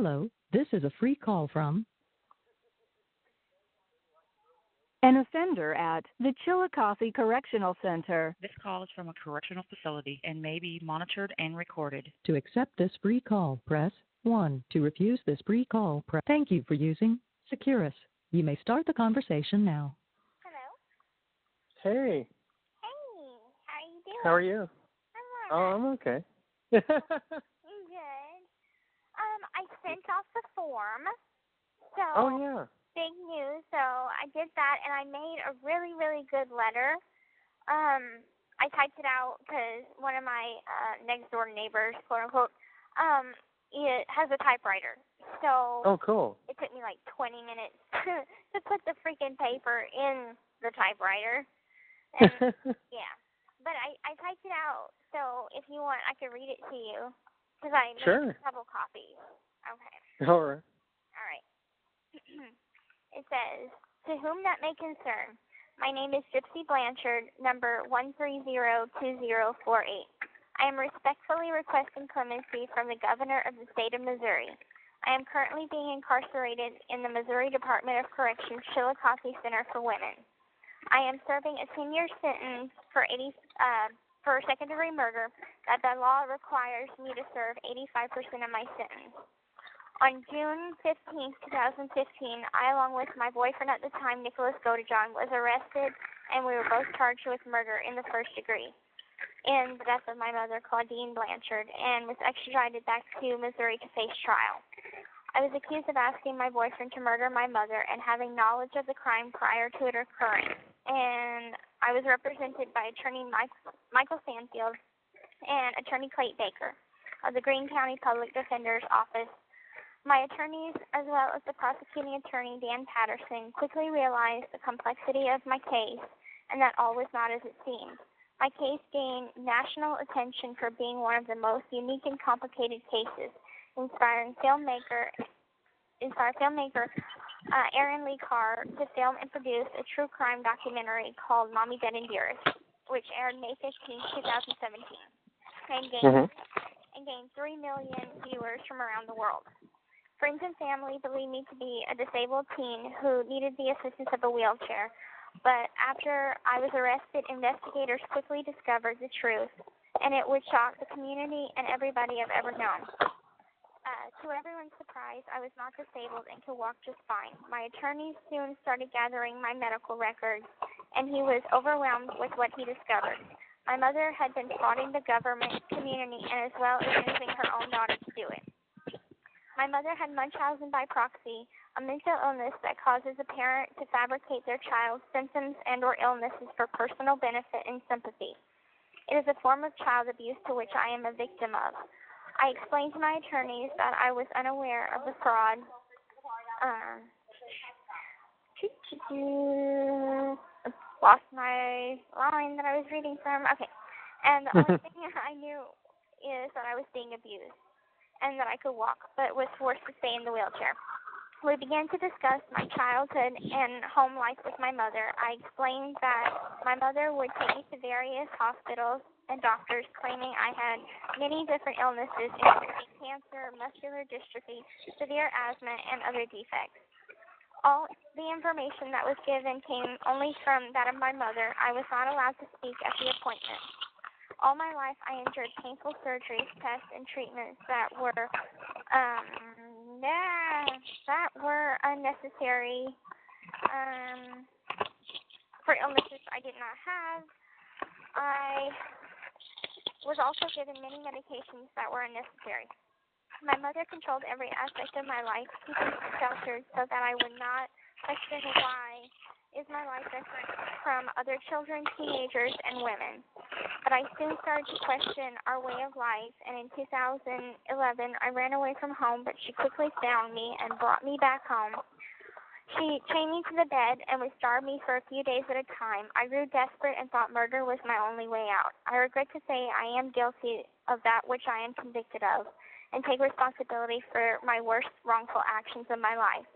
Hello, this is a free call from an offender at the Chillicothe Correctional Center. This call is from a correctional facility and may be monitored and recorded. To accept this free call, press 1. To refuse this free call, press. Thank you for using Securus. You may start the conversation now. Hey. Hey, how you doing? How are you? I'm all right. I'm okay. Good. I sent off the form. So Oh, yeah. big news. So I did that, and I made a really, really good letter. I typed it out because one of my next door neighbors, quote unquote, it has a typewriter. So Oh, cool. it took me like 20 minutes to put the freaking paper in the typewriter. And, yeah. But I typed it out, so if you want, I can read it to you. Because I made a couple copies. Okay. All right. All right. It says, to whom that may concern, my name is Gypsy Blanchard, number 1302048. I am respectfully requesting clemency from the governor of the state of Missouri. I am currently being incarcerated in the Missouri Department of Corrections Chillicothe Center for Women. I am serving a 10-year sentence for second-degree murder that the law requires me to serve 85% of my sentence. On June 15, 2015, I, along with my boyfriend at the time, Nicholas Godejohn, was arrested, and we were both charged with murder in the first degree in the death of my mother, Claudine Blanchard, and was extradited back to Missouri to face trial. I was accused of asking my boyfriend to murder my mother and having knowledge of the crime prior to it occurring. And I was represented by attorney Michael Sanfield and attorney Clayton Baker of the Greene County Public Defender's Office. My attorneys, as well as the prosecuting attorney, Dan Patterson, quickly realized the complexity of my case and that all was not as it seemed. My case gained national attention for being one of the most unique and complicated cases, inspiring filmmaker Aaron Lee Carr to film and produce a true crime documentary called Mommy Dead and Dearest, which aired May 15, 2017, and gained 3 million viewers from around the world. Friends and family believed me to be a disabled teen who needed the assistance of a wheelchair, but after I was arrested, investigators quickly discovered the truth, and it would shock the community and everybody I've ever known. To everyone's surprise, I was not disabled and could walk just fine. My attorney soon started gathering my medical records, and he was overwhelmed with what he discovered. My mother had been frauding the government, community, and as well as using her own daughter to do it. My mother had Munchausen by proxy, a mental illness that causes a parent to fabricate their child's symptoms and or illnesses for personal benefit and sympathy. It is a form of child abuse to which I am a victim of. I explained to my attorneys that I was unaware of the fraud. Lost my line that I was reading from. Okay. And the only thing I knew is that I was being abused and that I could walk, but was forced to stay in the wheelchair. We began to discuss my childhood and home life with my mother. I explained that my mother would take me to various hospitals and doctors claiming I had many different illnesses, including cancer, muscular dystrophy, severe asthma, and other defects. All the information that was given came only from that of my mother. I was not allowed to speak at the appointment. All my life, I endured painful surgeries, tests, and treatments that were unnecessary for illnesses I did not have. I was also given many medications that were unnecessary. My mother controlled every aspect of my life, keeping me sheltered so that I would not question why is my life different from other children, teenagers, and women. But I soon started to question our way of life, and in 2011, I ran away from home, but she quickly found me and brought me back home. She chained me to the bed and would starve me for a few days at a time. I grew desperate and thought murder was my only way out. I regret to say I am guilty of that which I am convicted of, and take responsibility for my worst wrongful actions of my life.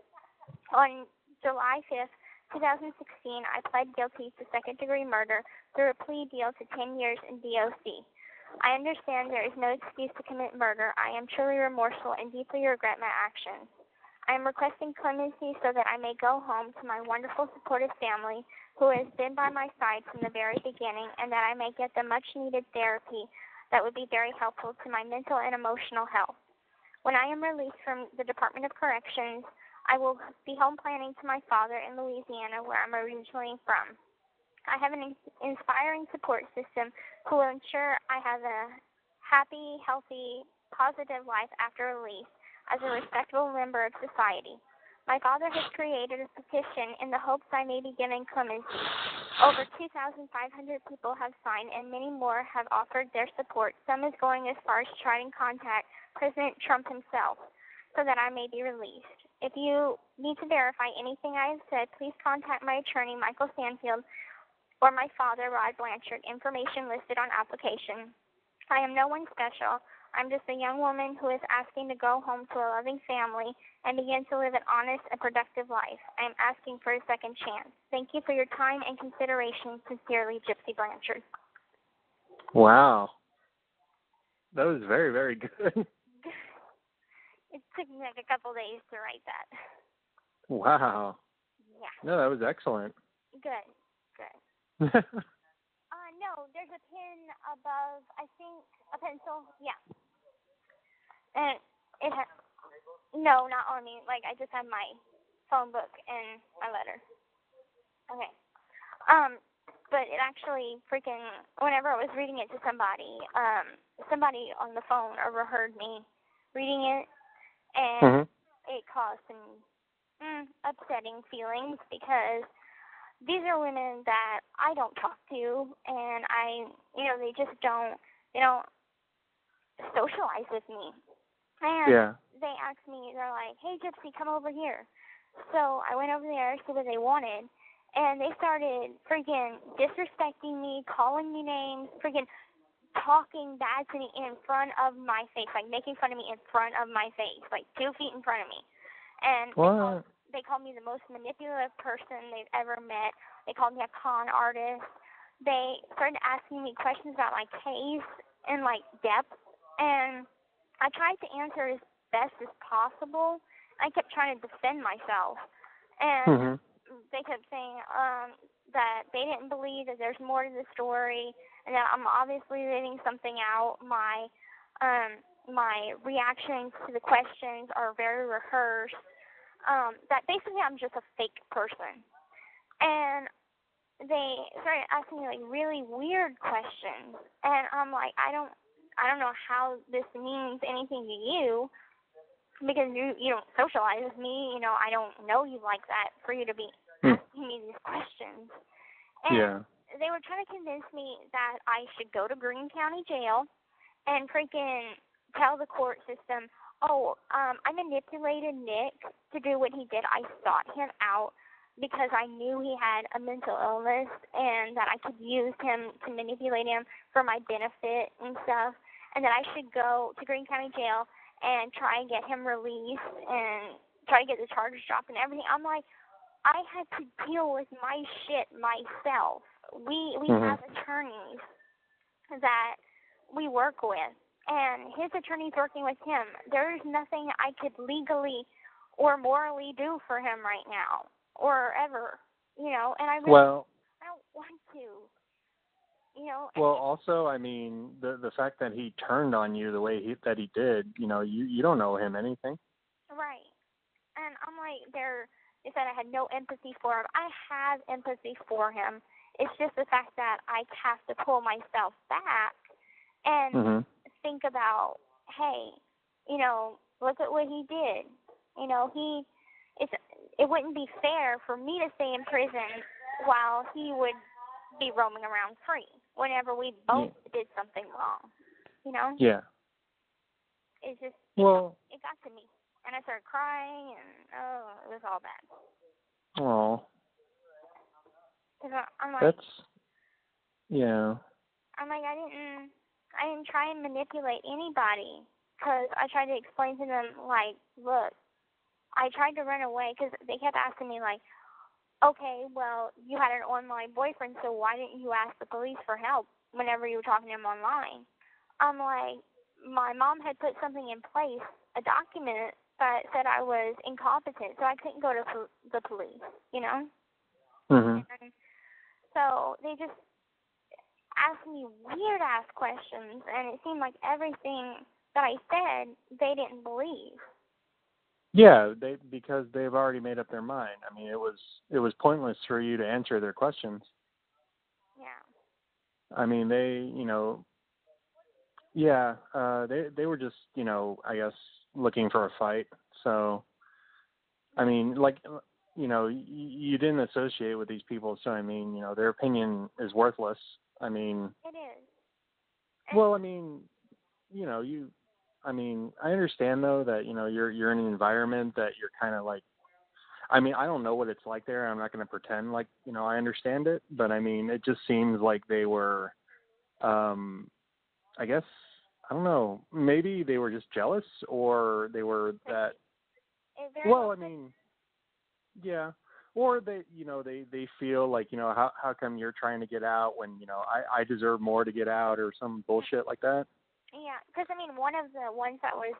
On July 5th, 2016, I pled guilty to second-degree murder through a plea deal to 10 years in DOC. I understand there is no excuse to commit murder. I am truly remorseful and deeply regret my actions. I am requesting clemency so that I may go home to my wonderful supportive family who has been by my side from the very beginning, and that I may get the much-needed therapy that would be very helpful to my mental and emotional health. When I am released from the Department of Corrections, I will be home planning to my father in Louisiana, where I'm originally from. I have an inspiring support system who will ensure I have a happy, healthy, positive life after release as a respectable member of society. My father has created a petition in the hopes I may be given clemency. Over 2,500 people have signed, and many more have offered their support. Some is going as far as to try and contact President Trump himself so that I may be released. If you need to verify anything I have said, please contact my attorney, Michael Sanfield, or my father, Rod Blanchard, information listed on application. I am no one special. I'm just a young woman who is asking to go home to a loving family and begin to live an honest and productive life. I am asking for a second chance. Thank you for your time and consideration. Sincerely, Gypsy Blanchard. Wow. That was very, very good. It took me like a couple days to write that. Wow. Yeah. No, that was excellent. Good. No, there's a pen above, I think, a pencil. Yeah. And it has, no, not on me. Like, I just have my phone book and my letter. Okay. But it actually freaking, whenever I was reading it to somebody, somebody on the phone overheard me reading it, and it caused some upsetting feelings because these are women that I don't talk to, and they just don't socialize with me. And they asked me, they're like, hey, Gypsy, come over here. So I went over there, see what they wanted, and they started freaking disrespecting me, calling me names, freaking talking bad to me in front of my face, like making fun of me in front of my face, like 2 feet in front of me. And they called me the most manipulative person they've ever met. They called me a con artist. They started asking me questions about my case in, like, depth. And I tried to answer as best as possible. I kept trying to defend myself. And they kept saying that they didn't believe that there's more to the story and that I'm obviously leaving something out. My reactions to the questions are very rehearsed. That basically I'm just a fake person. And they started asking me like really weird questions, and I'm like, I don't know how this means anything to you because you don't socialize with me. I don't know you like that for you to be asking me these questions. And they were trying to convince me that I should go to Greene County Jail and freaking tell the court system, I manipulated Nick to do what he did. I sought him out because I knew he had a mental illness and that I could use him to manipulate him for my benefit and stuff, and that I should go to Greene County Jail and try and get him released and try to get the charges dropped and everything. I'm like, I had to deal with my shit myself. We have attorneys that we work with, and his attorney's working with him. There's nothing I could legally or morally do for him right now. Or ever, and I really, I don't want to, Well, also, I mean, the fact that he turned on you the way that he did, you don't owe him anything. Right. And I'm like, they said I had no empathy for him. I have empathy for him. It's just the fact that I have to pull myself back and think about, hey, look at what he did. It wouldn't be fair for me to stay in prison while he would be roaming around free whenever we both did something wrong, Yeah. It's just, it got to me. And I started crying, and, it was all bad. Oh. I'm like, I'm like, I didn't try and manipulate anybody, because I tried to explain to them, like, look, I tried to run away because they kept asking me, like, okay, well, you had an online boyfriend, so why didn't you ask the police for help whenever you were talking to him online? I'm like, my mom had put something in place, a document that said I was incompetent, so I couldn't go to the police, you know? Mhm. And so they just asked me weird-ass questions, and it seemed like everything that I said, they didn't believe. Yeah, because they've already made up their mind. I mean, it was pointless for you to answer their questions. Yeah. I mean, they were just, I guess looking for a fight. So, I mean, like, you didn't associate with these people, so I mean, their opinion is worthless. I mean, it is. Well, I mean, I understand though that you're in an environment that you're kind of like. I mean, I don't know what it's like there. I'm not going to pretend like I understand it, but I mean, it just seems like they were. I guess I don't know. Maybe they were just jealous, or they were that. Well, I mean, yeah. Or they feel like, how come you're trying to get out when, I deserve more to get out or some bullshit like that. Yeah, because, I mean, one of the ones that was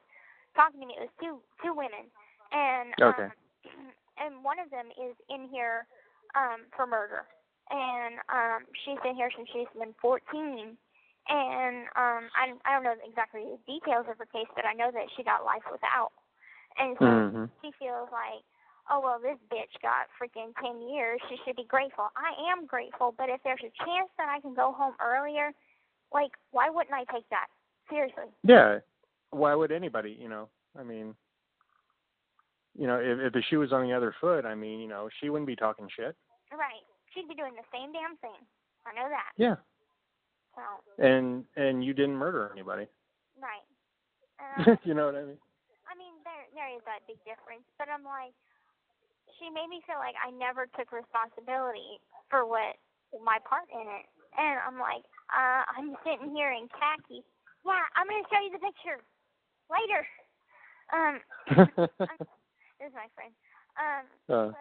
talking to me, it was two women. And, okay. And one of them is in here for murder. And she's been here since she's been 14. And I don't know exactly the details of her case, but I know that she got life without. And so she feels like, oh, well, this bitch got freaking 10 years. She should be grateful. I am grateful, but if there's a chance that I can go home earlier, like, why wouldn't I take that? Seriously. Yeah. Why would anybody, I mean, if the shoe was on the other foot, I mean, she wouldn't be talking shit. Right. She'd be doing the same damn thing. I know that. Yeah. So. And you didn't murder anybody. Right. You know what I mean? I mean, there is that big difference, but I'm like, she made me feel like I never took responsibility for what my part in it. And I'm like, I'm sitting here in khaki. Yeah, I'm going to show you the picture later. This is my friend. But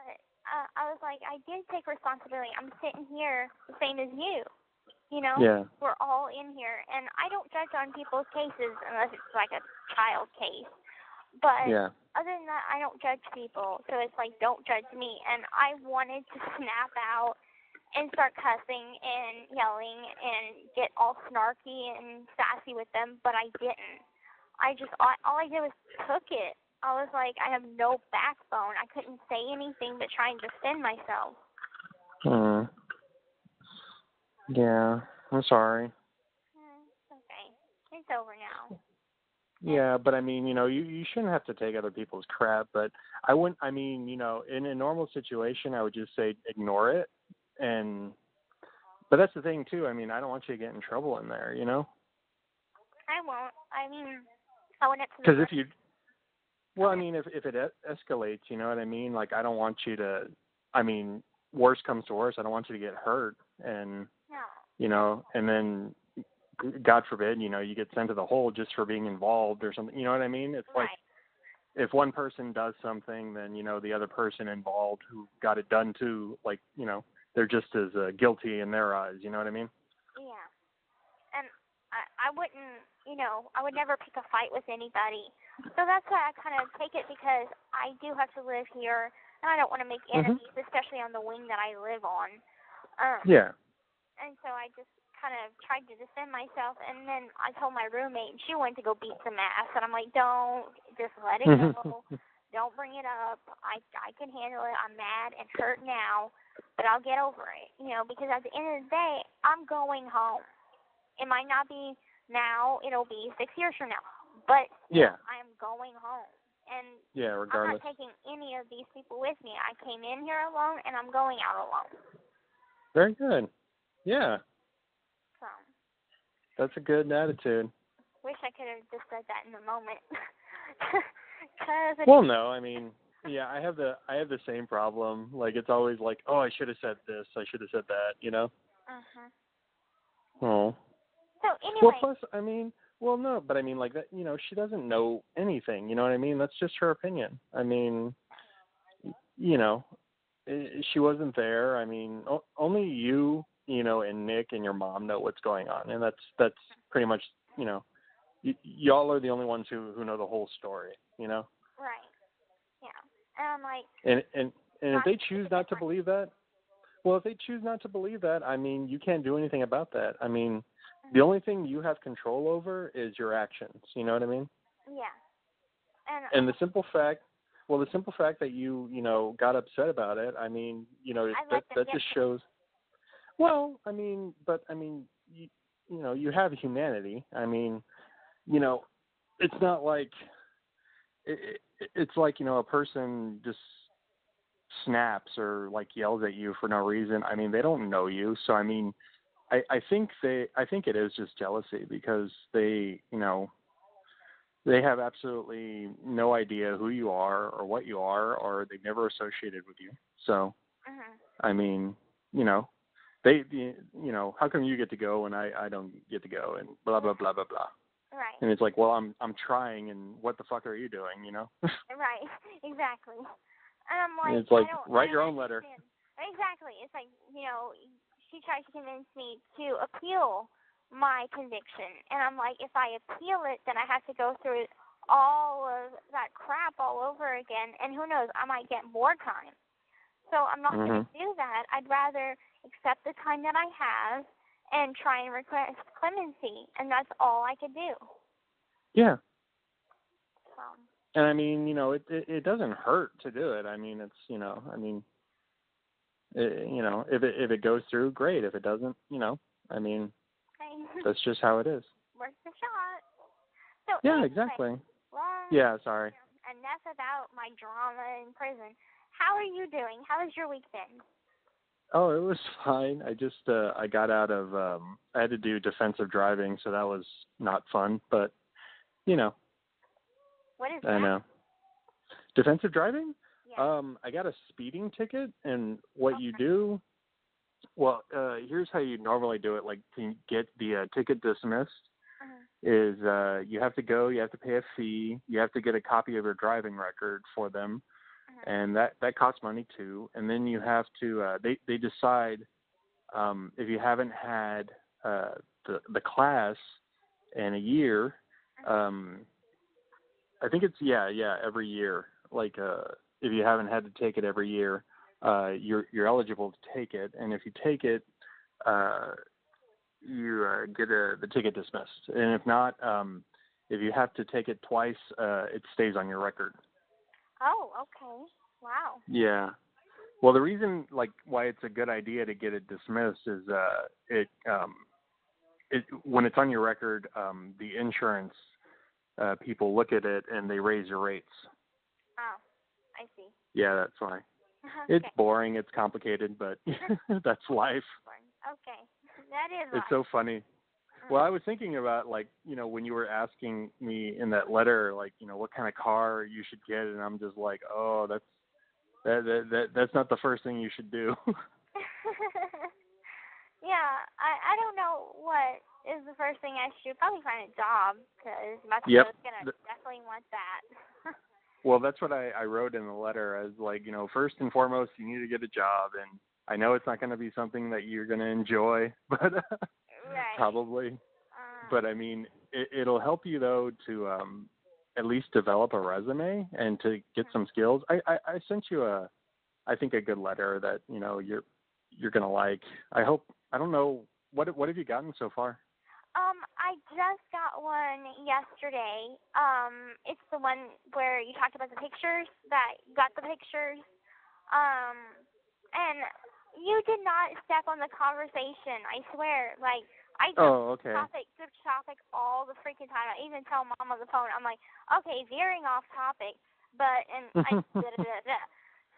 I was like, I did take responsibility. I'm sitting here the same as you. Yeah. We're all in here. And I don't judge on people's cases unless it's like a child case. But yeah. Other than that, I don't judge people, so it's like, don't judge me. And I wanted to snap out and start cussing and yelling and get all snarky and sassy with them, but I didn't. All I did was took it. I was like, I have no backbone. I couldn't say anything but try and defend myself. Yeah, I'm sorry. It's okay. It's over now. Yeah, but I mean, you shouldn't have to take other people's crap, but I wouldn't, I mean, in a normal situation, I would just say ignore it. But that's the thing too. I mean, I don't want you to get in trouble in there, I won't. I mean, I went up to because I mean, if it escalates, you know what I mean? Like, I don't want you to, I mean, worse comes to worse, I don't want you to get hurt and, and then, God forbid, you get sent to the hole just for being involved or something. You know what I mean? It's like if one person does something, then, the other person involved who got it done too, like, they're just as guilty in their eyes. You know what I mean? Yeah. And I wouldn't, I would never pick a fight with anybody. So that's why I kind of take it, because I do have to live here, and I don't want to make enemies, especially on the wing that I live on. Yeah. And so I just kind of tried to defend myself, and then I told my roommate, and she wanted to go beat some ass, and I'm like, don't, just let it go. Don't bring it up. I can handle it. I'm mad and hurt now, but I'll get over it, because at the end of the day, I'm going home. It might not be now. It'll be 6 years from now, but I am going home. And regardless. I'm not taking any of these people with me. I came in here alone, and I'm going out alone. Very good. Yeah. So. That's a good attitude. Wish I could have just said that in the moment. Well, no, I mean, I have the same problem. Like, it's always like, oh, I should have said this, I should have said that, Oh. So anyway. Well, plus, I mean, well, no, but I mean, like that, she doesn't know anything. You know what I mean? That's just her opinion. I mean, she wasn't there. I mean, only you, and Nick and your mom know what's going on, and that's pretty much y'all are the only ones who know the whole story, Right. Yeah. And I'm like. And if they choose not to believe that, well, if they choose not to believe that, I mean, you can't do anything about that. I mean, the only thing you have control over is your actions. You know what I mean? Yeah. And the simple fact that you got upset about it, I mean, that just shows. Well, I mean, you have humanity. I mean, it's not like it's like a person just snaps or like yells at you for no reason. I mean, they don't know you, so I mean, I think it is just jealousy because they have absolutely no idea who you are or what you are, or they've never associated with you. So, I mean, how come you get to go and I don't get to go, and blah blah blah blah blah. Right. And it's like, well, I'm trying, and what the fuck are you doing, Right. Exactly. And I'm like, and it's like, write your own letter. Exactly. It's like, she tries to convince me to appeal my conviction, and I'm like, if I appeal it, then I have to go through all of that crap all over again, and who knows, I might get more time. So I'm not going to do that. I'd rather accept the time that I have and try and request clemency, and that's all I could do. Yeah. And I mean, it doesn't hurt to do it. I mean, it's, if it goes through, great. If it doesn't, I mean, that's just how it is. Worth the shot. So yeah, anyway, exactly. Well, yeah, sorry. Enough about my drama in prison. How are you doing? How has your week been? Oh, it was fine. I just I got out of I had to do defensive driving, so that was not fun, but What is that? I know. Defensive driving? Yeah. I got a speeding ticket, and what you do, well, here's how you normally do it, like to get the ticket dismissed, is you have to pay a fee, you have to get a copy of your driving record for them, and that costs money too, and then you have to, they decide if you haven't had the class in a year, I think it's, every year, like if you haven't had to take it every year, you're eligible to take it, and if you take it, you get the ticket dismissed, and if not, if you have to take it twice, it stays on your record. Oh, okay. Wow. Yeah. Well, the reason why it's a good idea to get it dismissed is it when it's on your record, the insurance people look at it and they raise your rates. Oh, I see. Yeah, that's why. Okay. It's boring, it's complicated, but that's life. Okay, that is It's so funny. Well, I was thinking about when you were asking me in that letter, what kind of car you should get, and I'm just like, oh, that's not the first thing you should do. Yeah, I don't know what is the first thing I should probably find a job, because my kid's gonna definitely want that. Well, that's what I wrote in the letter. I was first and foremost, you need to get a job, and I know it's not going to be something that you're going to enjoy, but probably. But I mean, it'll help you though to at least develop a resume and to get some skills. I sent you I think a good letter that you're going to like. I hope. I don't know what have you gotten so far? I just got one yesterday. It's the one where you talked about the pictures, that you got the pictures. And you did not step on the conversation, I swear. I switch topic all the freaking time. I even tell Mom on the phone, I'm like, okay, veering off topic, and I da-da-da-da.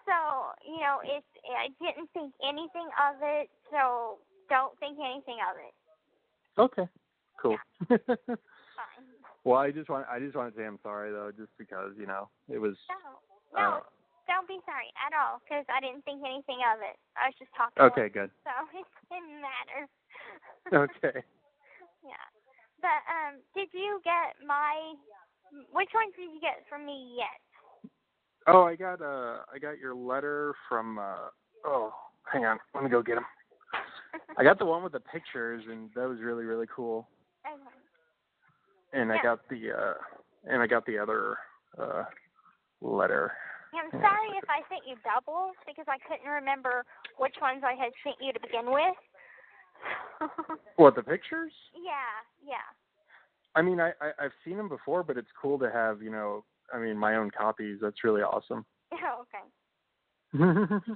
So, I didn't think anything of it, so don't think anything of it. Okay. Cool. Yeah. Fine. Well, I just want to say I'm sorry though, just because it was. No, don't be sorry at all, because I didn't think anything of it. I was just talking. Okay, good. So it didn't matter. Okay. Yeah, but did you get which ones did you get from me yet? Oh, I got your letter from. Hang on, let me go get them. I got the one with the pictures, and that was really, really cool. Okay. and I got the other letter. Yeah, I'm sorry if I sent you doubles because I couldn't remember which ones I had sent you to begin with. What, the pictures? Yeah. I mean, I've seen them before, but it's cool to have, my own copies. That's really awesome. Oh, okay.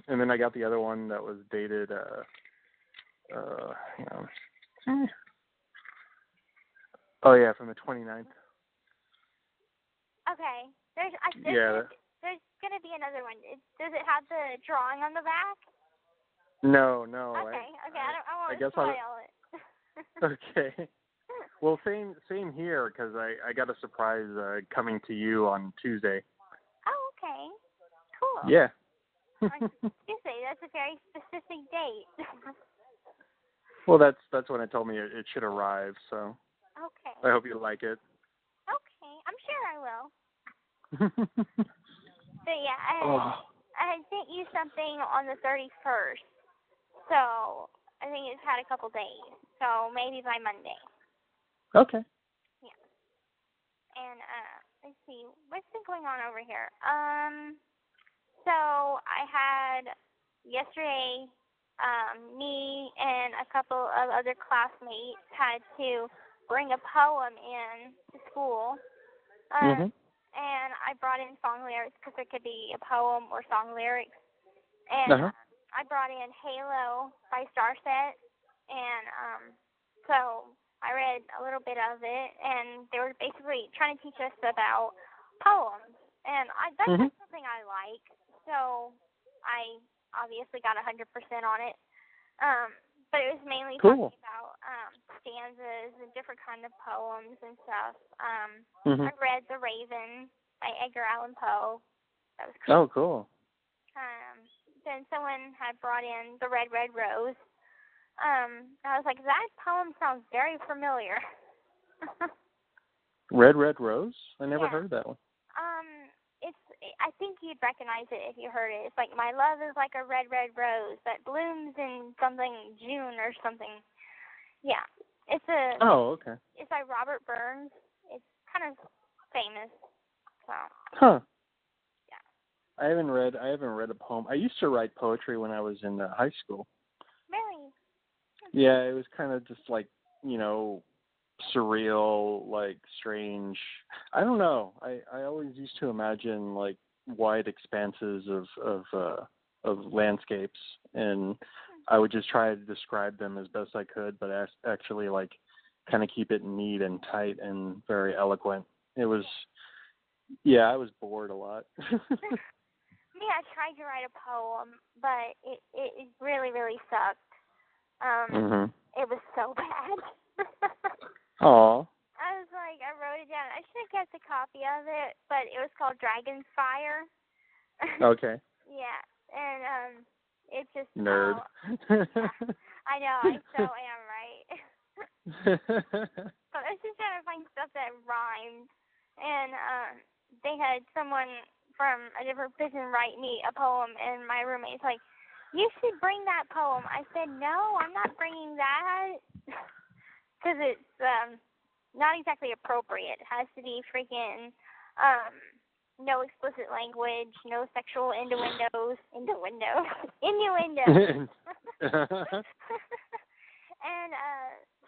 And then I got the other one that was dated, from the 29th. Okay. There's going to be another one. Does it have the drawing on the back? No. Okay. I won't guess spoil it. Okay. Well, same here, because I got a surprise coming to you on Tuesday. Oh, okay. Cool. Yeah. Tuesday, that's a very specific date. Well, that's when it told me it should arrive, so. Okay. I hope you like it. Okay. I'm sure I will. So, yeah, I had sent you something on the 31st, so I think it's had a couple days, so maybe by Monday. Okay. Yeah. And let's see, what's been going on over here? So I had yesterday, me and a couple of other classmates had to bring a poem in to school. And I brought in song lyrics because it could be a poem or song lyrics. And I brought in Halo by Starset, and so I read a little bit of it, and they were basically trying to teach us about poems, and that's not something I like, so I obviously got 100% on it, but it was mainly talking about stanzas and different kind of poems and stuff. I read The Raven by Edgar Allan Poe. That was cool. Oh, cool. Then someone had brought in The Red, Red Rose. I was like, that poem sounds very familiar. Red, Red Rose? I never heard that one. I think you'd recognize it if you heard it. It's like, my love is like a red, red rose that blooms in something June or something. Yeah. It's okay. It's by Robert Burns. It's kind of famous. So. Huh. Yeah. I haven't read a poem. I used to write poetry when I was in high school. Really? Yeah, it was kind of just like, surreal, like strange. I don't know. I always used to imagine like wide expanses of landscapes, and I would just try to describe them as best I could, but actually like kind of keep it neat and tight and very eloquent. It was, I was bored a lot. I tried to write a poem, but it really, really sucked. It was so bad. Aw. I was like, I wrote it down. I should have kept a copy of it, but it was called Dragon's Fire. Okay. Yeah, and it's just nerd. I know, I so am, right? But I was just trying to find stuff that rhymed, and they had someone from a different prison write me a poem, and my roommate's like, you should bring that poem. I said, no, I'm not bringing that, because it's not exactly appropriate. It has to be freaking no explicit language, no sexual innuendos. And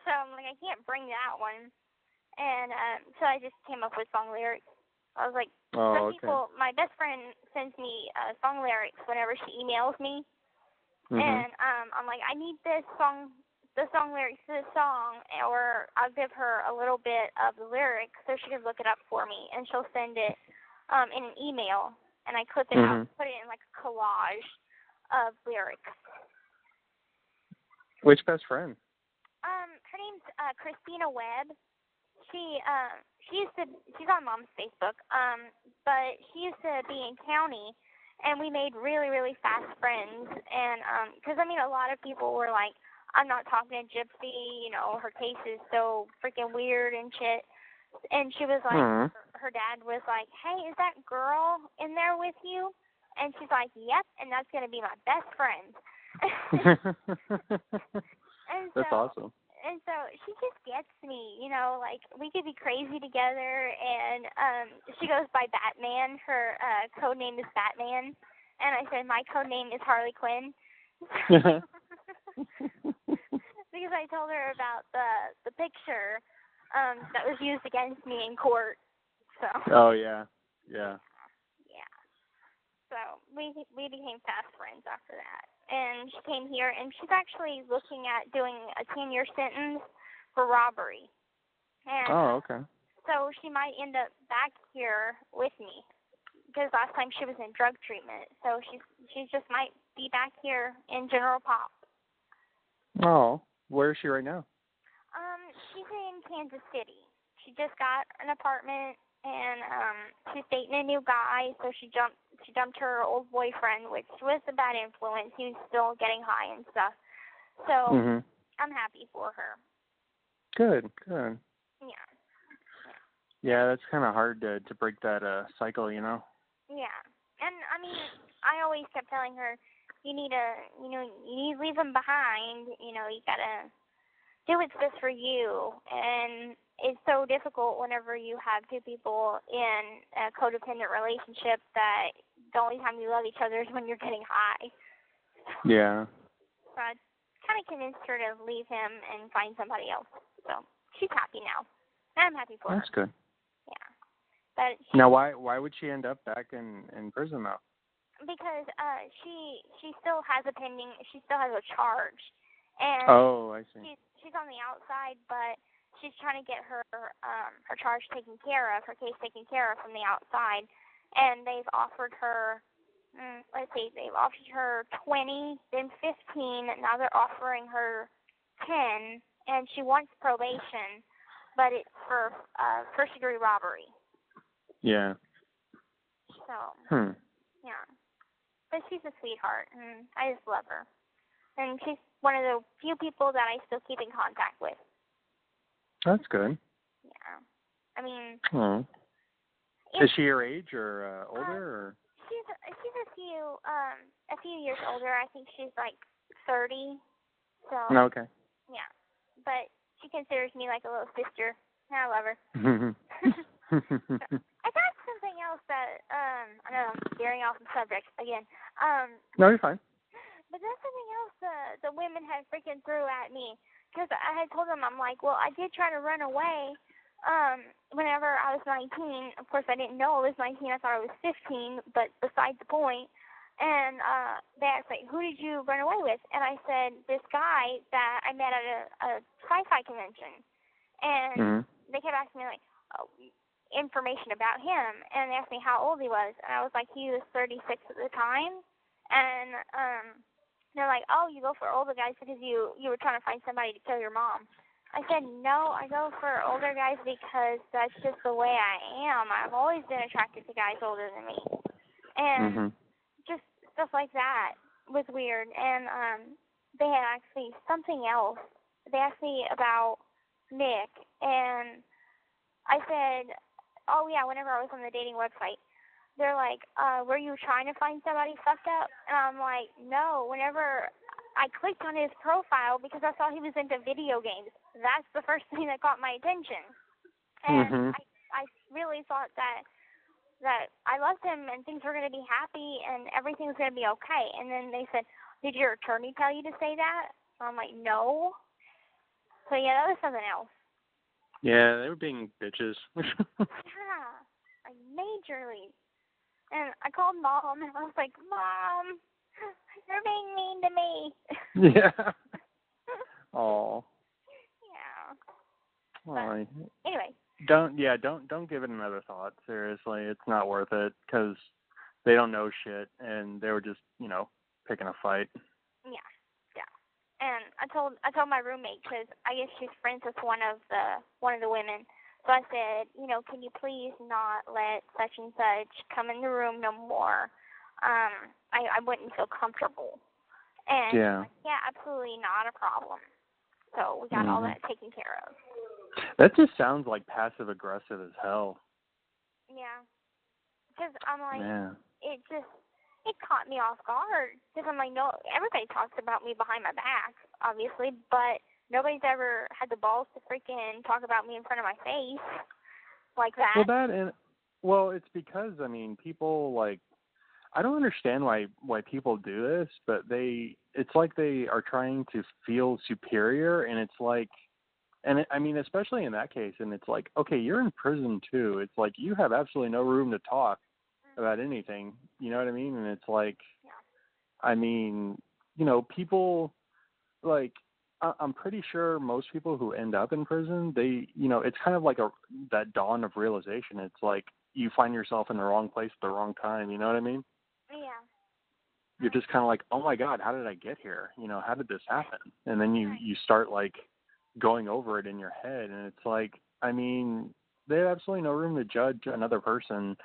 so I'm like, I can't bring that one. And so I just came up with song lyrics. I was like, people, my best friend sends me song lyrics whenever she emails me. And I'm like, I need the song lyrics to this song, or I'll give her a little bit of the lyrics so she can look it up for me, and she'll send it in an email, and I clip it out and put it in like a collage of lyrics. Which best friend? Her name's Christina Webb. She's on Mom's Facebook, but she used to be in county, and we made really, really fast friends, and because a lot of people were like, I'm not talking to Gypsy, her case is so freaking weird and shit. And she was like, her dad was like, hey, is that girl in there with you? And she's like, yep, and that's going to be my best friend. And that's awesome. And so she just gets me, you know, like we could be crazy together. And she goes by Batman. Her code name is Batman. And I said my code name is Harley Quinn. Because I told her about the picture that was used against me in court. So. Oh yeah. Yeah. Yeah. So we became fast friends after that. And she came here, and she's actually looking at doing a 10-year sentence for robbery. And, okay. So she might end up back here with me, because last time she was in drug treatment. So she just might be back here in General Pop. Oh, where is she right now? She's in Kansas City. She just got an apartment, and she's dating a new guy. So she dumped her old boyfriend, which was a bad influence. He was still getting high and stuff. So I'm happy for her. Good. Yeah. Yeah, that's kind of hard to break that cycle, you know. Yeah, and I mean, I always kept telling her, you need to leave him behind. You know, you gotta do what's best for you. And it's so difficult whenever you have two people in a codependent relationship that the only time you love each other is when you're getting high. Yeah. So I kind of convinced her to leave him and find somebody else. So she's happy now. And I'm happy for her. That's good. Yeah. But now, why would she end up back in prison though? Because she still has a charge, and I see. She's on the outside, but she's trying to get her charge taken care of, her case taken care of from the outside, and they've offered her they've offered her 20, then 15, now they're offering her 10, and she wants probation, but it's for first-degree robbery. Yeah. So. Yeah. But she's a sweetheart, and I just love her. And she's one of the few people that I still keep in contact with. That's good. Yeah. I mean. Is she your age or older? Or? She's a few years older. I think she's like 30. So. Okay. Yeah. But she considers me like a little sister. I love her. I got something else that I know I'm veering off the subject again. No, you're fine. But that's something else the women had freaking threw at me, because I had told them, I'm like, well, I did try to run away whenever I was 19. Of course, I didn't know I was 19. I thought I was 15, but beside the point. And they asked, like, who did you run away with? And I said, this guy that I met at a sci-fi convention. And they kept asking me, like, information about him, and they asked me how old he was, and I was like, he was 36 at the time. And they're like, oh, you go for older guys because you were trying to find somebody to kill your mom. I said, no, I go for older guys because that's just the way I am. I've always been attracted to guys older than me, and just stuff like that was weird. And they had asked me something else. They asked me about Nick, and I said, oh, yeah, whenever I was on the dating website, they're like, were you trying to find somebody fucked up? And I'm like, no, whenever I clicked on his profile because I saw he was into video games. That's the first thing that caught my attention. And I really thought that I loved him and things were going to be happy and everything was going to be okay. And then they said, did your attorney tell you to say that? So I'm like, no. So, yeah, that was something else. Yeah, they were being bitches. Yeah, like majorly. And I called Mom, and I was like, Mom, you're being mean to me. Yeah. Oh. Yeah. Well, anyway. Don't give it another thought. Seriously, it's not worth it because they don't know shit, and they were just, picking a fight. Yeah. And I told my roommate, because I guess she's friends with one of the women. So I said, can you please not let such and such come in the room no more? I wouldn't feel comfortable. And yeah. Like, yeah, absolutely not a problem. So we got all that taken care of. That just sounds like passive aggressive as hell. Yeah. Because I'm like, yeah. It caught me off guard because I'm like, no, everybody talks about me behind my back, obviously, but nobody's ever had the balls to freaking talk about me in front of my face like that. Well, it's because, I mean, people, like, I don't understand why people do this, but it's like they are trying to feel superior, and it's like, I mean, especially in that case, and it's like, okay, you're in prison too. It's like you have absolutely no room to talk about anything. You know what I mean? And it's like, I mean, people, like, I'm pretty sure most people who end up in prison, it's kind of like that dawn of realization. It's like you find yourself in the wrong place at the wrong time. You know what I mean? Yeah. You're just kind of like, oh my God, how did I get here? How did this happen? And then you start like going over it in your head, and it's like, I mean, they have absolutely no room to judge another person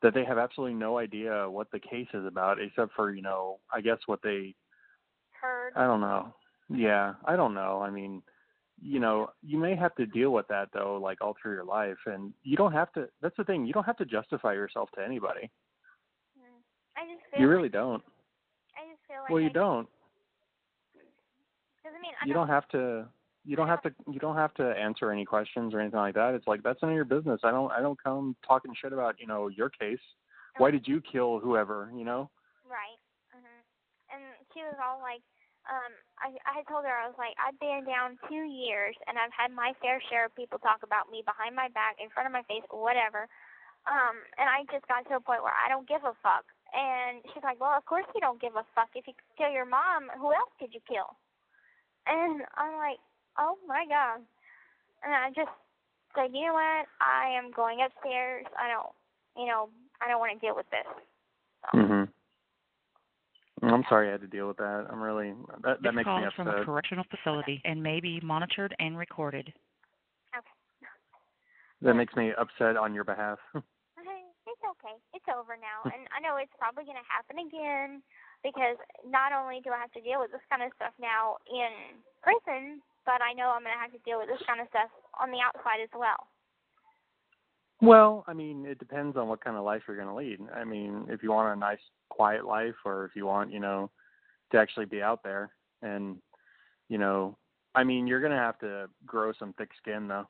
that they have absolutely no idea what the case is about, except for, I guess what they heard. I don't know. Yeah, I don't know. I mean, you may have to deal with that though, like all through your life, and you don't have to. That's the thing. You don't have to justify yourself to anybody. I just feel you really don't. I just feel like you don't. Because I mean, you don't have to. You don't have to answer any questions or anything like that. It's like that's none of your business. I don't come talking shit about your case. Why did you kill whoever? Right. And she was all like, I had told her, I was like, I've been down 2 years and I've had my fair share of people talk about me behind my back, in front of my face, whatever. And I just got to a point where I don't give a fuck. And she's like, well, of course you don't give a fuck. If you could kill your mom, who else could you kill? And I'm like, oh my God. And I just said, you know what? I am going upstairs. I don't want to deal with this. So. Mhm. I'm sorry I had to deal with that. I'm really that makes me upset. This call is from a correctional facility and may be monitored and recorded. Okay. That makes me upset on your behalf. It's okay. It's over now, and I know it's probably going to happen again because not only do I have to deal with this kind of stuff now in prison, but I know I'm going to have to deal with this kind of stuff on the outside as well. Well, I mean, it depends on what kind of life you're going to lead. I mean, if you want a nice, quiet life, or if you want, to actually be out there, and, I mean, you're going to have to grow some thick skin, though.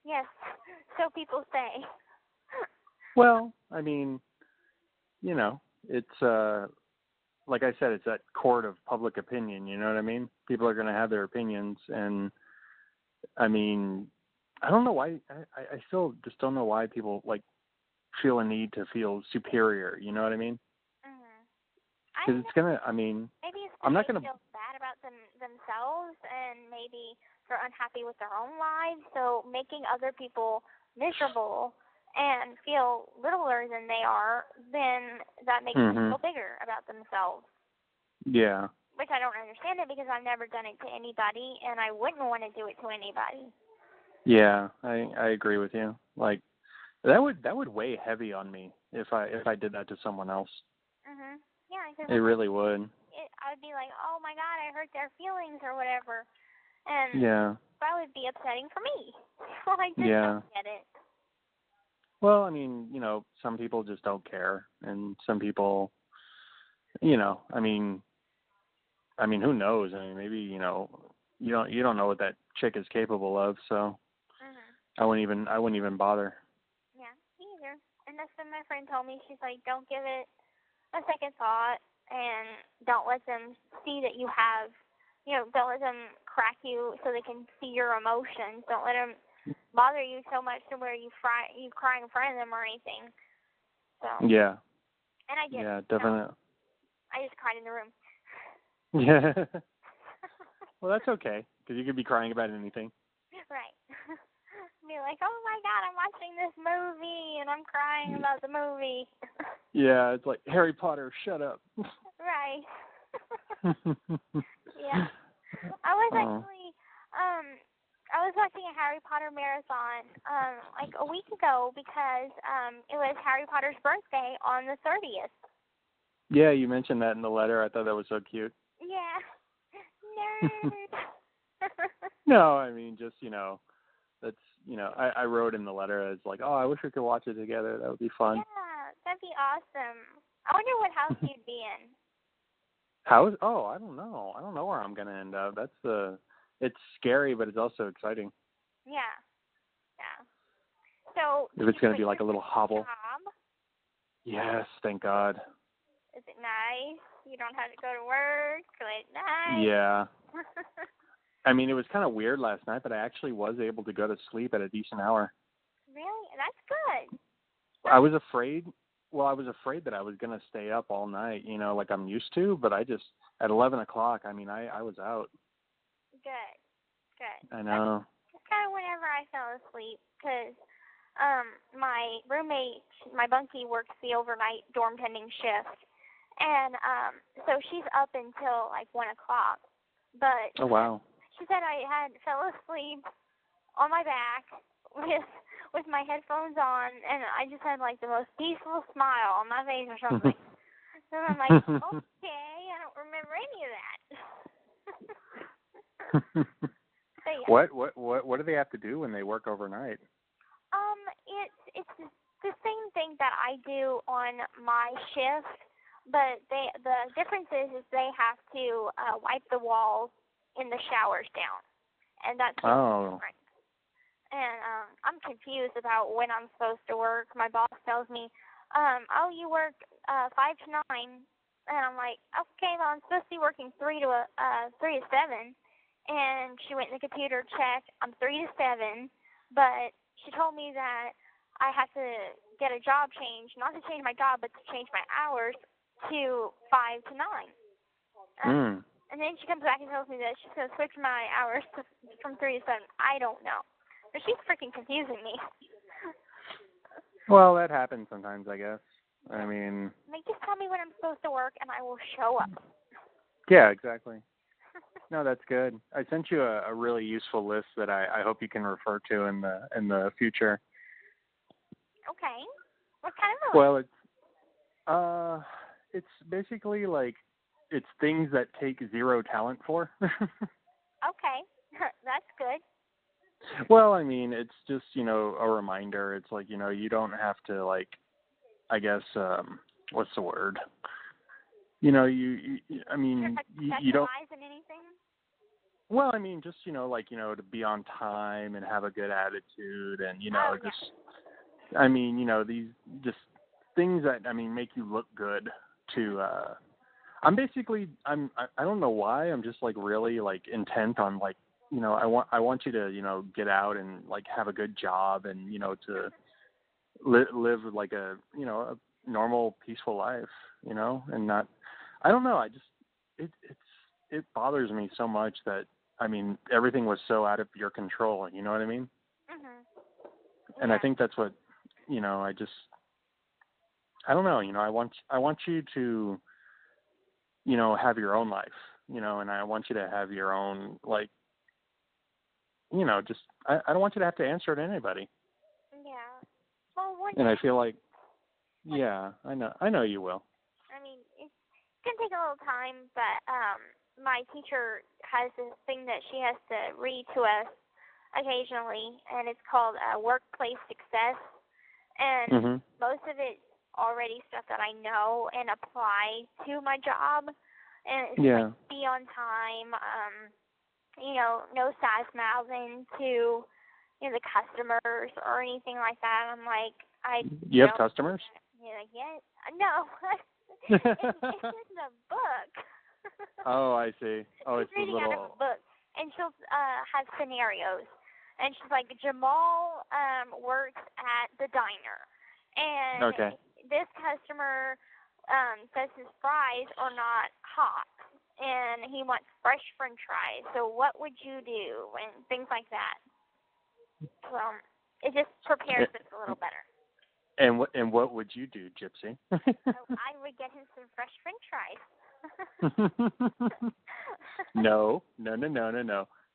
Yes, so people say. Well, I mean, it's, like I said, it's that court of public opinion, you know what I mean? People are going to have their opinions, and, I mean, I don't know why, I still just don't know why people, like, feel a need to feel superior, you know what I mean? Because it's going to, I mean, maybe it's I'm not going to feel bad about themselves, and maybe they're unhappy with their own lives, so making other people miserable and feel littler than they are, then that makes them feel bigger about themselves. Yeah. Which I don't understand it because I've never done it to anybody, and I wouldn't want to do it to anybody. Yeah, I agree with you. Like that would weigh heavy on me if I did that to someone else. Yeah, it really would. I'd be like, oh my God, I hurt their feelings or whatever, and yeah, that would be upsetting for me. So I just don't get it. Well, I mean, some people just don't care, and some people, I mean, who knows? I mean, maybe you don't know what that chick is capable of, so I wouldn't even bother. Yeah, me either. And that's what my friend told me. She's like, don't give it a second thought, and don't let them see that you have, don't let them crack you so they can see your emotions. Don't let them bother you so much to where you cry in front of them or anything. So. Yeah. And I did. Yeah, definitely. I just cried in the room. Yeah. Well, that's okay, because you could be crying about anything. Right. Be like, oh my God, I'm watching this movie and I'm crying about the movie. Yeah, it's like, Harry Potter, shut up. Right. Yeah. I was actually, I was watching a Harry Potter marathon, like a week ago because, it was Harry Potter's birthday on the 30th. Yeah, you mentioned that in the letter. I thought that was so cute. Yeah. Nerd. No, I mean, just, that's, I wrote in the letter as like, oh, I wish we could watch it together. That would be fun. Yeah, that'd be awesome. I wonder what house you'd be in. House? Oh, I don't know. I don't know where I'm going to end up. it's scary, but it's also exciting. Yeah. Yeah. So If it's going to be like a little hobble. Job? Yes, thank God. Is it nice? You don't have to go to work late night? Yeah. I mean, it was kind of weird last night, but I actually was able to go to sleep at a decent hour. Really? That's good. I was afraid. Well, I was afraid that I was going to stay up all night, you know, like I'm used to. But I just, at 11 o'clock, I mean, I was out. Good. Good. I know. That's kind of whenever I fell asleep, because my roommate, my bunkie, works the overnight dorm tending shift. And so she's up until like 1 o'clock. But Oh, wow. she said I had fell asleep on my back with my headphones on, and I just had like the most peaceful smile on my face or something. So I'm like, okay, I don't remember any of that. So, yeah. What do they have to do when they work overnight? It's the same thing that I do on my shift, but the difference is they have to wipe the walls in the showers down, and that's different. And I'm confused about when I'm supposed to work. My boss tells me, oh, you work 5 to 9, and I'm like, okay, well, I'm supposed to be working 3 to 7. And she went in the computer, checked, I'm 3 to 7, but she told me that I have to get a job change, not to change my job, but to change my hours to 5 to 9. And then she comes back and tells me that she's going to switch my hours from 3 to 7. I don't know. But she's freaking confusing me. Well, that happens sometimes, I guess. I mean... Like, just tell me when I'm supposed to work, and I will show up. Yeah, exactly. No, that's good. I sent you a really useful list that I hope you can refer to in the future. Okay. What kind of list? Well, it's basically like it's things that take zero talent for. Okay. That's good. Well, I mean, it's just, you know, a reminder. It's like, you know, you don't have to, like, I guess, what's the word? You know, you I mean, you don't. In anything? Well, I mean, just, you know, like, you know, to be on time and have a good attitude and, you know, I mean, you know, these just things that, I mean, make you look good to, I don't know why, I'm just, like, really, like, intent on, like, you know, I want you to, you know, get out and, like, have a good job and, you know, to live like a, you know, a normal, peaceful life, you know, and not, I don't know, I just, it bothers me so much that, I mean, everything was so out of your control, you know what I mean? Mm-hmm. And I think that's what, you know, I don't know, you know, I want you to, you know, have your own life, you know, and I want you to have your own, like, you know, just, I don't want you to have to answer to anybody. Yeah. Well, and I feel like, yeah, I know you will. I mean, it's going to take a little time, but my teacher has this thing that she has to read to us occasionally, and it's called Workplace Success. And most of it's already stuff that I know and apply to my job. And it's like, be on time, you know, no sass mouthing to, you know, the customers or anything like that. I'm like, You have customers? Yeah, no. It's in the book. Oh, I see. Oh, it's reading the little... out of a book, and she'll have scenarios. And she's like, Jamal works at the diner, and this customer says his fries are not hot, and he wants fresh French fries. So what would you do? And things like that. So it just prepares us a little better. And what would you do, Gypsy? I would get him some fresh French fries. No.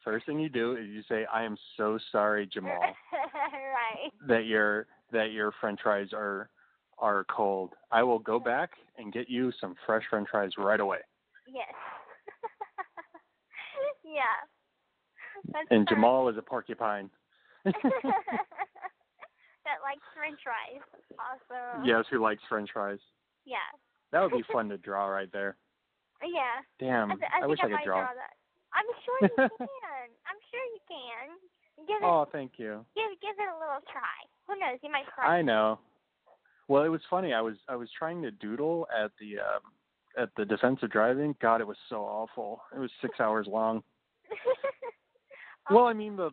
First thing you do is you say, "I am so sorry, Jamal." Right. That your French fries are cold. I will go back and get you some fresh French fries right away. Yes. Yeah. And Jamal is a porcupine. That likes French fries. Awesome. Yes, who likes French fries. Yeah. That would be fun to draw right there. Yeah. Damn, I wish I could draw. That. I'm sure you can. can. Give it. Oh, thank you. Give it a little try. Who knows? You might cry. I know. Well, it was funny. I was trying to doodle at the defensive driving. God, it was so awful. It was 6 hours long. Well, I mean the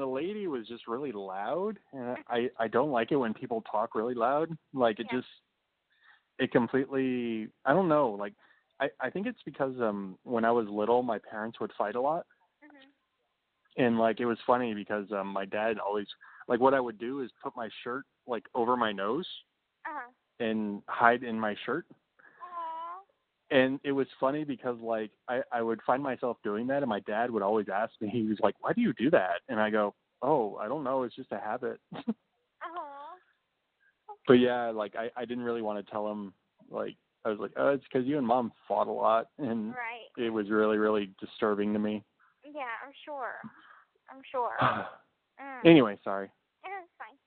lady was just really loud, and I don't like it when people talk really loud. Like it just it completely. I don't know. Like I think it's because when I was little, my parents would fight a lot. And, like, it was funny because my dad always, like, what I would do is put my shirt, like, over my nose and hide in my shirt. And it was funny because, like, I would find myself doing that, and my dad would always ask me, he was like, why do you do that? And I go, oh, I don't know, it's just a habit. But, yeah, like, I didn't really want to tell him, like, I was like, oh, it's because you and Mom fought a lot, and it was really, really disturbing to me. Yeah, I'm sure. Anyway, sorry. It's fine.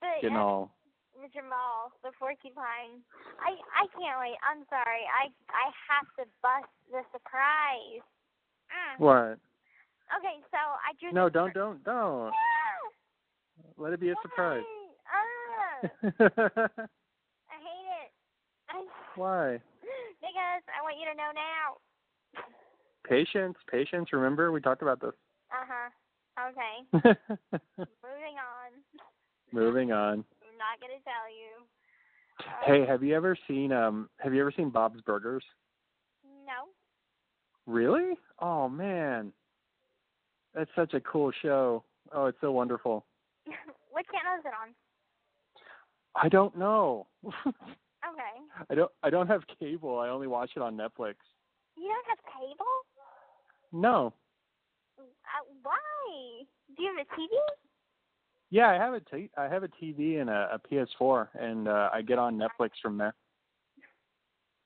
But, Getting all... Jamal, the porcupine. I can't wait. I'm sorry. I have to bust the surprise. What? Okay, so I just... No, don't. No! Let it be a surprise. I hate it. Why? Because I want you to know now. Patience. Remember, we talked about this. Okay. Moving on. I'm not gonna tell you. Hey, have you ever seen Bob's Burgers? No. Really? Oh man, that's such a cool show. Oh, it's so wonderful. What channel is it on? I don't know. Okay. I don't have cable. I only watch it on Netflix. You don't have cable? No. Why? Do you have a TV? Yeah, I have a TV and a PS4, and I get on Netflix from there.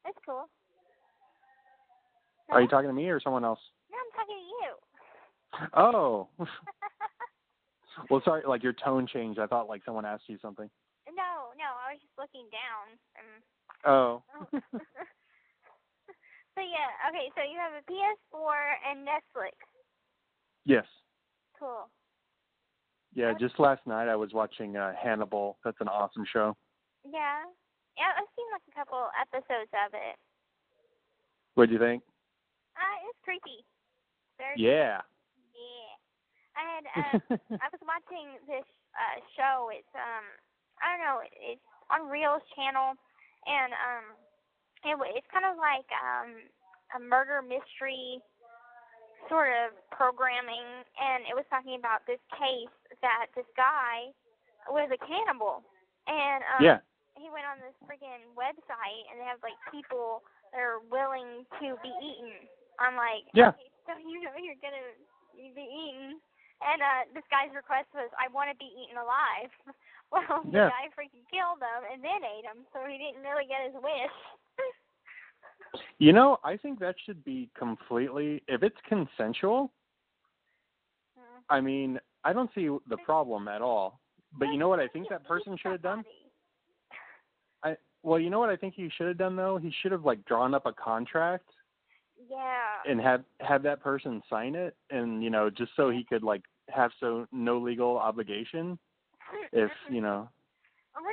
That's cool. Are you talking to me or someone else? No, I'm talking to you. Oh. Well, sorry, like your tone changed. I thought like someone asked you something. No, I was just looking down. Oh. So yeah, okay, so you have a PS4 and Netflix. Yes. Cool. Yeah, just last night I was watching Hannibal. That's an awesome show. Yeah, I've seen like a couple episodes of it. What'd you think? It's creepy. Yeah. I was watching this show. It's I don't know. It's on Reel's channel, and it's kind of like a murder mystery sort of programming, and it was talking about this case that this guy was a cannibal, and he went on this freaking website, and they have like people that are willing to be eaten. I'm like, okay, so you know you're gonna be eaten, and this guy's request was, I want to be eaten alive. Well, the guy freaking killed him and then ate him, so he didn't really get his wish. You know, I think that should be completely, if it's consensual, I mean, I don't see the problem at all. But you know what I think that person should have done? Well, you know what I think he should have done, though? He should have, like, drawn up a contract. Yeah. And have that person sign it, and, you know, just so he could, like, have no legal obligation. If, you know,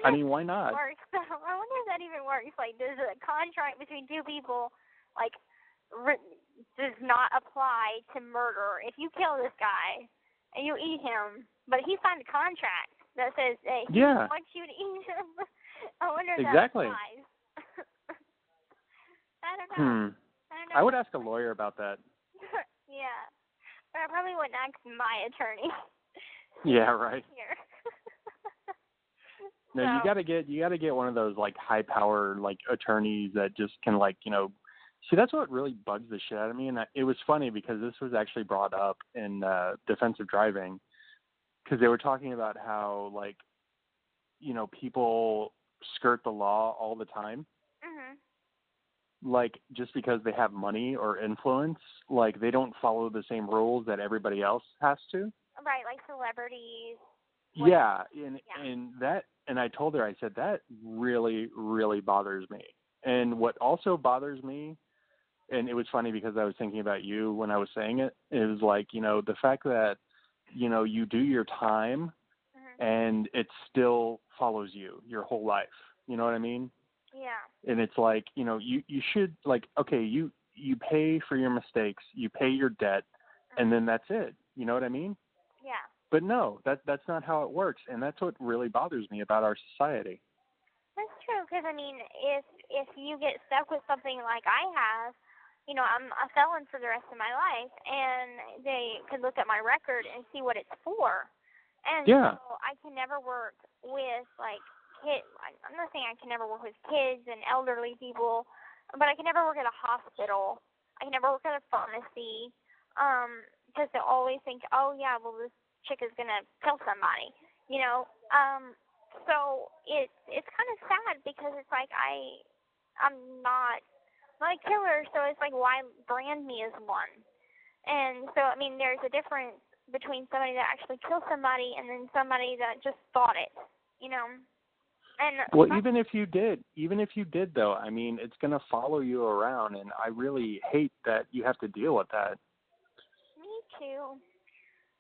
I mean, why not? I wonder if that even works. Like, does a contract between two people, like, does not apply to murder? If you kill this guy and you eat him, but he signed a contract that says that he wants you to eat him, I wonder if that applies. I don't know. I would ask a lawyer about that. Yeah, but I probably wouldn't ask my attorney. Yeah, right. Here. No, you gotta get one of those like high power like attorneys that just can like, you know, see, that's what really bugs the shit out of me. And it was funny because this was actually brought up in defensive driving, because they were talking about how, like, you know, people skirt the law all the time. Like, just because they have money or influence, like, they don't follow the same rules that everybody else has to. Right, like celebrities. Yeah, and I told her, I said, that really, really bothers me. And what also bothers me and it was funny because I was thinking about you when I was saying it. It was like, the fact that, you do your time and it still follows you your whole life. You know what I mean? Yeah. And it's like, you should, like, okay, you pay for your mistakes, you pay your debt, and then that's it. You know what I mean? Yeah. But no, that's not how it works, and that's what really bothers me about our society. That's true, because, I mean, if you get stuck with something like I have, I'm a felon for the rest of my life, and they could look at my record and see what it's for. And so I can never work with, like, kids. I'm not saying I can never work with kids and elderly people, but I can never work at a hospital. I can never work at a pharmacy, because they always think, oh, yeah, well, this chick is going to kill somebody, So it's kind of sad because it's like I'm not a killer, so it's like, why brand me as one? And so, I mean, there's a difference between somebody that actually kills somebody and then somebody that just thought it, And well, even if you did though, I mean, it's going to follow you around, and I really hate that you have to deal with that. Me too.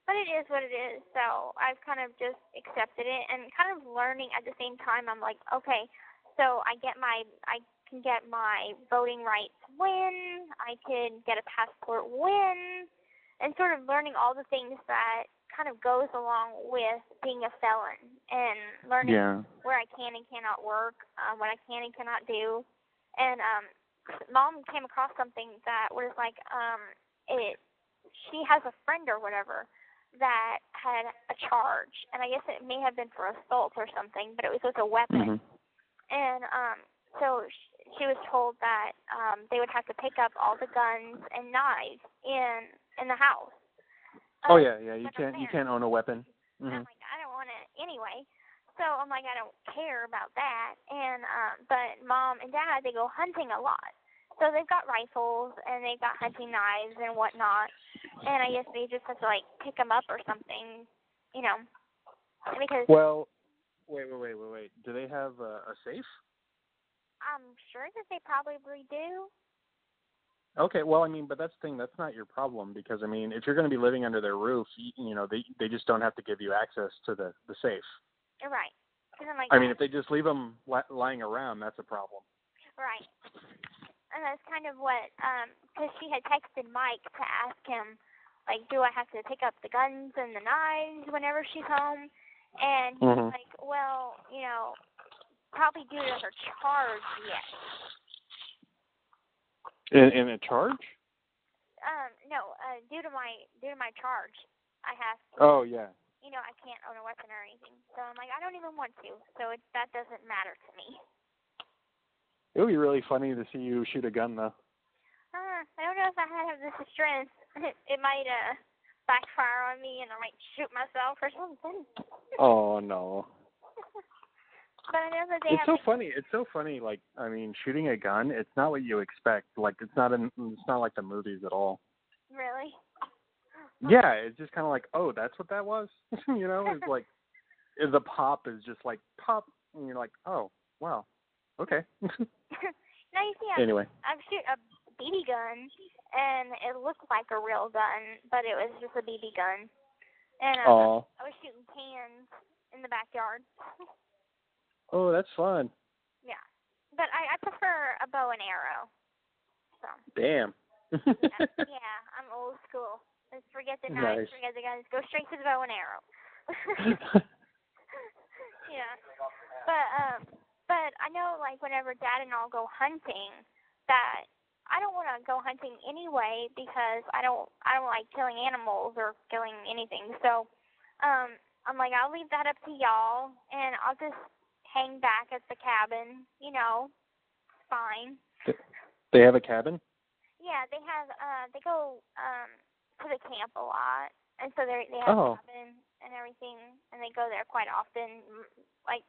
But it is what it is, so I've kind of just accepted it and kind of learning at the same time. I'm like, okay, so I can get my voting rights when, I can get a passport when, and sort of learning all the things that kind of goes along with being a felon, and learning where I can and cannot work, what I can and cannot do. And Mom came across something that was like, she has a friend or whatever that had a charge, and I guess it may have been for assault or something, but it was with a weapon. And so she was told that they would have to pick up all the guns and knives in the house. You can't own a weapon. I'm like, I don't want it anyway. So I'm like, I don't care about that. And but Mom and Dad, they go hunting a lot. So they've got rifles and they've got hunting knives and whatnot. And I guess they just have to, like, pick them up or something, because... Well, wait. Do they have a safe? I'm sure that they probably do. Okay, well, I mean, but that's the thing. That's not your problem, because, I mean, if you're going to be living under their roof, they just don't have to give you access to the safe. Right. Like, I mean, if they just leave them lying around, that's a problem. Right. And that's kind of what, because she had texted Mike to ask him, like, do I have to pick up the guns and the knives whenever she's home? And he was like, well, probably due to her charge, yes. In a charge? No, due to my charge, I have to. Oh, yeah. I can't own a weapon or anything. So I'm like, I don't even want to. So that doesn't matter to me. It would be really funny to see you shoot a gun, though. I don't know if I have the strength. It might backfire on me, and I might shoot myself or something. Oh no! But I know that they It's so funny. It's so funny. Like, I mean, shooting a gun. It's not what you expect. Like, it's not like the movies at all. Really? Yeah, it's just kind of like, oh, that's what that was. It's like the pop is just like pop, and you're like, oh, wow, okay. Now you see, anyway, I've shoot a BB gun, and it looked like a real gun, but it was just a BB gun. And I was shooting cans in the backyard. Oh, that's fun. Yeah, but I prefer a bow and arrow. So. Damn. Yeah, I'm old school. Let's forget the knives, forget the guns, go straight to the bow and arrow. Yeah, but I know, like, whenever Dad and all go hunting, that I don't want to go hunting anyway, because I don't like killing animals or killing anything. So, I'm like, I'll leave that up to y'all, and I'll just hang back at the cabin. Fine. They have a cabin? Yeah, they have. They go to the camp a lot, and so they have a cabin and everything, and they go there quite often. Like,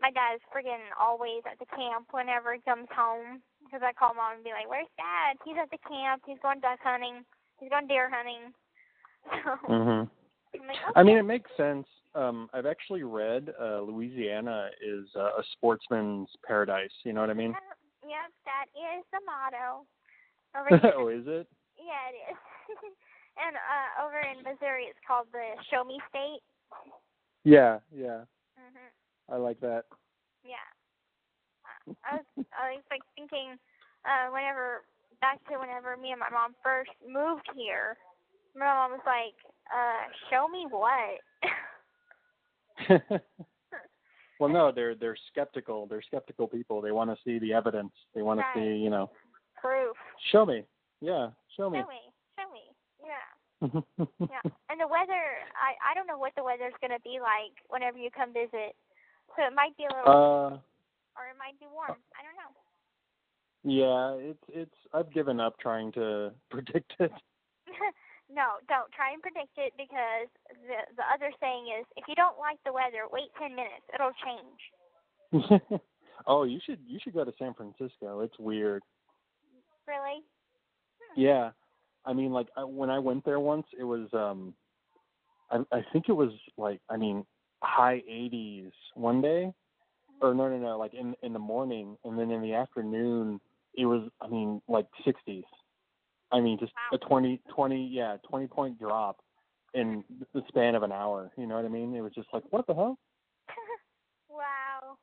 my dad's friggin' always at the camp whenever he comes home, because I call Mom and be like, where's Dad? He's at the camp. He's going duck hunting. He's going deer hunting. So, I'm like, okay. I mean, it makes sense. I've actually read Louisiana is a sportsman's paradise. You know what I mean? Yeah, that is the motto. Over here. Oh, is it? Yeah, it is. And over in Missouri, it's called the Show Me State. Yeah. Mhm. I like that. Yeah. I was like thinking, whenever me and my mom first moved here, my mom was like, show me what? Well, no, they're skeptical. They're skeptical people. They want to see the evidence. They want to see, proof. Show me. Yeah, show me. Show me. Yeah. Yeah. And the weather, I don't know what the weather's going to be like whenever you come visit. So it might be a little or it might be warm. I don't know. Yeah, it's I've given up trying to predict it. No, don't try and predict it, because the other saying is, if you don't like the weather, wait 10 minutes. It'll change. Oh, you should go to San Francisco. It's weird. Really? Yeah. I mean, like, when I went there once, it was I think it was like, I mean, high 80s one day. Or no, like in the morning, and then in the afternoon it was, I mean, like 60s. I mean, just a 20 point drop in the span of an hour. You know what I mean? It was just like, what the hell? Wow.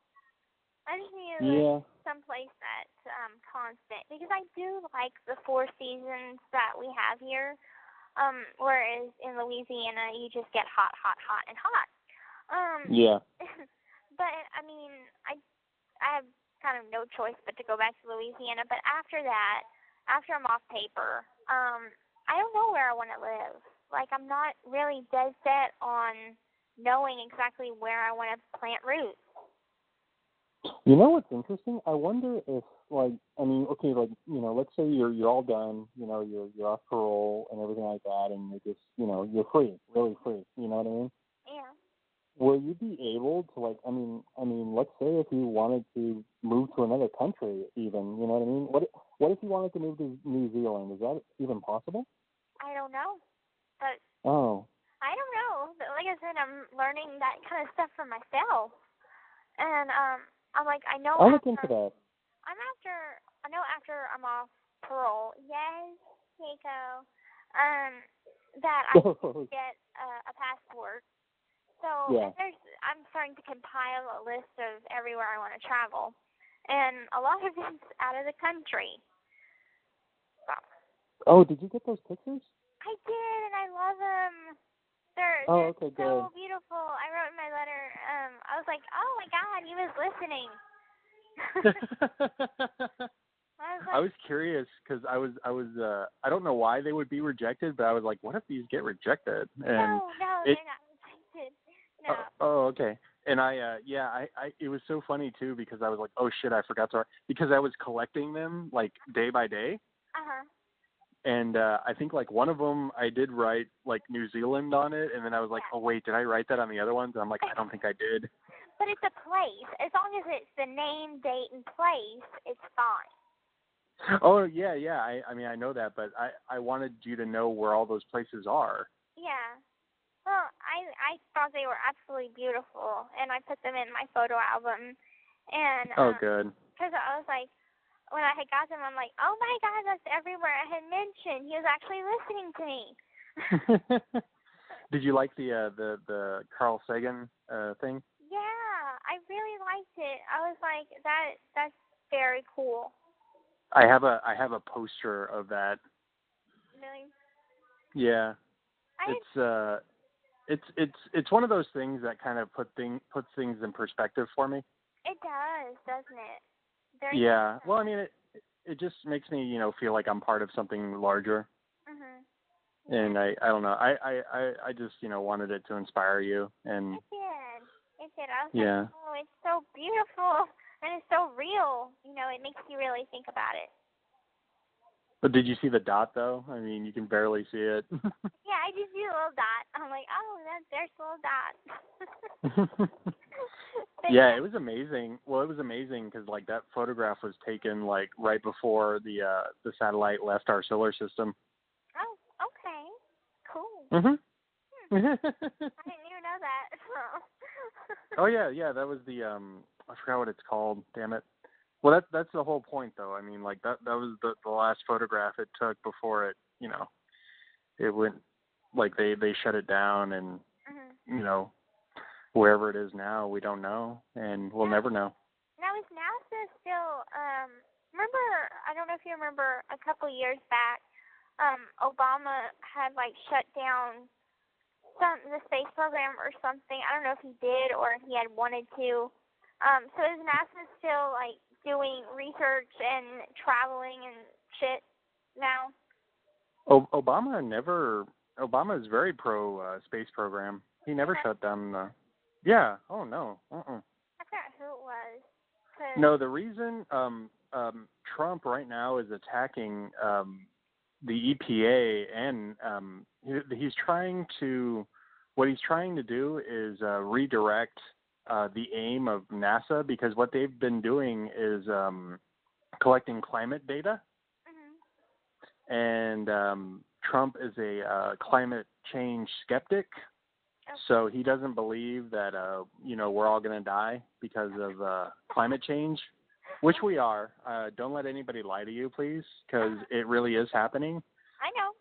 I just need someplace that's constant, because I do like the 4 seasons that we have here. Whereas in Louisiana you just get hot, and hot. Yeah. But I mean, I have kind of no choice but to go back to Louisiana. But after that, after I'm off paper, I don't know where I want to live. Like, I'm not really dead set on knowing exactly where I want to plant roots. You know what's interesting? I wonder if, like, I mean, okay, like, let's say you're all done, you're off parole and everything like that, and you're just, you're free, really free. You know what I mean? Yeah. Will you be able to, like, I mean, let's say if you wanted to move to another country, even, you know what I mean? What if you wanted to move to New Zealand? Is that even possible? I don't know, but I don't know. But like I said, I'm learning that kind of stuff for myself, and I'm like, I know. I'll look into that. I know after I'm off parole, yes, Keiko, that I can get a passport. So I'm starting to compile a list of everywhere I want to travel, and a lot of it's out of the country. So. Oh, did you get those pictures? I did, and I love them. They're okay, so good. beautiful. I wrote in my letter, I was like, oh my God, he was listening. I was curious because I I don't know why they would be rejected, but I was like, what if these get rejected? And no, they're not rejected. No. Oh, okay. And I it was so funny too, because I was like, oh shit, I forgot to, because I was collecting them like day by day. Uh-huh. And I think like one of them I did write like New Zealand on it, and then I was like, oh wait, did I write that on the other ones? And I'm like, I don't think I did. But it's a place. As long as it's the name, date, and place, it's fine. Oh yeah. I mean, I know that, but I wanted you to know where all those places are. Yeah. Well, I thought they were absolutely beautiful, and I put them in my photo album. And oh, good. Because I was like, when I had got them, I'm like, oh my God, that's everywhere I had mentioned. He was actually listening to me. Did you like the Carl Sagan thing? Yeah, I really liked it. I was like, that's very cool. I have a poster of that. Really? Yeah. It's one of those things that kind of puts things in perspective for me. It does, doesn't it? Yeah. Well, I mean, it just makes me, feel like I'm part of something larger. Mhm. And I don't know. I just, wanted it to inspire you. And It did. I was like, oh, it's so beautiful and it's so real. It makes you really think about it. But did you see the dot though? I mean, you can barely see it. Yeah, I just see a little dot. I'm like, oh, there's a little dot. Yeah, it was amazing. Well, it was amazing because like that photograph was taken like right before the satellite left our solar system. Oh, okay, cool. Mhm. I didn't even know that. Oh yeah, that was the I forgot what it's called. Damn it. Well, that's the whole point, though. I mean, like that was the last photograph it took before it, it went, like they shut it down, and wherever it is now, we don't know, and we'll never know. Now, is NASA still, remember, I don't know if you remember a couple of years back, Obama had, like, shut down the space program or something. I don't know if he did or if he had wanted to. So is NASA still, like, doing research and traveling and shit now? Obama is very pro space program. He never shut down the. Yeah. Oh no. I forgot who it was. No, the reason Trump right now is attacking the EPA, and he's trying to. What he's trying to do is redirect the aim of NASA, because what they've been doing is collecting climate data, and Trump is a climate change skeptic. So he doesn't believe that, we're all going to die because of climate change, which we are. Don't let anybody lie to you, please, because it really is happening. I know.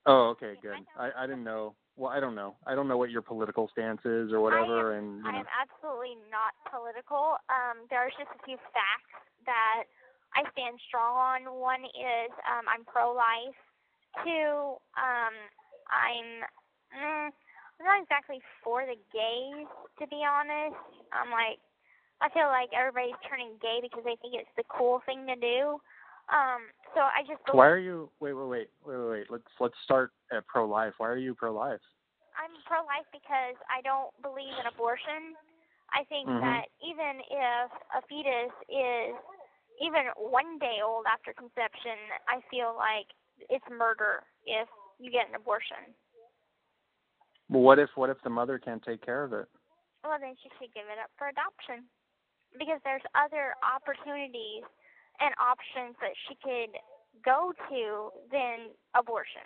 Oh, okay, good. I didn't know. Well, I don't know. I don't know what your political stance is or whatever. I am absolutely not political. There's just a few facts that I stand strong on. One is I'm pro-life. Two, I'm not exactly for the gays, to be honest. I feel like everybody's turning gay because they think it's the cool thing to do. So I just. Why are you? Wait. Let's start at pro-life. Why are you pro-life? I'm pro-life because I don't believe in abortion. I think that even if a fetus is even 1 day old after conception, I feel like it's murder if you get an abortion. Well, what if the mother can't take care of it? Well, then she should give it up for adoption, because there's other opportunities and options that she could go to than abortion.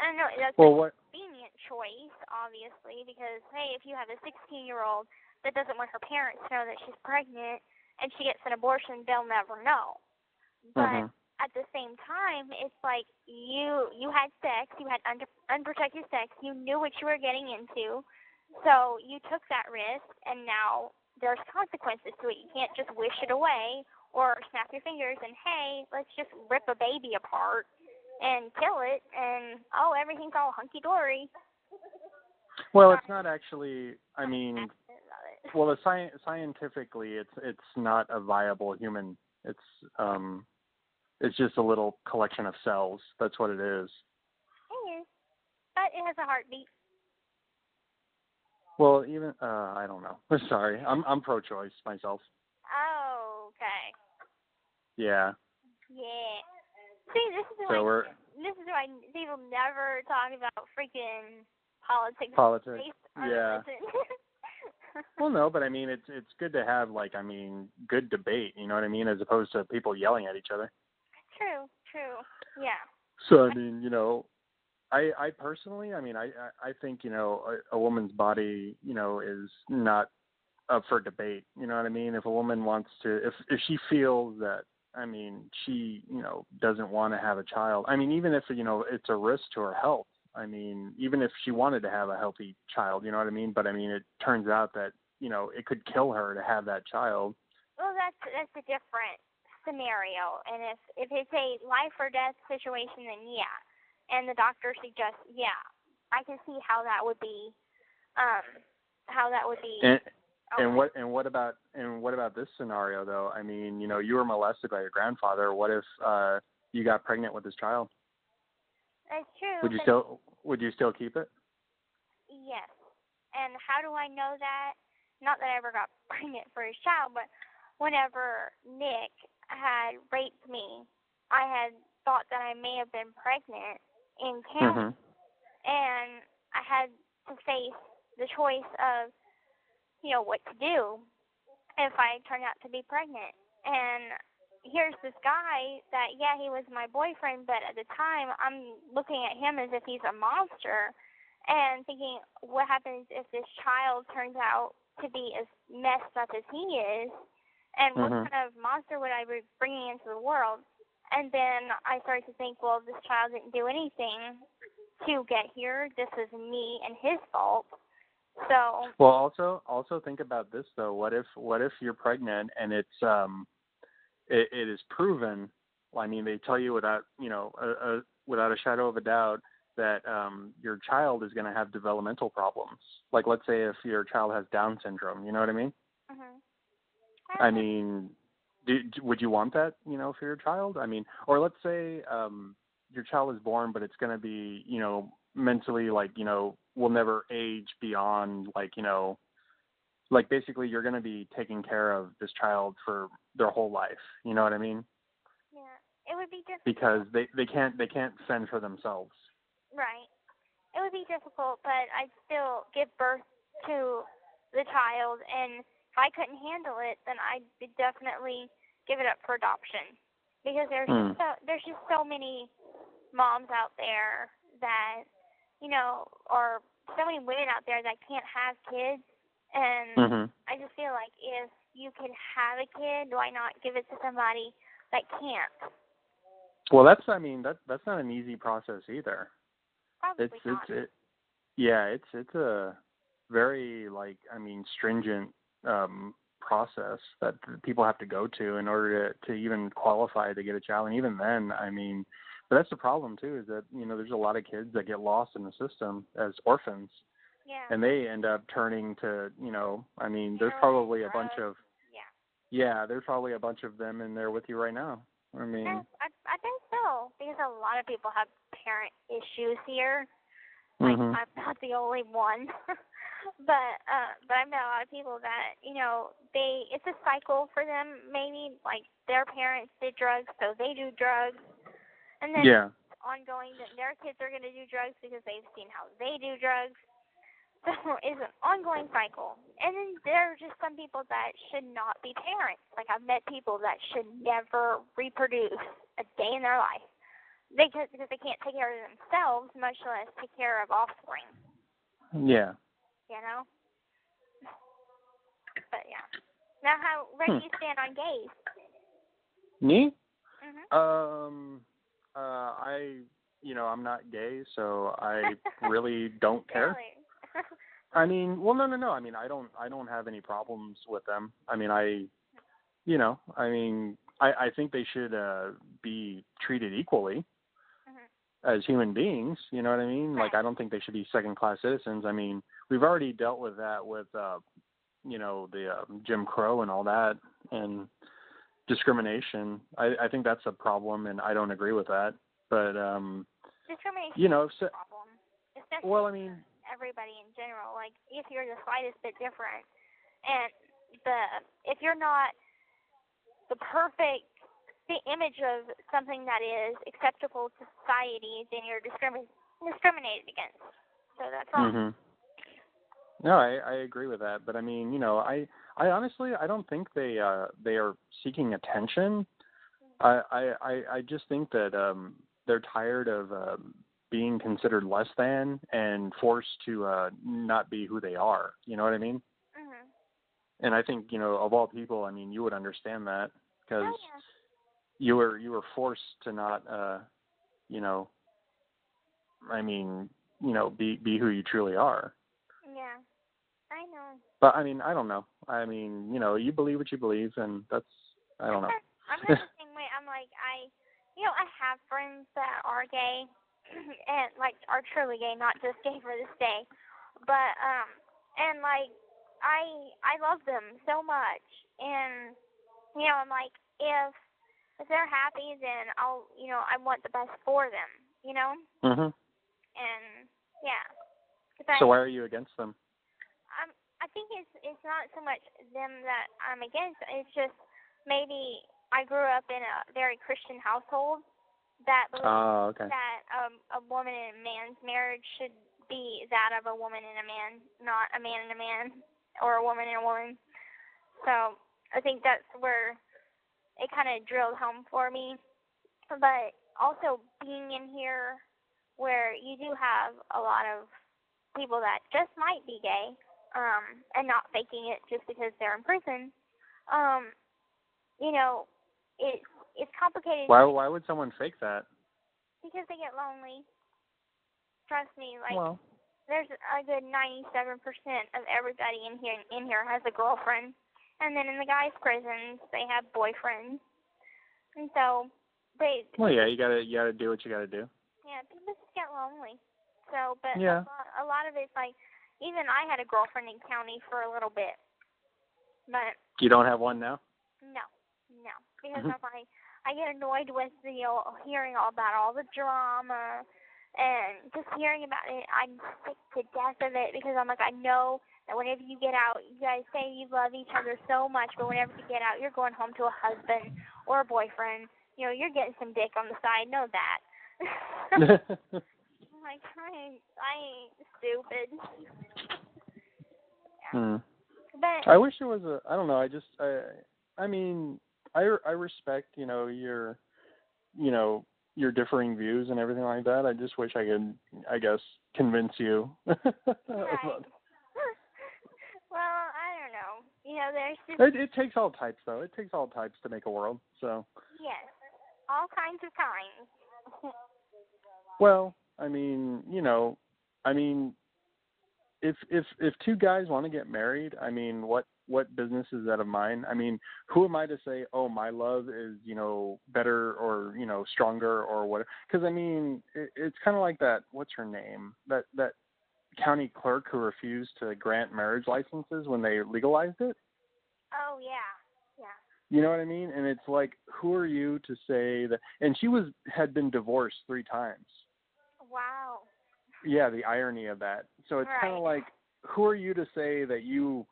And I know that's a convenient choice, obviously, because, hey, if you have a 16-year-old that doesn't want her parents to know that she's pregnant and she gets an abortion, they'll never know. But at the same time, it's like you had sex, you had unprotected sex, you knew what you were getting into, so you took that risk, and now there's consequences to it. You can't just wish it away or snap your fingers and, hey, let's just rip a baby apart and kill it, and, everything's all hunky-dory. Well, it's not actually, I mean, well, scientifically, it's not a viable human. It's just a little collection of cells. That's what it is. It is. But it has a heartbeat. Well, even, I don't know. Sorry. I'm pro-choice myself. Oh, okay. Yeah. Yeah. See, this is why people never talk about freaking politics. Yeah. Well, no, but I mean, it's good to have, good debate, you know what I mean, as opposed to people yelling at each other. True, yeah. So, I mean, I personally, I think, a woman's body, is not up for debate, you know what I mean? If a woman wants to, if she feels that, she, doesn't want to have a child, even if, it's a risk to her health, even if she wanted to have a healthy child, you know what I mean? But, it turns out that, it could kill her to have that child. Well, that's a different scenario. And if it's a life or death situation, then yeah. And the doctor suggests, yeah, I can see how that would be, And what about this scenario though? You were molested by your grandfather. What if you got pregnant with his child? That's true. Would you still keep it? Yes. And how do I know that? Not that I ever got pregnant for his child, but whenever Nick had raped me, I had thought that I may have been pregnant in county, and I had to face the choice of, what to do if I turned out to be pregnant. And here's this guy that, yeah, he was my boyfriend, but at the time I'm looking at him as if he's a monster and thinking, what happens if this child turns out to be as messed up as he is? And what kind of monster would I be bringing into the world? And then I started to think, well, this child didn't do anything to get here. This is me and his fault. So. Well, also think about this though. What if you're pregnant and it's it is proven? I mean, they tell you without without a shadow of a doubt that your child is going to have developmental problems. Like, let's say if your child has Down syndrome, you know what I mean? I mean, would you want that, for your child? I mean, or let's say your child is born, but it's going to be, mentally, will never age beyond, like basically you're going to be taking care of this child for their whole life. You know what I mean? Yeah, it would be difficult. Because they can't fend for themselves. Right. It would be difficult, but I'd still give birth to the child, and if I couldn't handle it, then I'd definitely give it up for adoption. Because there's just so many moms out there that, or so many women out there that can't have kids, and I just feel like if you can have a kid, why not give it to somebody that can't? Well, that's not an easy process either. Probably not. It's a very stringent process that people have to go to in order to even qualify to get a child. And even then, but that's the problem too, is that, there's a lot of kids that get lost in the system as orphans. Yeah. And they end up turning to, there's probably a bunch of, there's probably a bunch of them in there with you right now. I think so, because a lot of people have parent issues here. Like, I'm not the only one. But I met a lot of people that, it's a cycle for them. Maybe, like, their parents did drugs, so they do drugs. And then it's ongoing that their kids are going to do drugs because they've seen how they do drugs. So it's an ongoing cycle. And then there are just some people that should not be parents. Like, I've met people that should never reproduce a day in their life. Because they can't take care of themselves, much less take care of offspring. Yeah. But yeah. Now, where do you stand on gays? Me? I'm not gay, so I really don't care. Really? No. I don't have any problems with them. I think they should be treated equally as human beings. You know what I mean? Like, I don't think they should be second-class citizens. We've already dealt with that with, the Jim Crow and all that, and discrimination. I think that's a problem, and I don't agree with that. But discrimination is a problem. Especially everybody in general. Like, if you're the slightest bit different, and if you're not the perfect image of something that is acceptable to society, then you're discriminated against. So that's wrong. No, I agree with that, but I honestly, I don't think they are seeking attention. I just think that they're tired of being considered less than and forced to not be who they are. You know what I mean? And I think, of all people, you would understand that, because you were forced to not be who you truly are. Yeah. I know. But I don't know. You believe what you believe, and that's, I don't know. I'm not the same way. I'm like, I have friends that are gay, and like are truly gay, not just gay for this day. But and like I love them so much, and I'm like, if they're happy, then I'll I want the best for them, And yeah. So why are you against them? I think it's not so much them that I'm against. It's just maybe I grew up in a very Christian household that believes that a woman and a man's marriage should be that of a woman and a man, not a man and a man, or a woman and a woman. So I think that's where it kind of drilled home for me. But also being in here where you do have a lot of people that just might be gay, and not faking it just because they're in prison, it's complicated. Why would someone fake that? Because they get lonely. Trust me, well, there's a good 97% of everybody in here has a girlfriend, and then in the guys' prisons they have boyfriends, and so they. Well, yeah, you gotta do what you gotta do. Yeah, people just get lonely. So, but yeah. a lot of it's even I had a girlfriend in county for a little bit, but. You don't have one now? No, because I get annoyed with hearing all about all the drama. And just hearing about it, I'm sick to death of it because I'm I know that whenever you get out, you guys say you love each other so much, but whenever you get out, you're going home to a husband or a boyfriend. You're getting some dick on the side. Know that. I ain't stupid. Yeah. But I wish it was I don't know. I respect your differing views and everything like that. I just wish I could, I guess, convince you. Right. Well, I don't know. There's just... It takes all types, though. It takes all types to make a world, so... Yes. All kinds of kinds. Well, if two guys want to get married, what business is that of mine? Who am I to say, oh, my love is, better or, stronger or whatever? Because, it's kind of like that, what's her name? That county clerk who refused to grant marriage licenses when they legalized it? Oh, yeah. Yeah. You know what I mean? And it's who are you to say that? And she had been divorced 3 times. Wow. Yeah, the irony of that. So it's kind of who are you to say that you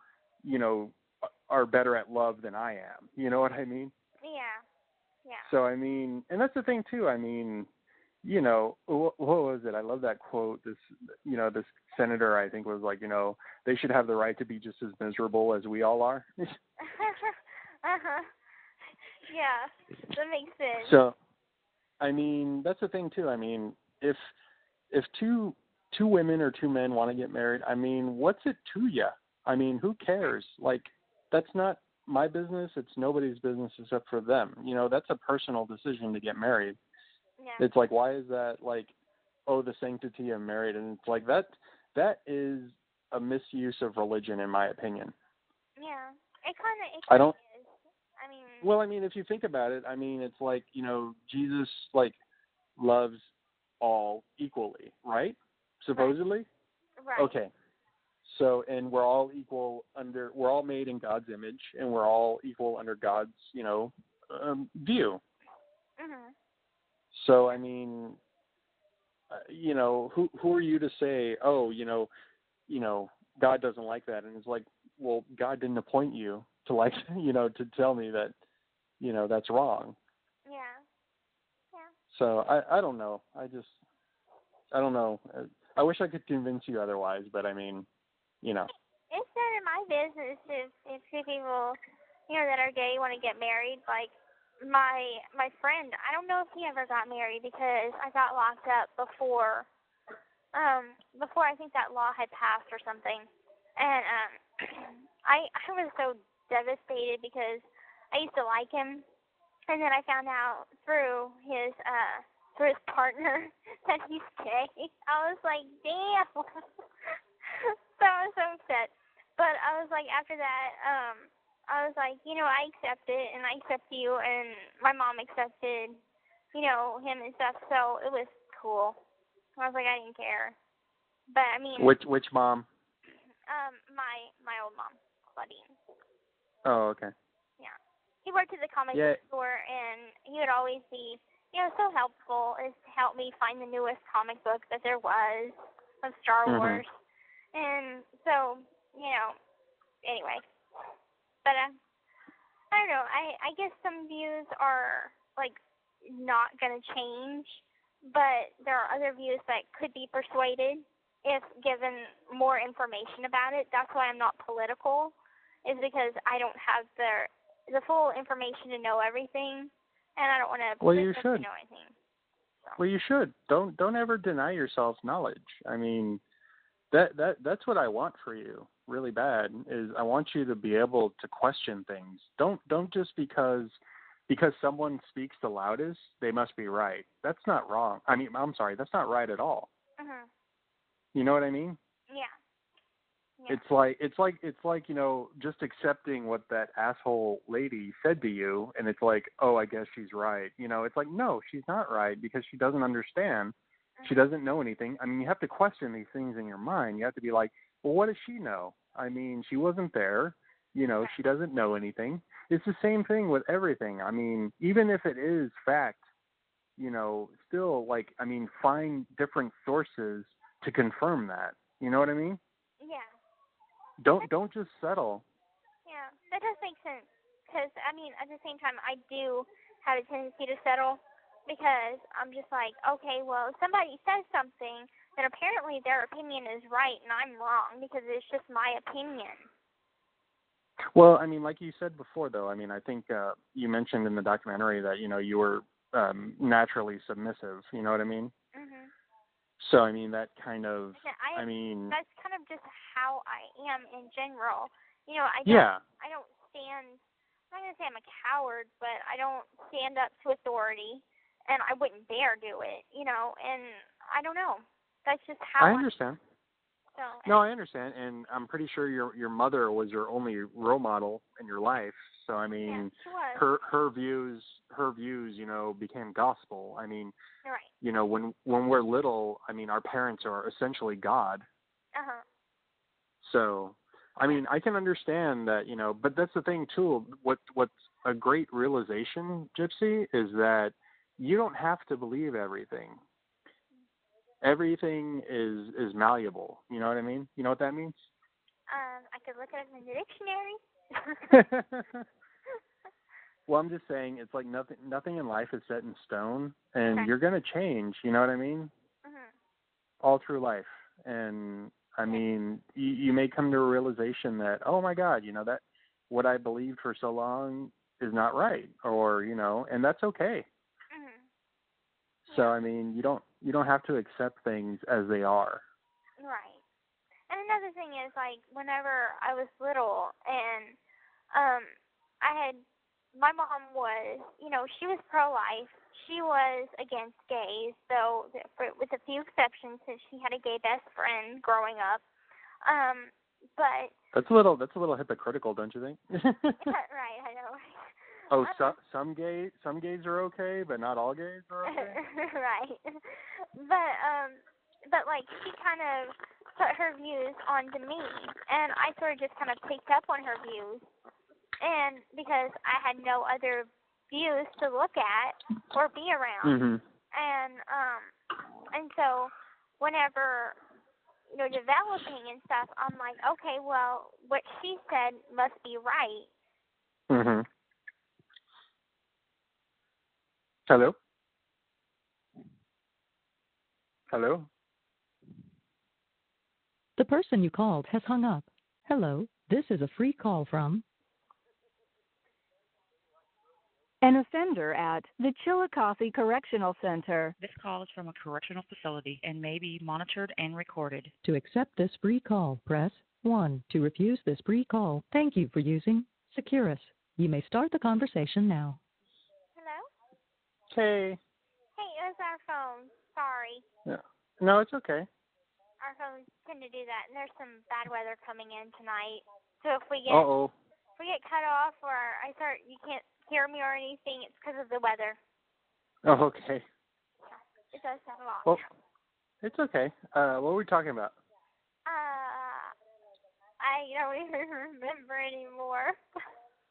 are better at love than I am? You know what I mean? Yeah. Yeah. So, and that's the thing, too. What was it? I love that quote. This senator, I think, was they should have the right to be just as miserable as we all are. Uh-huh. Yeah, that makes sense. So, that's the thing, too. If two women or 2 men want to get married, what's it to you? Who cares? That's not my business. It's nobody's business except for them. That's a personal decision to get married. Yeah. It's why is that the sanctity of marriage? And it's that is a misuse of religion, in my opinion. Yeah. It kind of is. Well, if you think about it, it's Jesus, loves all equally, right? Supposedly? Right. Okay. So, and we're all we're all made in God's image, and we're all equal under God's, view. Mhm. So, who are you to say, oh, God doesn't like that? And it's well, God didn't appoint you to to tell me that, that's wrong. Yeah. Yeah. So I don't know. I don't know. I wish I could convince you otherwise, but It's none of my business if 2 people, that are gay want to get married. My friend, I don't know if he ever got married because I got locked up before I think that law had passed or something. And I was so devastated because I used to like him, and then I found out through his partner that he's gay. I was damn. So I was so upset. But I was after that, I was I accept it, and I accept you, and my mom accepted, him and stuff. So it was cool. I was I didn't care. But which mom? My old mom, Claudine. Oh, okay. Yeah. He worked at the comic book store, and he would always be, so helpful is to help me find the newest comic book that there was of Star Wars. And so, anyway. But, I don't know. I guess some views are, not going to change, but there are other views that could be persuaded if given more information about it. That's why I'm not political, is because I don't have the full information to know everything, and I don't want to to know anything. So. Well, you should. Don't ever deny yourself knowledge. That's what I want for you. really bad is I want you to be able to question things. Don't just because someone speaks the loudest, they must be right. That's not wrong. I mean, I'm sorry, that's not right at all. Mhm. You know what I mean? Yeah. Yeah. It's like, you know, just accepting what that asshole lady said to you, and it's like, oh, I guess she's right. You know, it's like, no, she's not right because she doesn't understand. She doesn't know anything. I mean, you have to question these things in your mind. You have to be like, well, what does she know? I mean, she wasn't there. You know, she doesn't know anything. It's the same thing with everything. I mean, even if it is fact, you know, still, like, I mean, find different sources to confirm that. You know what I mean? Yeah. Don't just settle. Yeah, that does make sense. Because, I mean, at the same time, I do have a tendency to settle because I'm just like, okay, well, if somebody says something, then apparently their opinion is right and I'm wrong because it's just my opinion. Well, I mean, like you said before, though, I mean, I think you mentioned in the documentary that, you know, you were naturally submissive. You know what I mean? Mhm. So, I mean, that kind of, that's kind of just how I am in general. You know, I don't stand, I'm not going to say I'm a coward, but I don't stand up to authority, and I wouldn't dare do it, you know, and I don't know. That's just how I understand. So, no, I understand, and I'm pretty sure your mother was your only role model in your life. So, I mean, yeah, she was. her views, you know, became gospel. I mean, Right. you know, when we're little, I mean, our parents are essentially God. Uh-huh. So, I mean, I can understand that, you know, but that's the thing too. What's a great realization, Gypsy, is that you don't have to believe everything. Everything is malleable. You know what I mean? You know what that means? I could look it up in the dictionary. Well, I'm just saying it's like nothing in life is set in stone, and Okay. you're going to change. You know what I mean? Mhm. All through life. And I mean, you may come to a realization that, oh my God, you know, that what I believed for so long is not right, or, you know, and that's okay. Mhm. So, I mean, you don't have to accept things as they are. Right. And another thing is, like, whenever I was little and my mom was, you know, she was pro-life. She was against gays, though, with a few exceptions, since she had a gay best friend growing up. But that's a little hypocritical, don't you think? right, I know. Oh, some gays are okay, but not all gays are okay. Right. But like, she kind of put her views onto me, and I sort of just kind of picked up on her views, and because I had no other views to look at or be around, and so whenever, you know, developing and stuff, I'm like, okay, well, what she said must be right. Mhm. Hello? Hello? The person you called has hung up. Hello, this is a free call from an offender at the Chillicothe Correctional Center. This call is from a correctional facility and may be monitored and recorded. To accept this free call, press 1. To refuse this free call, thank you for using Securus. You may start the conversation now. Hello? Hey. Hey, it was our phone. Sorry. Yeah. No, it's okay. Our phones tend to do that, and there's some bad weather coming in tonight. So if we get cut off or you can't hear me or anything, it's because of the weather. Oh, okay. It does sound a lot. Well, it's okay. What were we talking about? I don't even remember anymore.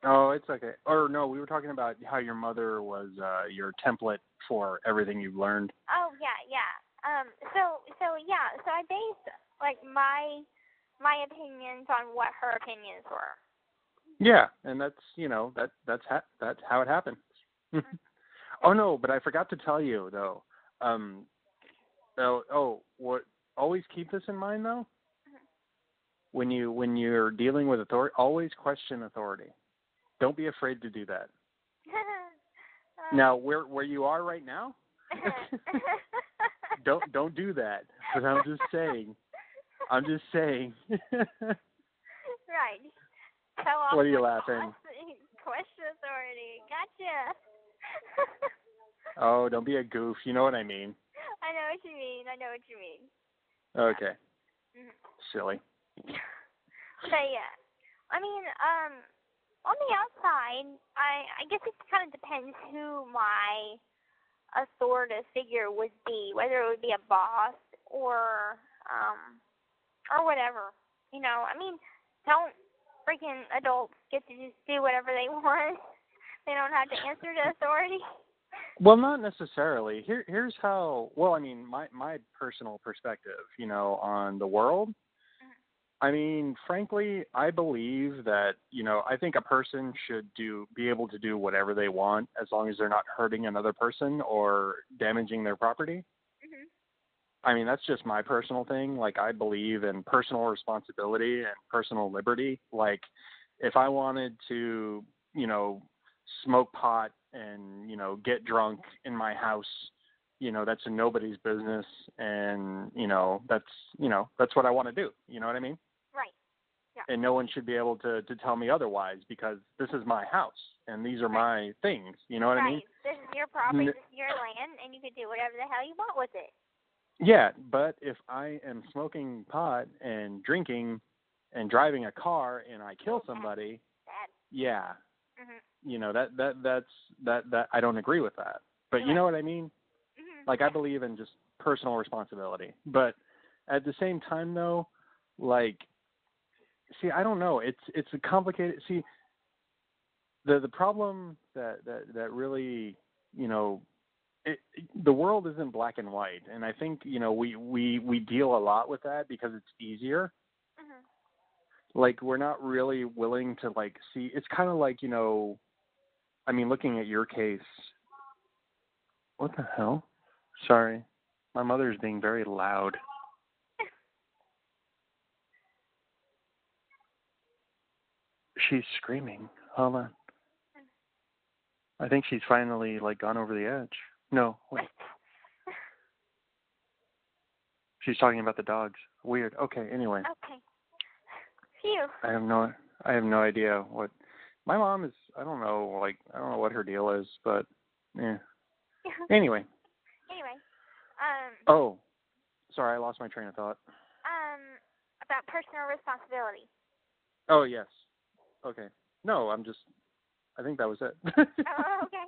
Oh, it's okay. Or no, we were talking about how your mother was your template for everything you've learned. Oh, yeah. So I based, like, my opinions on what her opinions were. Yeah, and that's, you know, that's how it happens. Oh no, but I forgot to tell you though. Always keep this in mind though. When you're dealing with authority, always question authority. Don't be afraid to do that. Now, where you are right now, don't do that. But I'm just saying. Right. Tell off What are you my laughing? boss. Question authority. Gotcha. Oh, don't be a goof. You know what I mean. I know what you mean. Okay. Mm-hmm. Silly. But yeah, I mean, on the outside, I guess it kind of depends who my authoritative figure would be, whether it would be a boss or whatever. You know, I mean, don't freaking adults get to just do whatever they want? They don't have to answer to authority. Well, not necessarily. Here's how. Well, I mean, my personal perspective, you know, on the world. I mean, frankly, I believe that, you know, I think a person should be able to do whatever they want as long as they're not hurting another person or damaging their property. Mm-hmm. I mean, that's just my personal thing. Like, I believe in personal responsibility and personal liberty. Like, if I wanted to, you know, smoke pot and, you know, get drunk in my house, you know, that's nobody's business. And, you know, that's what I want to do. You know what I mean? Right. Yeah. And no one should be able to tell me otherwise, because this is my house and these are my things. You know what I mean? This is your property, this is your land, and you can do whatever the hell you want with it. Yeah, but if I am smoking pot and drinking and driving a car and I kill somebody, yeah, mm-hmm. you know, that I don't agree with that. But you know what I mean? Mm-hmm. Like, I believe in just personal responsibility. But at the same time, though, like, see, I don't know. It's a complicated. See, the problem that really, you know, the world isn't black and white, and I think, you know, we deal a lot with that because it's easier. Mm-hmm. Like, we're not really willing to, like, see. It's kind of like, you know, I mean, looking at your case. What the hell? Sorry, my mother's being very loud. She's screaming. Hold on. I think she's finally, like, gone over the edge. No, wait. She's talking about the dogs. Weird. Okay, anyway. Okay. Phew. I have no idea what my mom is. I don't know what her deal is, but yeah. Anyway. Oh, sorry, I lost my train of thought. About personal responsibility. Oh, yes. Okay. No, I think that was it. Oh, okay.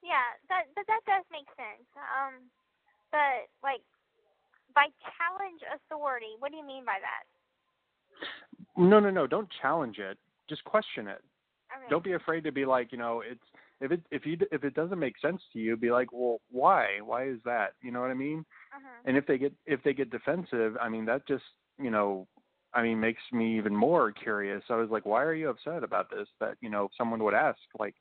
Yeah, that does make sense. But, like, by challenge authority, what do you mean by that? No, don't challenge it. Just question it. Okay. Don't be afraid to be like, you know, if it doesn't make sense to you, be like, well, why? Why is that? You know what I mean? Uh-huh. And if they get defensive, I mean, that just, you know, I mean, makes me even more curious. I was like, why are you upset about this? That, you know, someone would ask, like,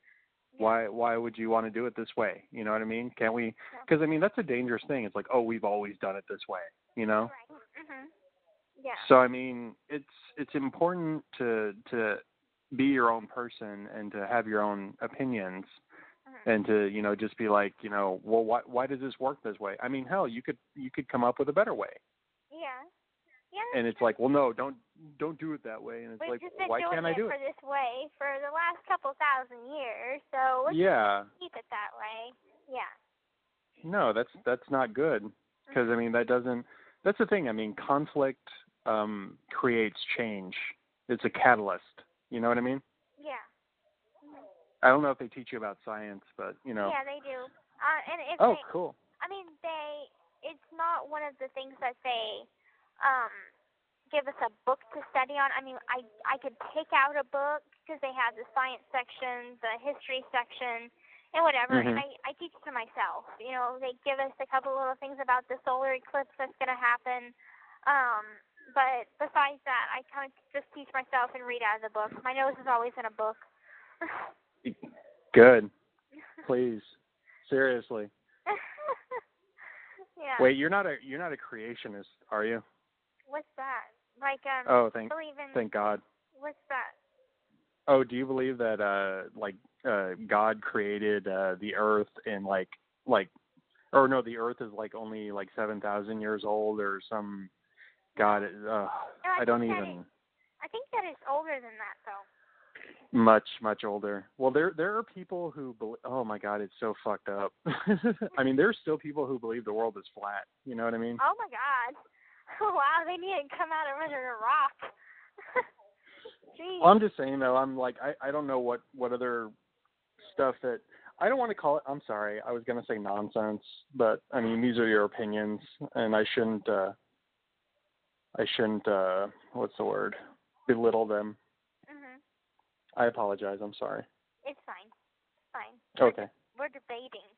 why would you want to do it this way? You know what I mean? Can't we? Because, I mean, that's a dangerous thing. It's like, oh, we've always done it this way, you know? Right. Mm-hmm. Yeah. So, I mean, it's important to be your own person and to have your own opinions, and to, you know, just be like, you know, well, why does this work this way? I mean, hell, you could come up with a better way. Yeah. Yeah. And it's like, well, no, don't do it that way. And it's We've like, just been why doing can't I do it it? for this way for the last couple thousand years, so let's just keep it that way. Yeah. No, that's not good, because I mean, that's the thing. I mean, conflict creates change. It's a catalyst. You know what I mean? Yeah. I don't know if they teach you about science, but, you know. Yeah, they do. And if cool. I mean, it's not one of the things that they give us a book to study on. I mean, I could pick out a book because they have the science section, the history section, and whatever, and I teach to myself. You know, they give us a couple little things about the solar eclipse that's going to happen. But besides that, I kind of just teach myself and read out of the book. My nose is always in a book. Good. Please. Seriously. Yeah. Wait, you're not a creationist, are you? What's that? Like, thank God. What's that? Oh, do you believe that God created the earth in the earth is like only like 7,000 years old or some God, I don't think even. I think that it's older than that, though. Much older. Well, there are people who oh my God, it's so fucked up. I mean, there's still people who believe the world is flat. You know what I mean? Oh my God! Wow, they need to come out of under a rock. Jeez. Well, I'm just saying though. I'm like, I don't know what other stuff that I don't want to call it. I'm sorry, I was gonna say nonsense, but I mean, these are your opinions, and I shouldn't. What's the word? Belittle them. I apologize. I'm sorry. It's fine. Fine. Okay. We're debating.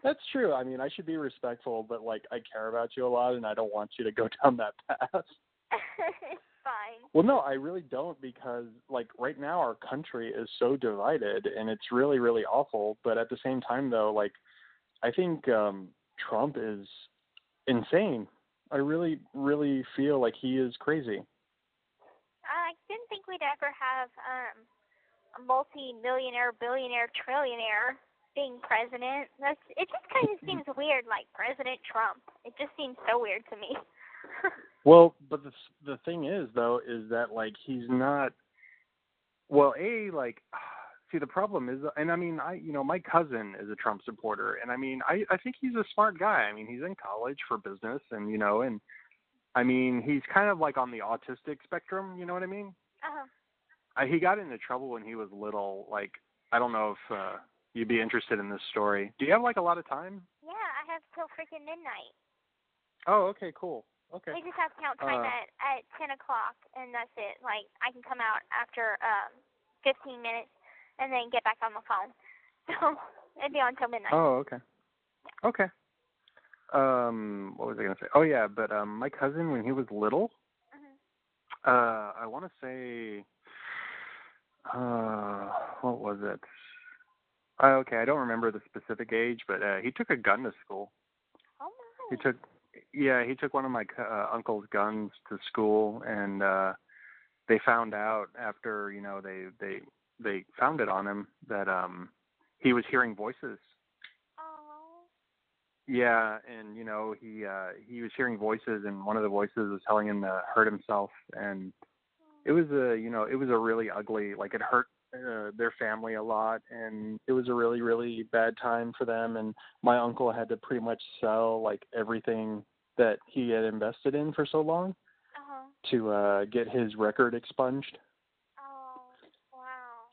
That's true. I mean, I should be respectful, but like, I care about you a lot, and I don't want you to go down that path. It's fine. Well, no, I really don't, because like right now our country is so divided, and it's really, really awful. But at the same time, though, like, I think Trump is insane. I really, really feel like he is crazy. I didn't think we'd ever have a multi-millionaire, billionaire, trillionaire being president. It just kind of seems weird, like President Trump. It just seems so weird to me. Well, but the thing is, though, is that like he's not. Well, like, see, the problem is, and I mean, my cousin is a Trump supporter, and I mean, I think he's a smart guy. I mean, he's in college for business, and and I mean, he's kind of like on the autistic spectrum. You know what I mean? He got into trouble when he was little. Like, I don't know if you'd be interested in this story. Do you have like a lot of time? Yeah, I have till freaking midnight. Oh, okay, cool. Okay. We just have to count time at 10 o'clock, and that's it. Like, I can come out after 15 minutes and then get back on the phone. So it'd be on till midnight. Oh, okay. Yeah. Okay. What was I gonna say? Oh yeah, but my cousin, when he was little, I want to say, what was it? Okay, I don't remember the specific age, but he took a gun to school. Oh my. He took one of my uncle's guns to school, and they found out after they found it on him that he was hearing voices. Yeah, and he was hearing voices, and one of the voices was telling him to hurt himself, and it was a really ugly, like, it hurt their family a lot, and it was a really, really bad time for them, and my uncle had to pretty much sell like everything that he had invested in for so long to get his record expunged.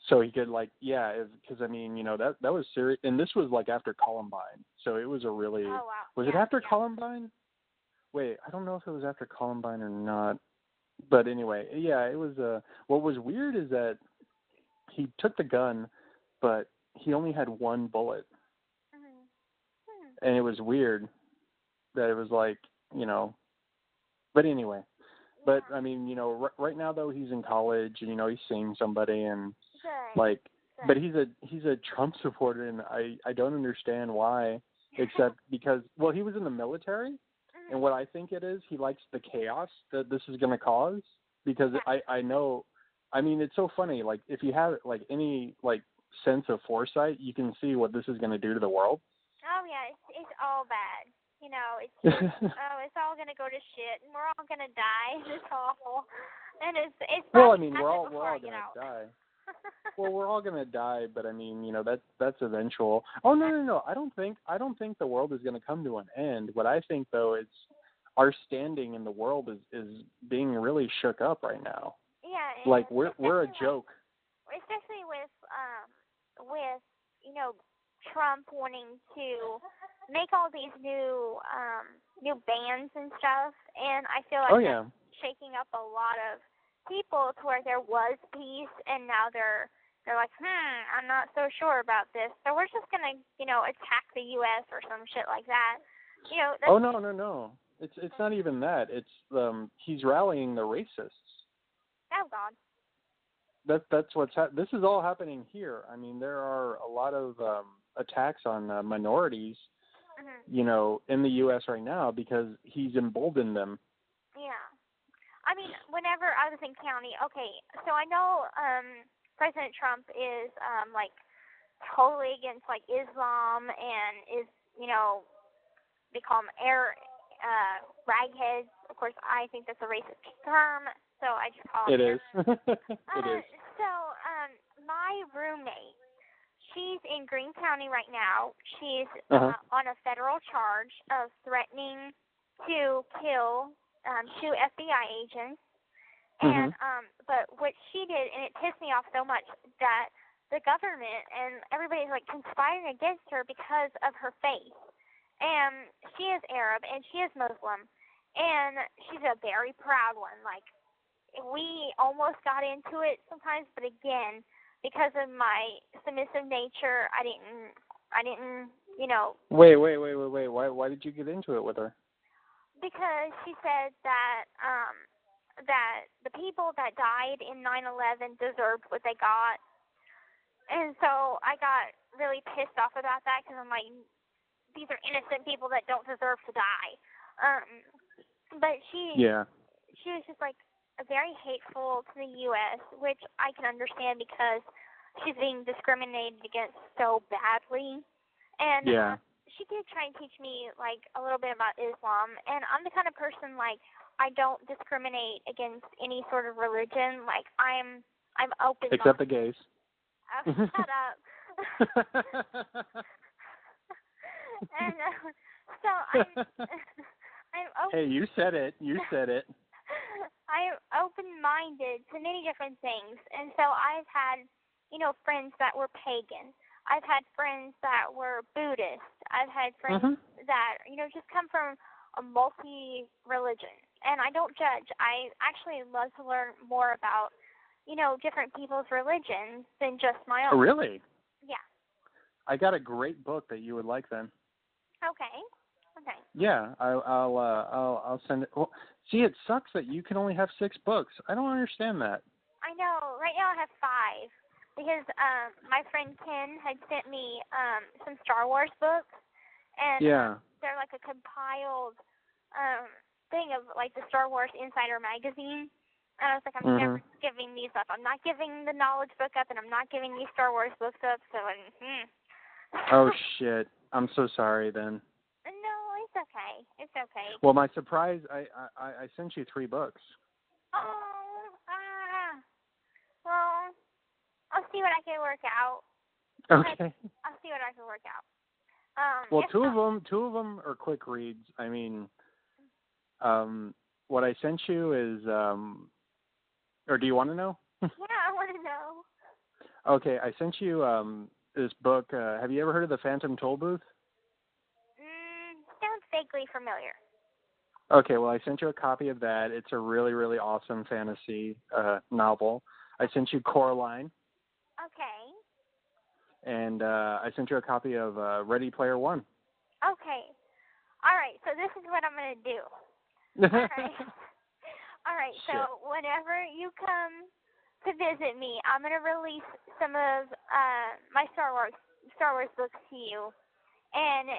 So he could, like, because I mean, that was serious, and this was like after Columbine, so it was a really. Oh, wow. Was it after Columbine? Wait, I don't know if it was after Columbine or not, but anyway, yeah, it was. What was weird is that he took the gun, but he only had one bullet, and it was weird that it was like, But anyway, but I mean, right now though he's in college, and he's seeing somebody, and. Like, but he's a Trump supporter, and I don't understand why, except because, well, he was in the military, and what I think it is, he likes the chaos that this is going to cause, because I know, I mean, it's so funny, like, if you have, like, any, like, sense of foresight, you can see what this is going to do to the world. Oh, yeah, it's all bad. It's just, it's all going to go to shit, and we're all going to die. It's awful. And it's well, I mean, we're all going to die. Well, we're all gonna die, but I mean, that's eventual. Oh no! I don't think the world is gonna come to an end. What I think though is our standing in the world is being really shook up right now. Yeah. Like we're a joke. Especially with Trump wanting to make all these new bans and stuff, and I feel like that's shaking up a lot of people to where there was peace, and now they're like, I'm not so sure about this, so we're just gonna attack the U.S. or some shit like that. Oh no! It's not even that. It's he's rallying the racists. Oh God. That's what's this is all happening here. I mean, there are a lot of attacks on minorities, in the U.S. right now because he's emboldened them. Yeah. I mean, whenever I was in county, okay, so I know President Trump is, like, totally against, like, Islam and is, they call him ragheads. Of course, I think that's a racist term, so I just call it them. Is. It is. So, my roommate, she's in Greene County right now. She's on a federal charge of threatening to kill 2 FBI agents. And but what she did, and it pissed me off so much, that the government and everybody's like conspiring against her because of her faith. And she is Arab and she is Muslim, and she's a very proud one. Like, we almost got into it sometimes, but again, because of my submissive nature, I didn't, you know. Wait. Why did you get into it with her? Because she said that that the people that died in 9/11 deserved what they got, and so I got really pissed off about that because I'm like, these are innocent people that don't deserve to die. But she was just like very hateful to the U.S., which I can understand because she's being discriminated against so badly. And she did try and teach me like a little bit about Islam, and I'm the kind of person like I don't discriminate against any sort of religion. Like I'm open. Except the gays. Oh, shut up. And so I'm open. Hey, you said it. I'm open-minded to many different things, and so I've had, you know, friends that were pagan. I've had friends that were Buddhist. I've had friends that, you know, just come from a multi-religion, and I don't judge. I actually love to learn more about, you know, different people's religions than just my own. Oh, really? Yeah. I got a great book that you would like then. Okay. Yeah, I'll send it. Well, see, it sucks that you can only have 6 books. I don't understand that. I know. Right now I have 5 because my friend Ken had sent me some Star Wars books, and they're like a compiled thing of like the Star Wars Insider magazine. And I was like, I'm never giving these up. I'm not giving the knowledge book up, and I'm not giving these Star Wars books up. So, Oh shit! I'm so sorry then. No, it's okay. It's okay. Well, my surprise, I sent you 3 books. Oh, well, I'll see what I can work out. Okay. I'll see what I can work out. Well, two of them are quick reads. I mean, what I sent you is, or do you want to know? Yeah, I want to know. Okay, I sent you this book. Have you ever heard of the Phantom Toll Booth? Sounds vaguely familiar. Okay, well, I sent you a copy of that. It's a really, really awesome fantasy novel. I sent you Coraline. Okay. And I sent you a copy of Ready Player One. Okay. All right, so this is what I'm going to do. All right, so whenever you come to visit me, I'm going to release some of my Star Wars books to you. And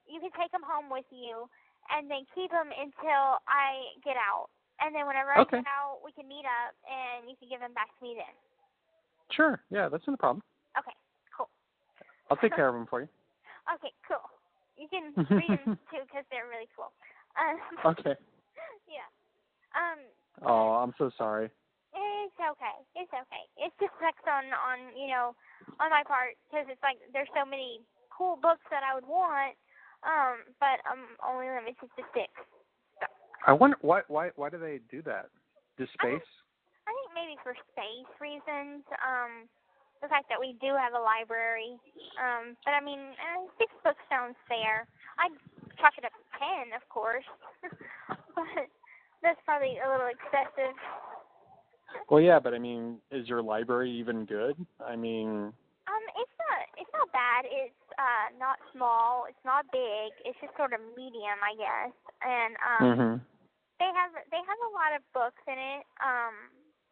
you can take them home with you and then keep them until I get out. And then whenever I get out, we can meet up and you can give them back to me then. Sure. Yeah, that's no problem. Okay, cool. I'll take care of them for you. Okay, cool. You can read them too because they're really cool. Okay. Yeah. Oh, I'm so sorry. It's okay. It's okay. It just sucks on you know, on my part because it's like there's so many cool books that I would want, but I'm only limited to 6. So. I wonder why do they do that? Just space? I think maybe for space reasons. The fact that we do have a library. But I mean, 6 books sounds fair. I'd chalk it up to 10, of course. But that's probably a little excessive. Well, yeah, but I mean, is your library even good? I mean, it's not bad. It's not small. It's not big. It's just sort of medium, I guess. And they have a lot of books in it.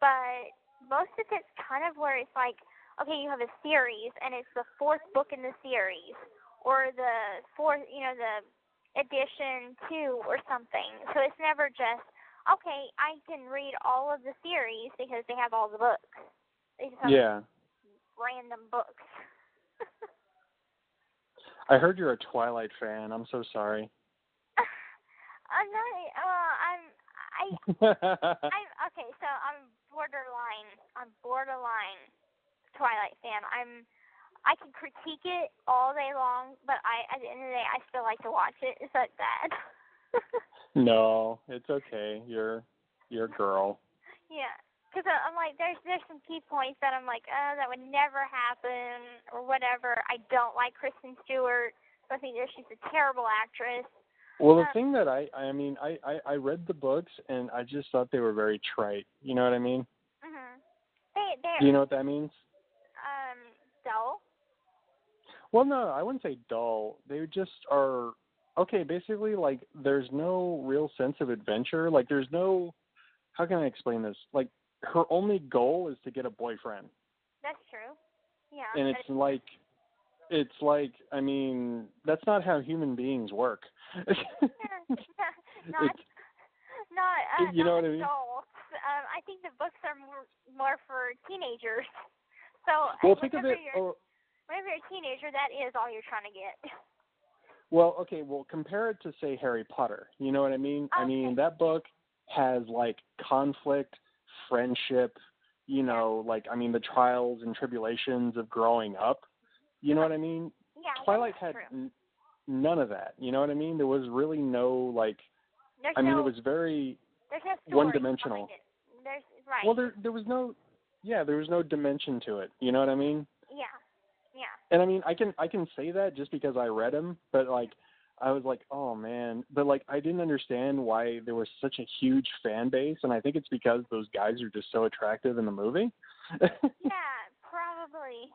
But most of it's kind of where it's like, okay, you have a series, and it's the 4th book in the series, or the 4th, you know, the edition 2 or something. So it's never just, okay, I can read all of the series because they have all the books. They just have random books. I heard you're a Twilight fan. I'm so sorry. Okay, so I'm borderline Twilight fan. I can critique it all day long, but at the end of the day, I still like to watch it. Is that bad? No, it's okay. You're a girl. Yeah, because I'm like, there's some key points that I'm like, that would never happen or whatever. I don't like Kristen Stewart. I think that she's a terrible actress. Well, the thing that I read the books and I just thought they were very trite. You know what I mean? Mhm. Do you know what that means? Dull. Well, no, I wouldn't say dull. They just are, okay, basically, like, there's no real sense of adventure. Like, there's no, how can I explain this? Like, her only goal is to get a boyfriend. That's true. Yeah. And it's like, I mean, that's not how human beings work. You know what I mean? Adults. I think the books are more for teenagers. So well, think of it. Whenever you're a teenager, that is all you're trying to get. Well, okay. Well, compare it to, say, Harry Potter. You know what I mean? Okay. I mean, that book has, like, conflict, friendship, you know, like, I mean, the trials and tribulations of growing up. You know what I mean? Yeah. Twilight had none of that. You know what I mean? There was really no, like, it was very one-dimensional. Right. Well, there was no dimension to it. You know what I mean? Yeah. Yeah. And I mean, I can say that just because I read them, but like, I was like, oh man, but like, I didn't understand why there was such a huge fan base, and I think it's because those guys are just so attractive in the movie. Yeah, probably.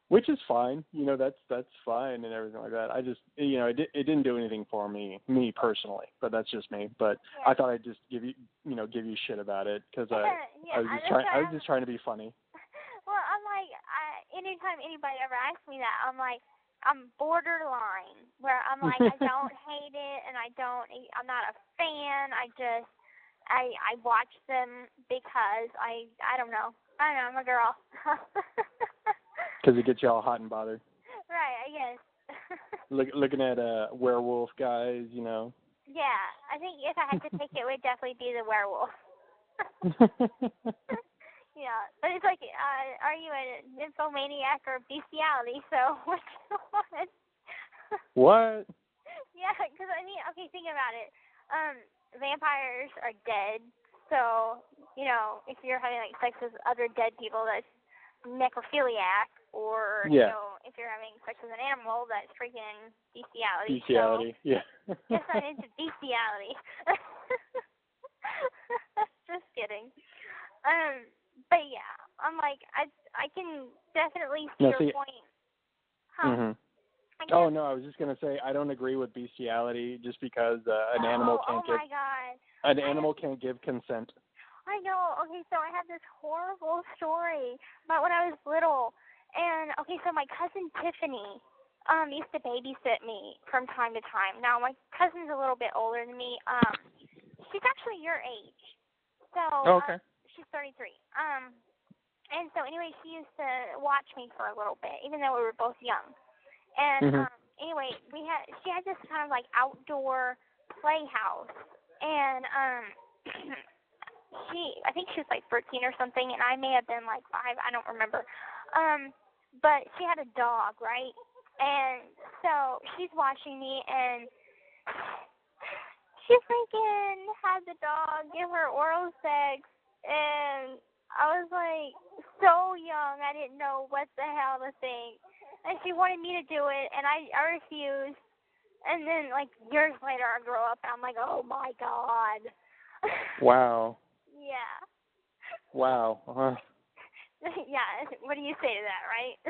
Which is fine, you know, that's fine and everything like that. I just, you know, it didn't do anything for me personally, but that's just me. But yeah. I thought I'd just give you shit about it because I was just trying to be funny. Well, I'm like, anytime anybody ever asks me that, I'm like, I'm borderline, where I'm like, I don't hate it, and I'm not a fan. I watch them because I don't know, I'm a girl. Because it gets you all hot and bothered. Right, I guess. Looking at werewolf guys, you know. Yeah, I think if I had to pick, it would definitely be the werewolf. Yeah, but it's like, are you an nymphomaniac or bestiality? So which one? What? Yeah, because I mean, okay, think about it. Vampires are dead, so you know, if you're having like sex with other dead people, that's necrophiliac, or you know, if you're having sex with an animal, that's freaking bestiality. Bestiality, so, yeah. Guess I'm into bestiality. Just kidding. But yeah, I'm like, I can definitely see your point. Huh? Mm-hmm. Oh no, I was just gonna say I don't agree with bestiality just because an animal can't give consent. I know. Okay, so I have this horrible story about when I was little, and okay, so my cousin Tiffany used to babysit me from time to time. Now my cousin's a little bit older than me. She's actually your age. So okay. She's 33. And so anyway, she used to watch me for a little bit, even though we were both young. And anyway, she had this kind of like outdoor playhouse, and I think she was like 13 or something, and I may have been like 5. I don't remember. But she had a dog, right? And so she's watching me, and she freaking had the dog give her oral sex. And I was like so young, I didn't know what the hell to think. And she wanted me to do it, and I refused. And then like years later, I grew up, and I'm like, oh my God. Wow. Yeah. Wow. Yeah. What do you say to that, right?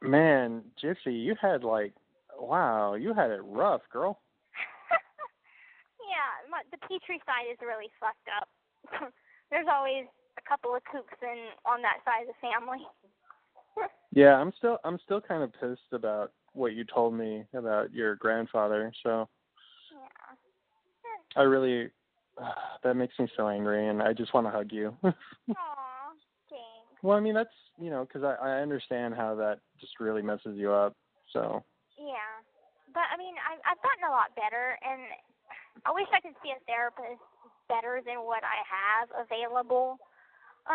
Man, Gypsy, you had it rough, girl. Yeah, the Petrie side is really fucked up. There's always a couple of kooks on that side of the family. Yeah, I'm still kind of pissed about what you told me about your grandfather. So yeah, I really that makes me so angry, and I just want to hug you. Aw, thanks. Well, I mean that's because I understand how that just really messes you up. So yeah, but I mean I've gotten a lot better, and I wish I could see a therapist better than what I have available.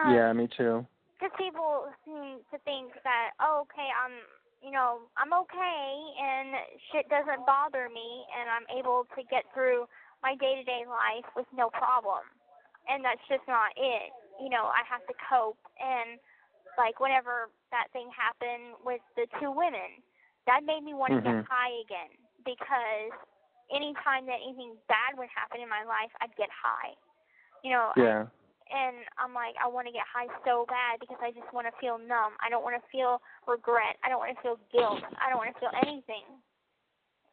Yeah, me too. Because people seem to think that, oh, okay, I'm okay, and shit doesn't bother me, and I'm able to get through my day-to-day life with no problem. And that's just not it. I have to cope, and, like, whenever that thing happened with the two women, that made me want to get high again, because anytime that anything bad would happen in my life, I'd get high. Yeah. And I'm like, I want to get high so bad because I just want to feel numb. I don't want to feel regret. I don't want to feel guilt. I don't want to feel anything.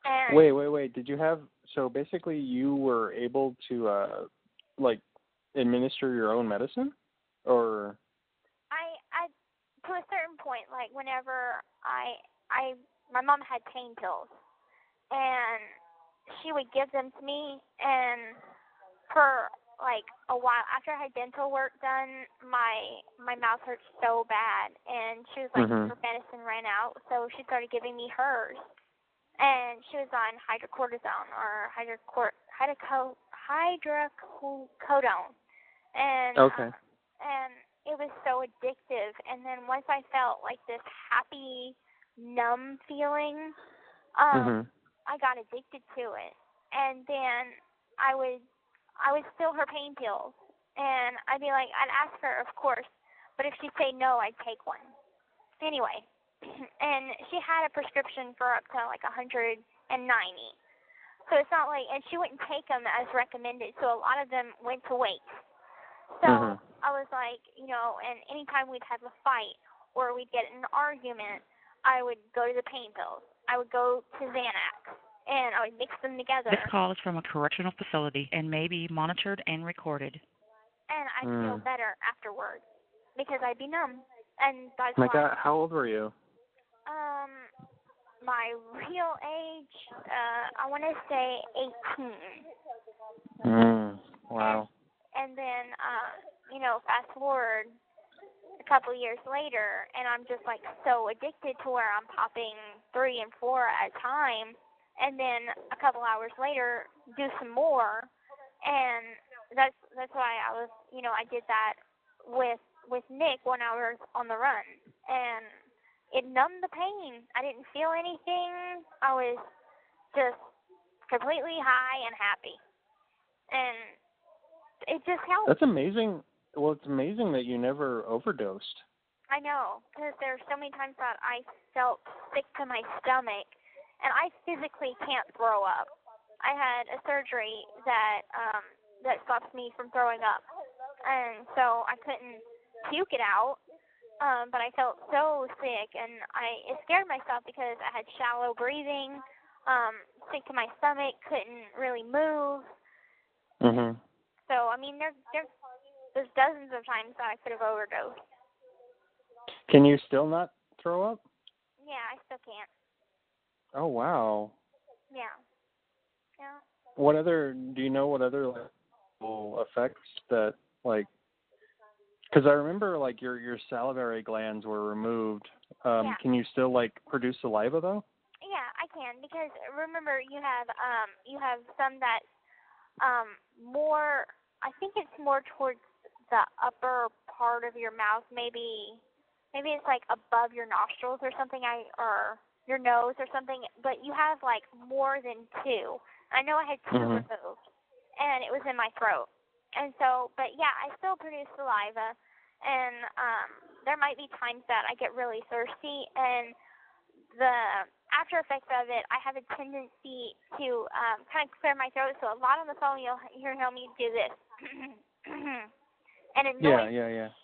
And Wait. Did you have, so basically you were able to, like, administer your own medicine? Or? I to a certain point, like, whenever my mom had pain pills, and she would give them to me, and for like a while after I had dental work done, my mouth hurt so bad, and she was like, her medicine ran out, so she started giving me hers, and she was on hydrocortisone or hydrocodone, and and it was so addictive. And then once I felt like this happy, numb feeling, I got addicted to it, and then I would steal her pain pills, and I'd be like, I'd ask her, of course, but if she'd say no, I'd take one. Anyway, and she had a prescription for up to like 190. So it's not like, and she wouldn't take them as recommended, so a lot of them went to waste. So I was like, and anytime we'd have a fight or we'd get in an argument, I would go to the pain pills. I would go to Xanax, and I would mix them together. This call is from a correctional facility and may be monitored and recorded. And I'd feel better afterwards because I'd be numb. And that's my God, how old were you? My real age, I want to say 18. Wow. And then, fast forward a couple years later, and I'm just like so addicted to where I'm popping 3 and 4 at a time. And then a couple hours later, do some more, and that's why I was, I did that with Nick when I was on the run, and it numbed the pain. I didn't feel anything. I was just completely high and happy, and it just helped. That's amazing. Well, it's amazing that you never overdosed. I know, because there are so many times that I felt sick to my stomach, and I physically can't throw up. I had a surgery that stops me from throwing up, and so I couldn't puke it out, but I felt so sick, and it scared myself because I had shallow breathing, sick to my stomach, couldn't really move. So, I mean, there's dozens of times that I could have overdosed. Can you still not throw up? Yeah, I still can't. Oh, wow. Yeah. Do you know what other effects that, like, because I remember, like, your salivary glands were removed. Can you still, like, produce saliva, though? Yeah, I can, because remember, you have some that's more, I think it's more towards the upper part of your mouth, maybe it's like above your nostrils or something, or your nose or something, but you have like more than 2. I know I had 2 removed, and it was in my throat. And so, but yeah, I still produce saliva, and there might be times that I get really thirsty, and the after effects of it, I have a tendency to kind of clear my throat, so a lot on the phone you'll hear me do this. And it annoys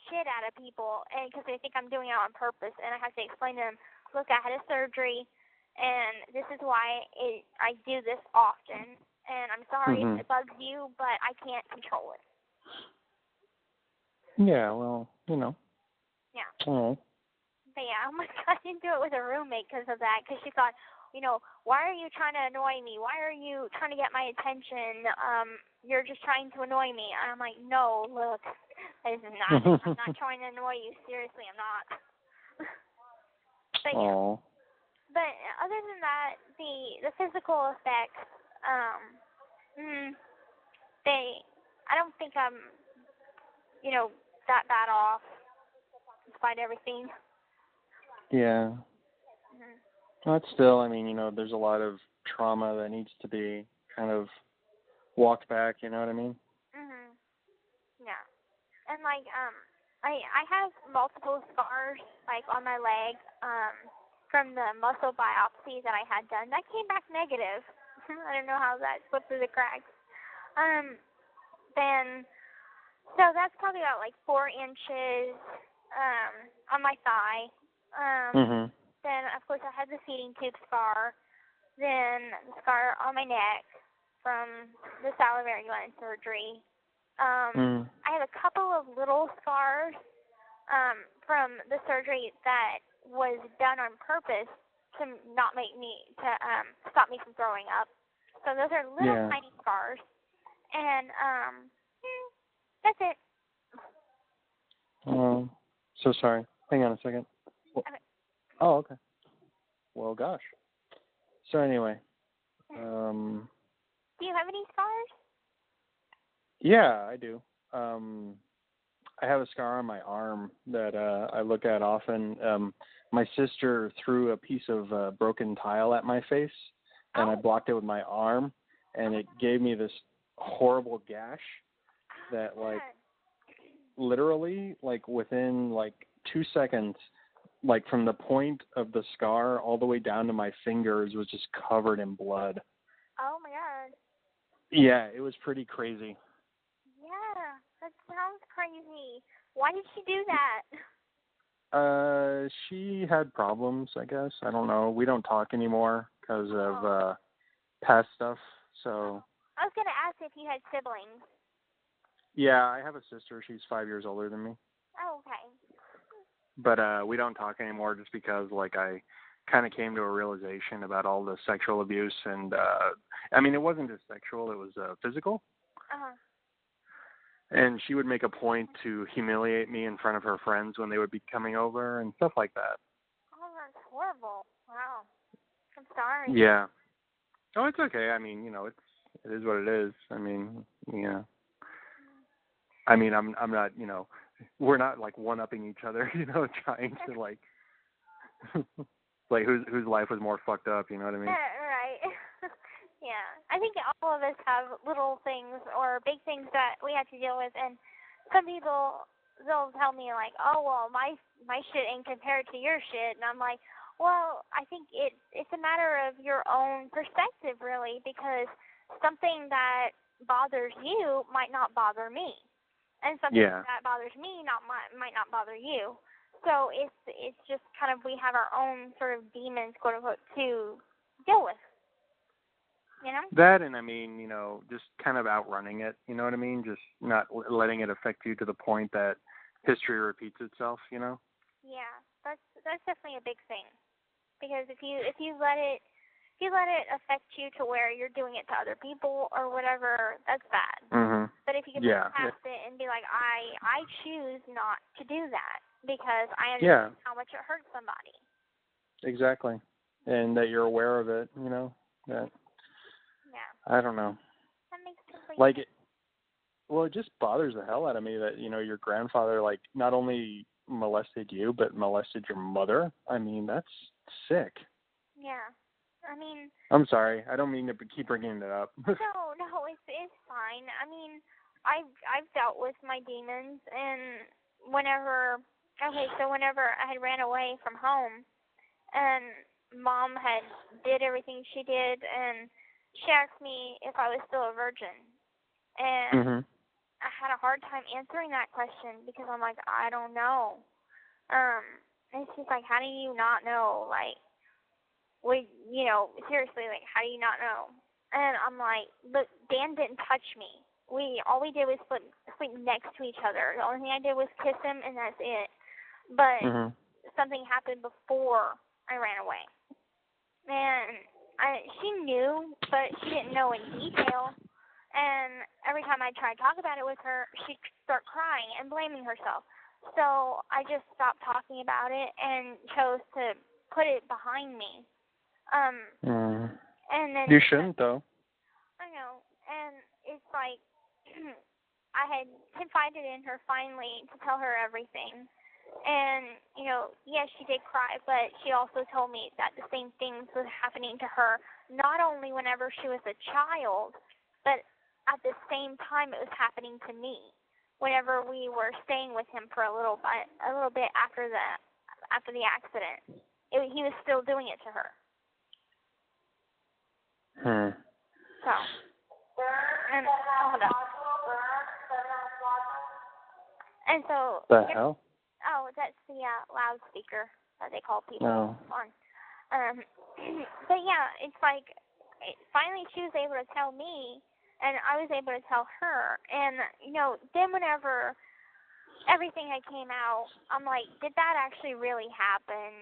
shit out of people, and because they think I'm doing it on purpose, and I have to explain to them, look, I had a surgery, and this is why I do this often, and I'm sorry if it bugs you, but I can't control it. Yeah, well, Yeah. Oh. But yeah, I almost got into it with a roommate because of that, because she thought, why are you trying to annoy me? Why are you trying to get my attention? You're just trying to annoy me. And I'm like, no, look, I'm not trying to annoy you. Seriously, I'm not. But yeah. But other than that, the physical effects, I don't think I'm, that bad off, despite everything. Yeah. But still, I mean, there's a lot of trauma that needs to be kind of walked back, you know what I mean? Yeah. And, I have multiple scars, on my leg, from the muscle biopsy that I had done. That came back negative. I don't know how that slipped through the cracks. So that's probably about, 4 inches, on my thigh. Then, of course, I had the feeding tube scar. Then the scar on my neck from the salivary gland surgery. I have a couple of little scars from the surgery that was done on purpose to not make me, to stop me from throwing up. So those are little tiny scars. And that's it. Oh, so sorry. Hang on a second. Okay. Oh, okay. Well, gosh. So anyway, Do you have any scars? Yeah, I do. I have a scar on my arm that I look at often. My sister threw a piece of broken tile at my face, and I blocked it with my arm, and it gave me this horrible gash that, literally, within, 2 seconds, from the point of the scar all the way down to my fingers was just covered in blood. Oh, my God. Yeah, it was pretty crazy. Yeah, that sounds crazy. Why did she do that? She had problems, I guess. I don't know. We don't talk anymore because of past stuff, so... I was going to ask if you had siblings. Yeah, I have a sister. She's 5 years older than me. Oh, okay. But we don't talk anymore just because, I kind of came to a realization about all the sexual abuse. And, it wasn't just sexual. It was physical. Uh-huh. And she would make a point to humiliate me in front of her friends when they would be coming over and stuff like that. Oh, that's horrible. Wow. I'm sorry. Yeah. Oh, it's okay. It is what it is. Yeah. I'm not, we're not one-upping each other, trying to whose life was more fucked up, you know what I mean? Right. Yeah. I think all of us have little things or big things that we have to deal with, and some people, they'll tell me oh, well, my shit ain't compared to your shit, and I'm like, well, I think it's a matter of your own perspective, really, because something that bothers you might not bother me. And something that bothers me might not bother you. So it's just kind of, we have our own sort of demons, quote unquote, to deal with. That, and just kind of outrunning it, you know what I mean? Just not letting it affect you to the point that history repeats itself, Yeah, that's definitely a big thing. Because if you let it affect you to where you're doing it to other people or whatever, that's bad. Mm-hmm. But if you can look past it and be like, I choose not to do that because I understand how much it hurts somebody. Exactly. And that you're aware of it, that. Yeah. I don't know. That makes complete sense. It just bothers the hell out of me that, your grandfather, not only molested you, but molested your mother. That's sick. Yeah. I'm sorry. I don't mean to keep bringing it up. No, it's fine. I've dealt with my demons, and whenever I had ran away from home, and Mom had did everything she did, and she asked me if I was still a virgin, and I had a hard time answering that question because I'm like, I don't know. And she's like, how do you not know? Seriously, how do you not know? And I'm like, look, Dan didn't touch me. All we did was sleep next to each other. The only thing I did was kiss him, and that's it. But something happened before I ran away. And she knew, but she didn't know in detail. And every time I tried to talk about it with her, she'd start crying and blaming herself. So I just stopped talking about it and chose to put it behind me. And then you shouldn't, though. I know. And like I had confided in her finally to tell her everything. And, yes, she did cry, but she also told me that the same things was happening to her, not only whenever she was a child, but at the same time it was happening to me whenever we were staying with him for a little bit after the accident. He was still doing it to her. So, and hold on. And so. The hell? Oh, that's the loudspeaker that they call people on. But yeah, it's like finally she was able to tell me, and I was able to tell her. And then whenever everything had came out, I'm like, did that actually really happen?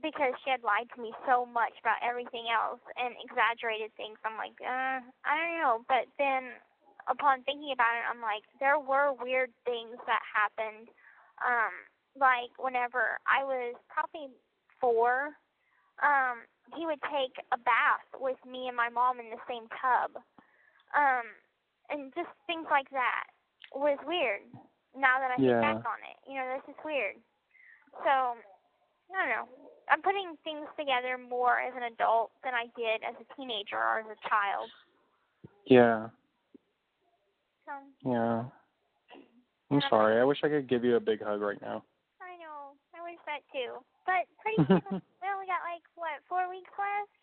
Because she had lied to me so much about everything else and exaggerated things. I'm like, I don't know. But then upon thinking about it, I'm like, there were weird things that happened. Like whenever I was probably 4, he would take a bath with me and my mom in the same tub. And just things like that was weird. Now that I think back on it, this is weird. So, I don't know. I'm putting things together more as an adult than I did as a teenager or as a child. Yeah. So, yeah. I'm sorry. I wish I could give you a big hug right now. I know. I wish that too. But pretty soon, we only got 4 weeks left?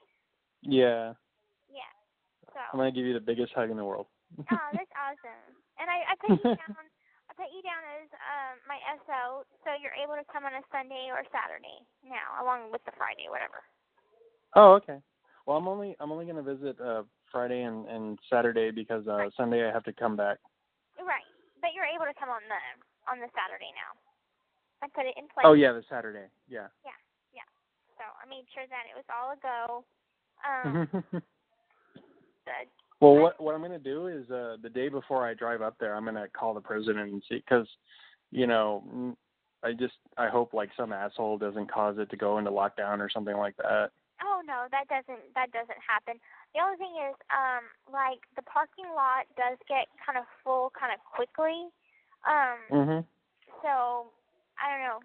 Yeah. Yeah. So. I'm going to give you the biggest hug in the world. Oh, that's awesome. And I put you down. I put you down as my SO, so you're able to come on a Sunday or Saturday now, along with the Friday, whatever. Oh, okay. Well, I'm only going to visit Friday and Saturday because Sunday I have to come back. Right, but you're able to come on the Saturday now. I put it in place. Oh yeah, the Saturday. Yeah. Yeah. So I made sure that it was all a go. Well, what I'm going to do is the day before I drive up there, I'm going to call the president and see, because, I hope some asshole doesn't cause it to go into lockdown or something like that. Oh no, that doesn't happen. The only thing is, the parking lot does get kind of full kind of quickly. So I don't know.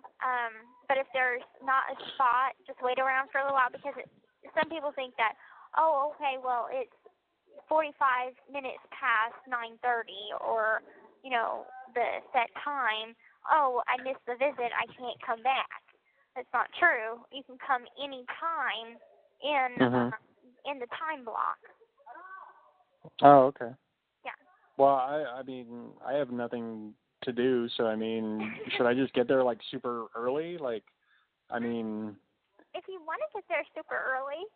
But if there's not a spot, just wait around for a little while, because some people think that, oh, okay, well, it's 45 minutes past 9:30 or, the set time. Oh, I missed the visit. I can't come back. That's not true. You can come any time in the time block. Oh, okay. Yeah. Well, I mean, I have nothing to do, so I mean, should I just get there super early? If you want to get there super early,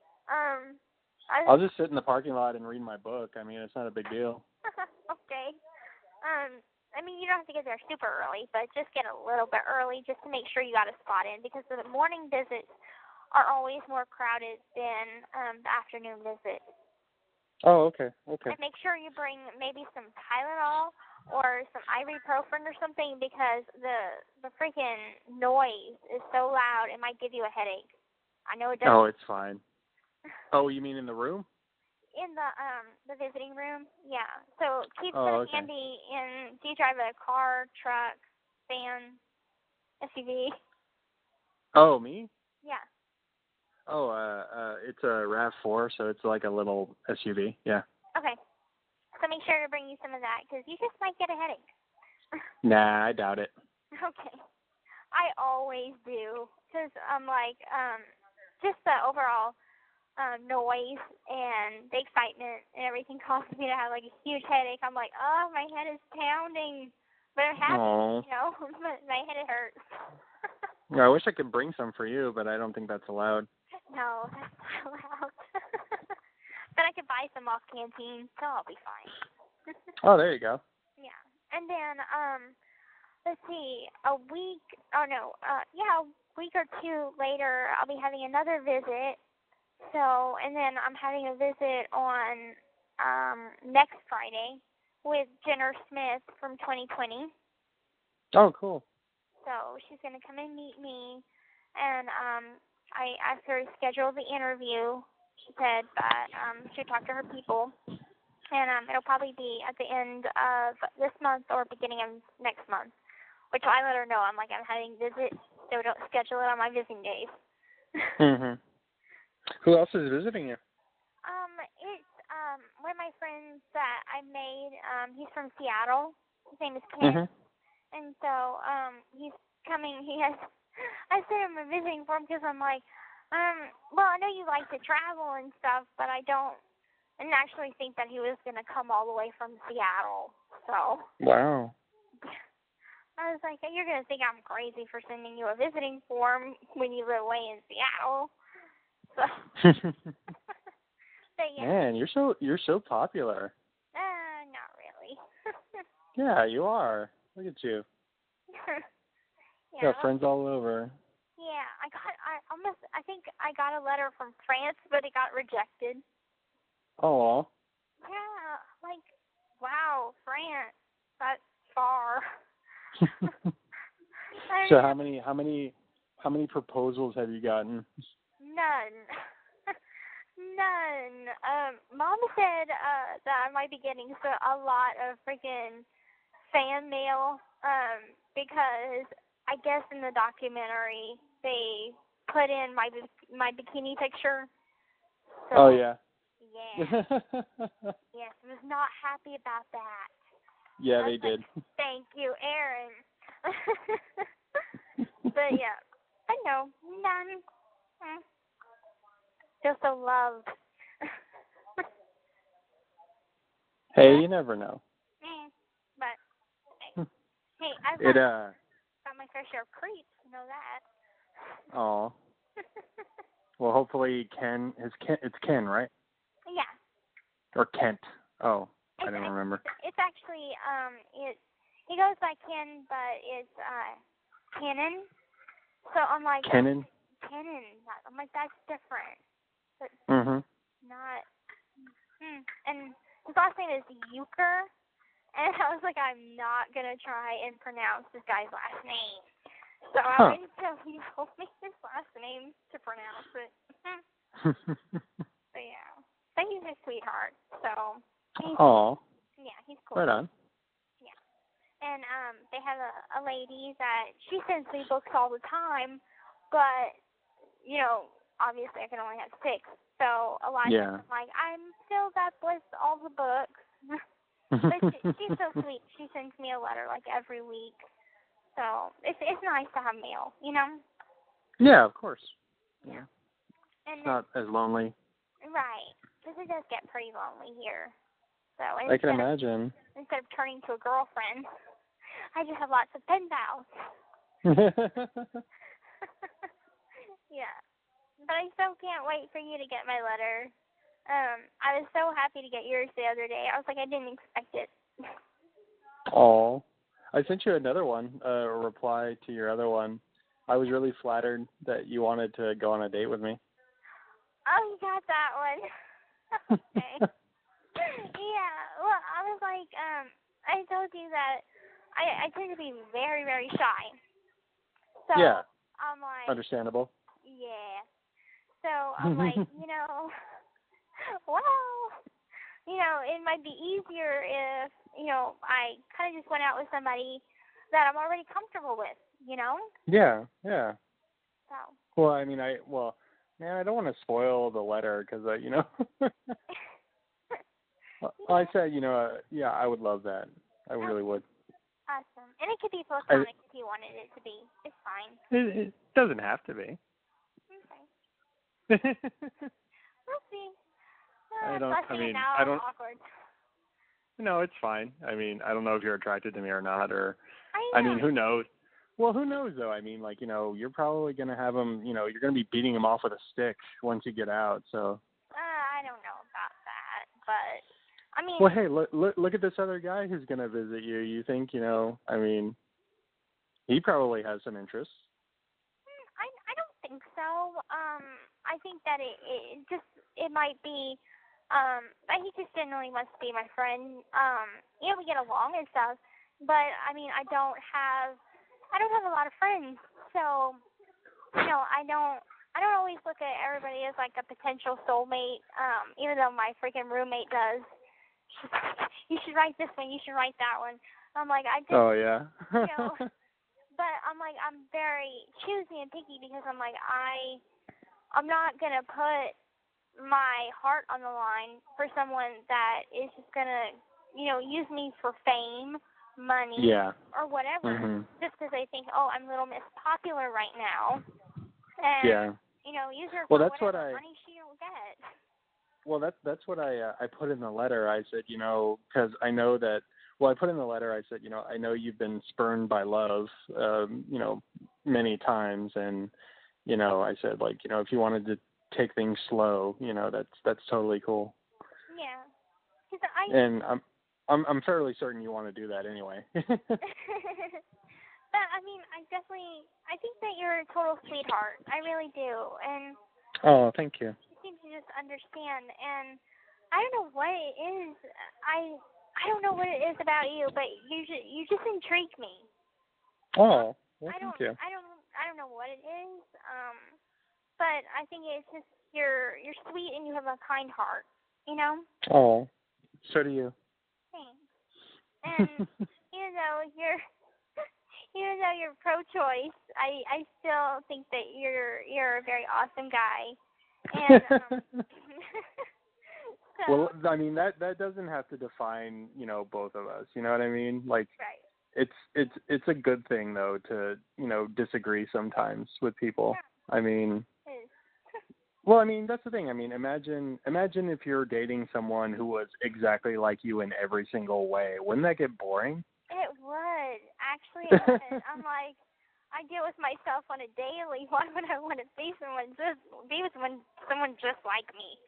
I'll just sit in the parking lot and read my book. I mean, it's not a big deal. Okay. You don't have to get there super early, but just get a little bit early just to make sure you got a spot in, because the morning visits are always more crowded than the afternoon visits. Oh, okay. And make sure you bring maybe some Tylenol or some ibuprofen or something, because the freaking noise is so loud it might give you a headache. I know it does. Oh, it's fine. Oh, you mean in the room? In the visiting room, yeah. So keep them handy. And do you drive a car, truck, van, SUV? Oh, me? Yeah. Oh, it's a RAV4, so it's like a little SUV. Yeah. Okay. So make sure to bring you some of that, because you just might get a headache. Nah, I doubt it. Okay. I always do, because I'm just the overall noise and the excitement and everything causes me to have a huge headache. I'm like, oh, my head is pounding, but I'm happy, but my head hurts. I wish I could bring some for you, but I don't think that's allowed. No, that's not allowed. But I could buy some off Canteen, so I'll be fine. Oh, there you go. Yeah, and then let's see, a week or two later, I'll be having another visit. So, and then I'm having a visit on next Friday with Jenner Smith from 2020. Oh, cool. So she's going to come and meet me, and I asked her to schedule the interview. She said that she'd talk to her people, And it'll probably be at the end of this month or beginning of next month, which I let her know. I'm like, I'm having visits, so don't schedule it on my visiting days. Mhm. Who else is visiting you? It's one of my friends that I made. He's from Seattle. His name is Ken. And so he's coming. I sent him a visiting form because I'm like, well, I know you like to travel and stuff, but I don't actually think that he was going to come all the way from Seattle. So. Wow. I was like, you're going to think I'm crazy for sending you a visiting form when you live away in Seattle. So. But yeah. Man, you're so popular. Not really. Yeah, you are. Look at you. Yeah, Got friends all over. Yeah, I think I got a letter from France, but it got rejected. Oh. Yeah, like, wow, France, that's far. So how many proposals have you gotten? None. None. Mom said that I might be getting a lot of freaking fan mail because I guess in the documentary they put in my bikini picture. So, oh yeah. Yeah. Yes, I was not happy about that. Yeah, they did. Thank you, Aaron. But yeah, I know, none. Feel so loved. Hey, you never know. But hey, I've got my fair share of creeps. You know that. Oh. Well, hopefully it's Ken, right? Yeah. Or Kent. Oh, I don't remember. It's actually he goes by Ken, but it's Kenan. So I'm like Kenan. I'm like, that's different. But not. And his last name is Euchre, and I was like, I'm not gonna try and pronounce this guy's last name. So I waited until he told me his last name to pronounce it. So yeah, but he's a sweetheart. So. Yeah, he's cool. Right on. Yeah. And they have a lady that she sends me books all the time, but obviously I can only have 6. So a lot of times I'm like, I'm filled up with all the books. But she's so sweet. She sends me a letter like every week. So it's nice to have mail, Yeah, of course. Yeah. And it's not as lonely. Right. Because it does get pretty lonely here. So I can imagine. Instead of turning to a girlfriend, I just have lots of pen pals. Yeah. But I still can't wait for you to get my letter. I was so happy to get yours the other day. I was like, I didn't expect it. Oh. I sent you another one, a reply to your other one. I was really flattered that you wanted to go on a date with me. Oh, you got that one. Okay. Yeah, well, I was like, I told you that I tend to be very, very shy. So yeah. I'm like, understandable. Yeah. So I'm like, it might be easier if, I kind of just went out with somebody that I'm already comfortable with, Yeah. So. Well, I mean, I don't want to spoil the letter because, I said, yeah, I would love that. I really would. Awesome. And it could be platonic if you wanted it to be. It's fine. It doesn't have to be. Okay. We'll see. I don't. Awkward. No, it's fine. I mean, I don't know if you're attracted to me or not, or I mean, who knows? Well, who knows though? I mean, you're probably gonna have him. You're gonna be beating him off with a stick once you get out. So. I don't know about that, but I mean. Well, hey, look at this other guy who's gonna visit you. You think, I mean, he probably has some interest. I don't think so. I think that it might be. He just generally wants to be my friend. We get along and stuff, but I mean, I don't have a lot of friends, so I don't always look at everybody as like a potential soulmate. Even though my freaking roommate does, you should write this one, you should write that one. I'm like, I just, Oh, yeah. you know, but I'm like, I'm very choosy and picky because I'm like, I'm not going to put my heart on the line for someone that is just going to, you know, use me for fame, money, Yeah. or whatever, Mhm. just because they think, oh, I'm Little Miss Popular right now. And, Yeah. you know, use her Well, for that's whatever what money she'll get. Well, that's what I put in the letter. I said, you know, because I know that. Well, I put in the letter. I said, you know, I know you've been spurned by love, you know, many times, and you know, I said, like, you know, if you wanted to take things slow, you know, that's totally cool. Yeah. And I'm fairly certain you want to do that anyway. But I mean, I think that you're a total sweetheart. I really do, and. Oh, thank you. You seem to just understand, and I don't know what it is. I don't know what it is about you, but you just intrigue me. Oh, well, thank you. I don't know what it is. But I think it's just you're sweet and you have a kind heart. You know. Oh, so do you. Thanks. And even though you're pro-choice, I still think that you're a very awesome guy. And, so, well, I mean that doesn't have to define, you know, both of us. You know what I mean? Like, right. It's a good thing though to, you know, disagree sometimes with people. Yeah. I mean, well, I mean that's the thing. I mean, imagine if you're dating someone who was exactly like you in every single way. Wouldn't that get boring? It would. Actually, it would. I'm like, I deal with myself on a daily. Why would I want to be with someone just like me?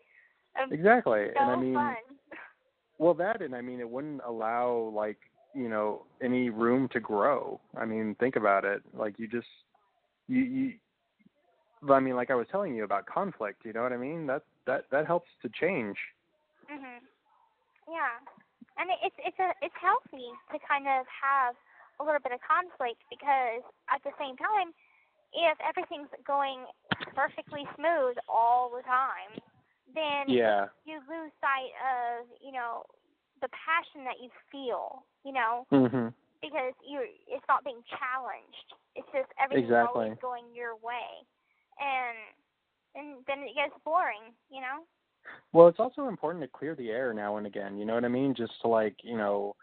Exactly. So and I mean, fun. Well, that, and I mean, it wouldn't allow, like, you know, any room to grow. I mean, think about it. Like, you I mean, like I was telling you about conflict, you know what I mean? That helps to change. Mhm. Yeah. And it's healthy to kind of have a little bit of conflict, because at the same time, if everything's going perfectly smooth all the time, then Yeah. you lose sight of, you know, the passion that you feel, you know, Mhm. because it's not being challenged. It's just everything's Exactly. always going your way, and then it gets boring, you know. Well, it's also important to clear the air now and again. You know what I mean? Just to, like, you know,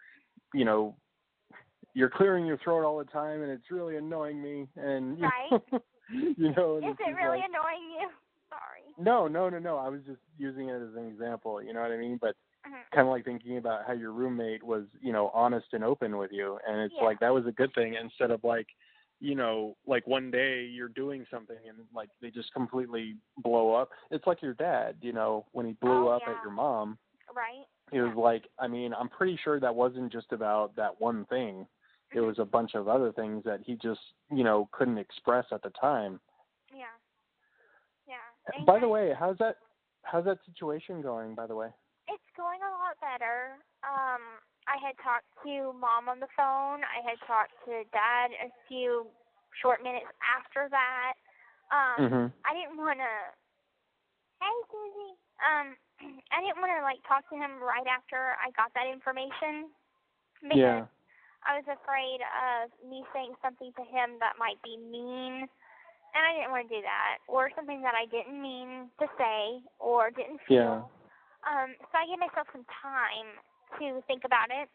you're clearing your throat all the time, and it's really annoying me. And Right. You know, and Is it really annoying you? Sorry. No. I was just using it as an example. You know what I mean? But kind of like thinking about how your roommate was, you know, honest and open with you, and it's like that was a good thing, instead of like, you know, like one day you're doing something and like they just completely blow up. It's like your dad, you know, when he blew up at your mom. Right. It was like, I mean, I'm pretty sure that wasn't just about that one thing. It was a bunch of other things that he just, you know, couldn't express at the time. Yeah. Yeah. By the way, how's that situation going, by the way? It's going a lot better. I had talked to Mom on the phone. I had talked to Dad a few short minutes after that. I didn't want to. Hey, Susie. I didn't want to like talk to him right after I got that information, because I was afraid of me saying something to him that might be mean, and I didn't want to do that, or something that I didn't mean to say or didn't feel. So I gave myself some time to think about it,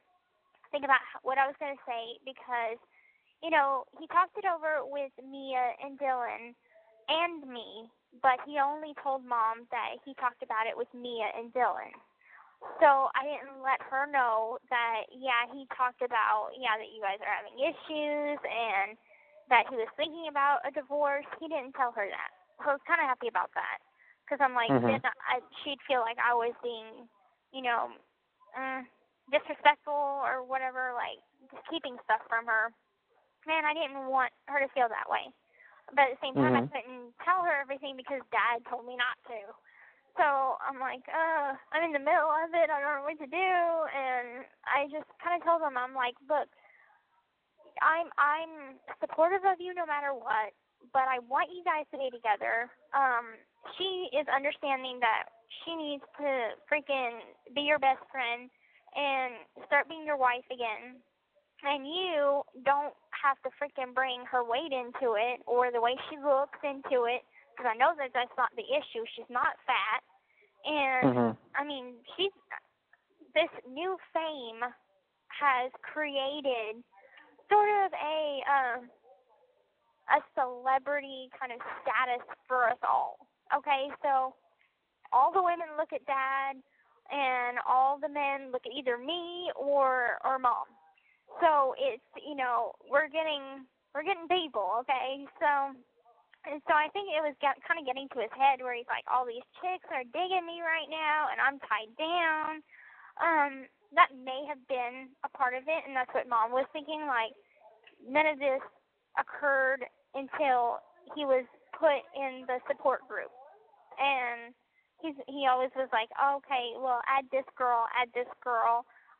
think about what I was going to say, because, you know, he talked it over with Mia and Dylan and me, but he only told Mom that he talked about it with Mia and Dylan. So I didn't let her know that, he talked about, that you guys are having issues and that he was thinking about a divorce. He didn't tell her that. So I was kind of happy about that, because I'm like, then she'd feel like I was being, you know, disrespectful or whatever, like just keeping stuff from her. Man, I didn't want her to feel that way. But at the same time, I couldn't tell her everything because Dad told me not to. So I'm like, I'm in the middle of it. I don't know what to do. And I just kind of told him, I'm like, look, I'm supportive of you no matter what, but I want you guys to be together. She is understanding that she needs to freaking be your best friend. and start being your wife again. And you don't have to freaking bring her weight into it or the way she looks into it, because I know that that's not the issue. She's not fat. And, I mean, this new fame has created sort of a celebrity kind of status for us all. Okay, so all the women look at Dad, and all the men look at either me or Mom. So it's, we're getting people, okay? So I think it was kind of getting to his head where he's like, all these chicks are digging me right now, and I'm tied down. That may have been a part of it, and that's what Mom was thinking. Like, none of this occurred until he was put in the support group, and he always was like, oh, okay, well, add this girl. I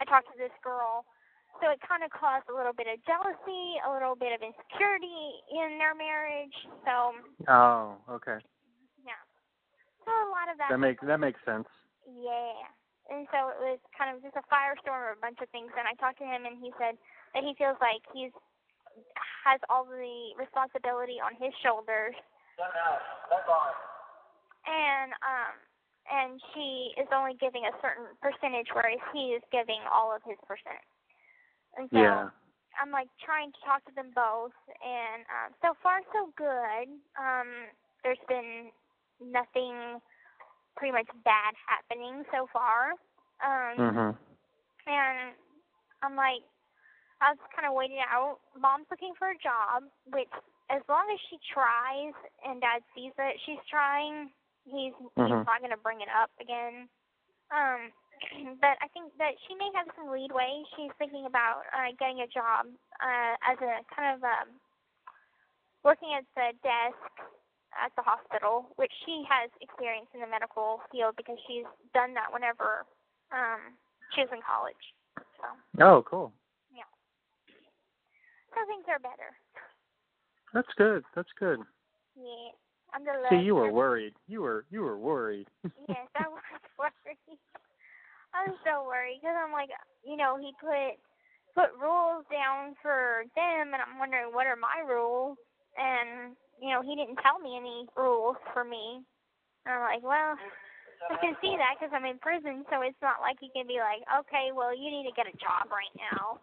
talked to this girl. So it kind of caused a little bit of jealousy, a little bit of insecurity in their marriage. So. Oh, okay. Yeah. So a lot of that. That makes sense. Yeah. And so it was kind of just a firestorm of a bunch of things. And I talked to him, and he said that he feels like he has all the responsibility on his shoulders. And she is only giving a certain percentage, whereas he is giving all of his percent. And so I'm like trying to talk to them both, and so far so good. There's been nothing pretty much bad happening so far. And I'm like, I was kind of waiting out. Mom's looking for a job, which as long as she tries and Dad sees that she's trying, he's not going to bring it up again. But I think that she may have some leadway. She's thinking about getting a job as a kind of working at the desk at the hospital, which she has experience in the medical field because she's done that whenever she was in college. So. Oh, cool. Yeah. So things are better. That's good. Yeah. I'm the See, you were worried. You were worried. Yes, I was worried. I was so worried because I'm like, he put rules down for them, and I'm wondering what are my rules, and he didn't tell me any rules for me. And I'm like, well, I can see that because I'm in prison, so it's not like he can be like, okay, well, you need to get a job right now.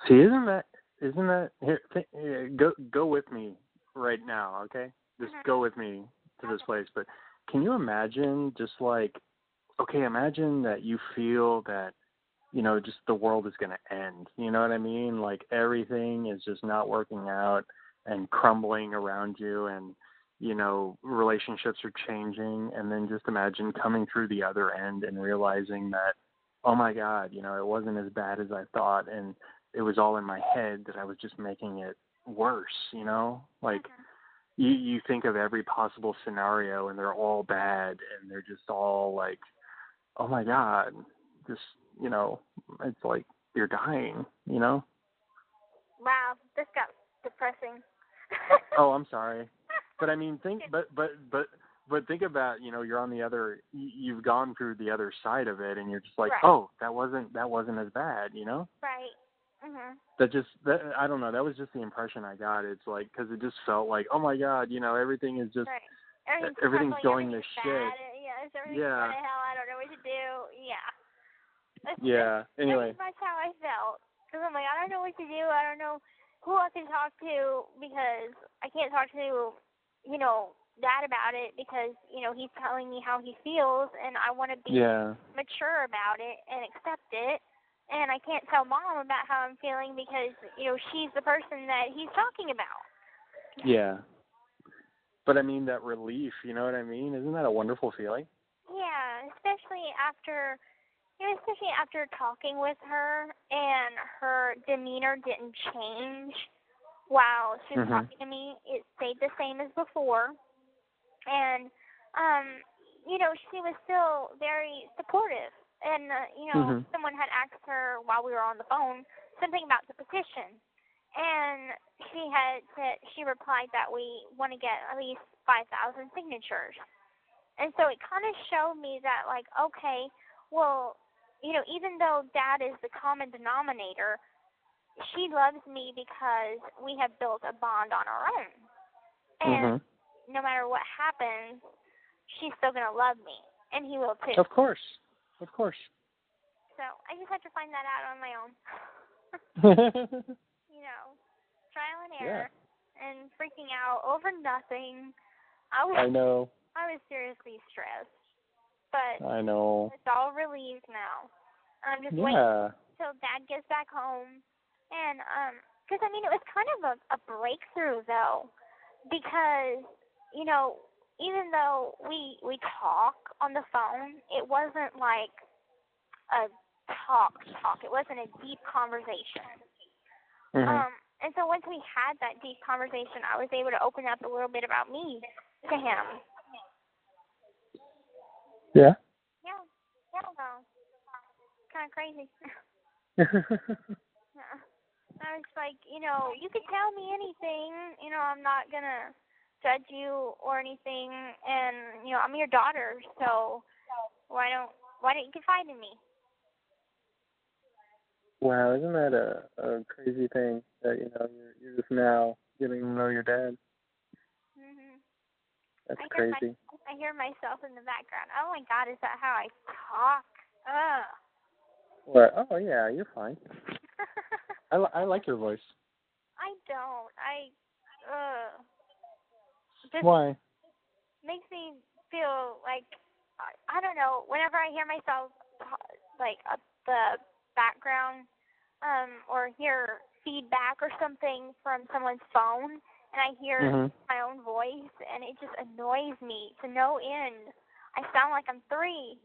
See, isn't that here? Go with me right now, okay? Just go with me to this place. But can you imagine imagine that you feel that, just the world is going to end. You know what I mean? Like everything is just not working out and crumbling around you, and, relationships are changing. And then just imagine coming through the other end and realizing that, oh my God, it wasn't as bad as I thought. And it was all in my head that I was just making it worse, like you think of every possible scenario and they're all bad and they're just all like, oh my God, just, it's like you're dying, Wow, this got depressing. Oh, I'm sorry. But I mean, think think about, you're on the other, you've gone through the other side of it and you're just like, oh, that wasn't as bad, Right. I don't know, that was just the impression I got. It's like, because it just felt like, oh my God, everything is just, everything's going to shit. Yeah, everything's going to hell, I don't know what to do. Anyway. That's how I felt. Because I'm like, I don't know what to do. I don't know who I can talk to because I can't talk to, Dad about it because, he's telling me how he feels and I want to be mature about it and accept it. And I can't tell Mom about how I'm feeling because, she's the person that he's talking about. Yeah. But I mean, that relief, you know what I mean? Isn't that a wonderful feeling? Yeah, especially after talking with her and her demeanor didn't change while she was talking to me. It stayed the same as before. And, she was still very supportive. And, someone had asked her while we were on the phone something about the petition. And she replied that we want to get at least 5,000 signatures. And so it kind of showed me that, like, okay, well, even though Dad is the common denominator, she loves me because we have built a bond on our own. And no matter what happens, she's still going to love me. And he will too. Of course. Of course. So I just have to find that out on my own. Trial and error. And freaking out over nothing. I know. I was seriously stressed. But I know. It's all relieved now. I'm just waiting till Dad gets back home. And, because, it was kind of a breakthrough, though. Because, even though we talk on the phone, it wasn't like a talk. It wasn't a deep conversation. And so once we had that deep conversation, I was able to open up a little bit about me to him. Yeah? Yeah. So, kind of crazy. I was like, you could tell me anything. I'm not going to judge you or anything. And, I'm your daughter, so why don't you confide in me? Wow, isn't that a crazy thing that, you're just now getting to know your dad? That's crazy. I hear myself in the background. Oh, my God, is that how I talk? Ugh. What? Oh, yeah, you're fine. I like your voice. I don't. Why? Makes me feel like, I don't know, whenever I hear myself, like, the background, or hear feedback or something from someone's phone, and I hear my own voice, and it just annoys me to no end. I sound like I'm 3.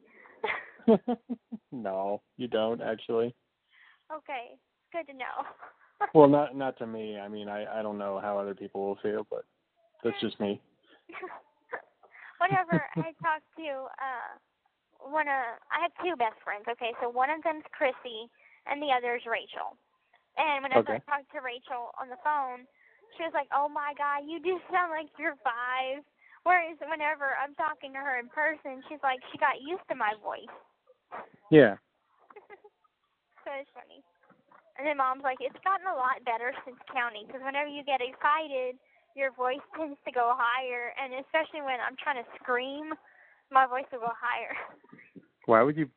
No, you don't, actually. Okay, good to know. Well, not to me. I don't know how other people will feel, but that's just me. Whenever I talk to I have 2 best friends, okay? So one of them's Chrissy, and the other is Rachel. And whenever I talk to Rachel on the phone, she was like, oh, my God, you do sound like you're 5. Whereas whenever I'm talking to her in person, she's like, she got used to my voice. Yeah. So it's funny. And then Mom's like, it's gotten a lot better since counting, because whenever you get excited, your voice tends to go higher, and especially when I'm trying to scream, my voice will go higher. Why would you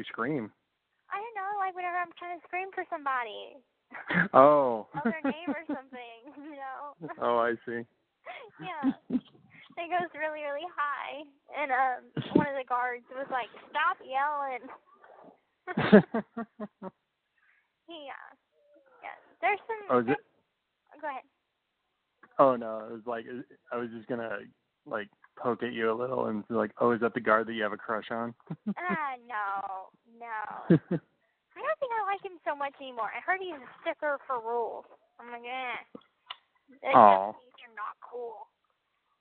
scream? I don't know, like whenever I'm trying to scream for somebody. Oh. Or their name or something, Oh, I see. Yeah. It goes really, really high. And one of the guards was like, stop yelling. Yeah. There's some... Oh, is it? Go ahead. Oh, no, it was like, I was just going to, like, poke at you a little and be like, oh, is that the guard that you have a crush on? No. I don't think I like him so much anymore. I heard he's a sticker for rules. I'm like, Oh. You're not cool.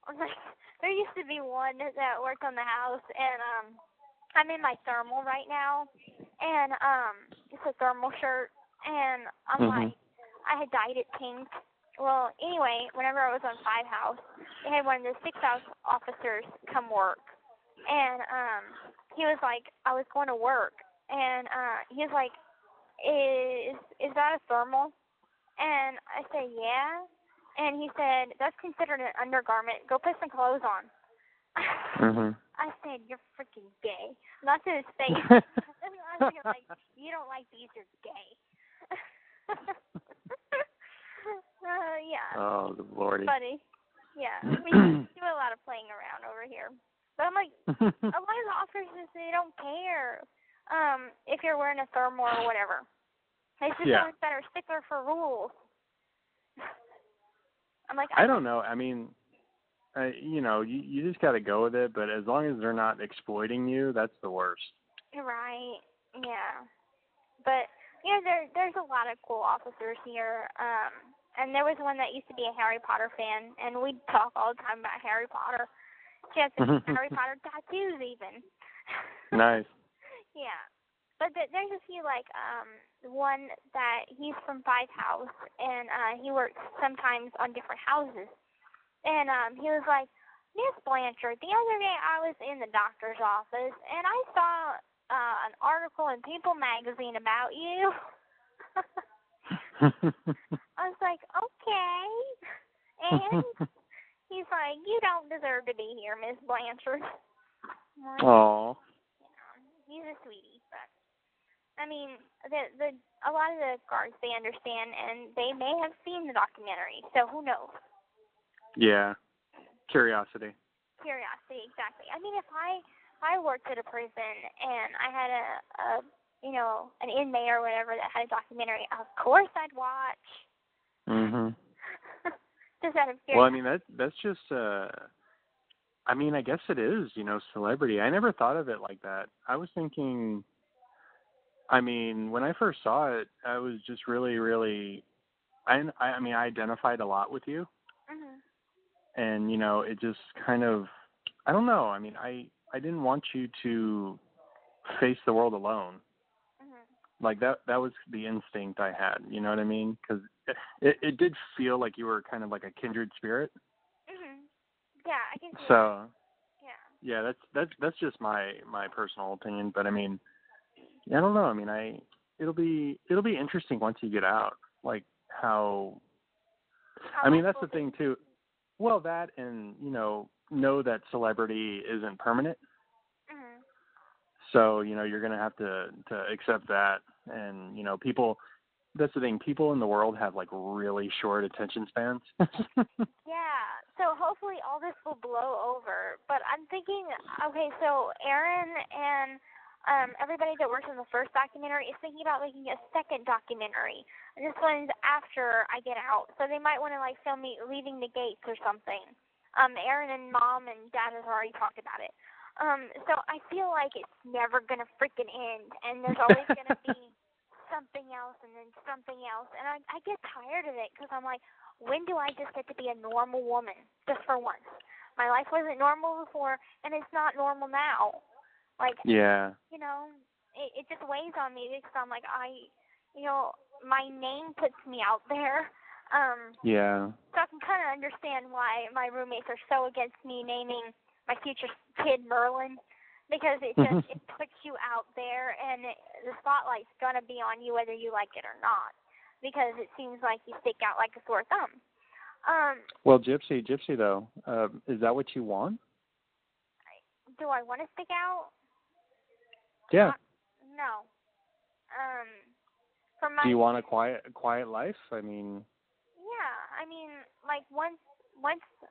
I was like, there used to be one that worked on the house, and I'm in my thermal right now, and it's a thermal shirt, and I'm like, I had dyed it pink. Well, anyway, whenever I was on 5 House, they had one of the 6 House officers come work, and he was like, I was going to work, and he was like, is that a thermal? And I said, yeah. And he said, that's considered an undergarment. Go put some clothes on. I said, you're freaking gay. Not to his face. I was like, you don't like these, you're gay. Yeah. Oh, the Lordy. Funny. Yeah. We do a lot of playing around over here. But I'm like, a lot of the officers, they don't care if you're wearing a thermal or whatever. It's just ones that are stickler for rules. I'm like, I don't know. I mean, you just got to go with it, but as long as they're not exploiting you, that's the worst. Right. Yeah. But, there's a lot of cool officers here. And there was one that used to be a Harry Potter fan, and we'd talk all the time about Harry Potter. She has some Harry Potter tattoos even. Nice. Yeah. But there's a few, like, one that he's from 5 House, and he works sometimes on different houses. And he was like, Miss Blanchard, the other day I was in the doctor's office, and I saw an article in People magazine about you. I was like, okay. And he's like, you don't deserve to be here, Miss Blanchard. Oh. He's a sweetie, but I mean, a lot of the guards, they understand, and they may have seen the documentary, so who knows? Yeah. Curiosity. Curiosity, exactly. I mean, if I worked at a prison and I had an inmate or whatever that had a documentary, of course I'd watch. Mhm. Just out of curiosity. Well, I mean that's just I mean, I guess it is, celebrity. I never thought of it like that. I was thinking, I mean, when I first saw it, I was just really, really, I mean, I identified a lot with you. Mhm. And, it just kind of, I don't know. I mean, I didn't want you to face the world alone. Mhm. Like that was the instinct I had, you know what I mean? Because it did feel like you were kind of like a kindred spirit. Mhm. Yeah, I can see So, that. yeah, that's just my personal opinion. But I mean, I don't know. I mean, it'll be interesting once you get out. Like how I mean, that's the thing too. Well, that and know that celebrity isn't permanent. Mhm. So you're gonna have to accept that, and people. That's the thing. People in the world have like really short attention spans. Yeah. So hopefully all this will blow over. But I'm thinking, okay, so Aaron and everybody that works on the first documentary is thinking about making a second documentary. And this one's after I get out. So they might want to like film me leaving the gates or something. Aaron and Mom and Dad have already talked about it. So I feel like it's never gonna freaking end, and there's always gonna be something else and then something else, and I get tired of it because I'm like, when do I just get to be a normal woman just for once? My life wasn't normal before, and it's not normal now. Like, yeah, it just weighs on me because I'm like, my name puts me out there. yeah. So I can kind of understand why my roommates are so against me naming my future kid Merlin, because it just it puts you out there, and the spotlight's gonna be on you whether you like it or not, because it seems like you stick out like a sore thumb. Well, Gypsy though, is that what you want? Do I want to stick out? Yeah. No. Do you want a quiet life? I mean. Yeah, I mean, like once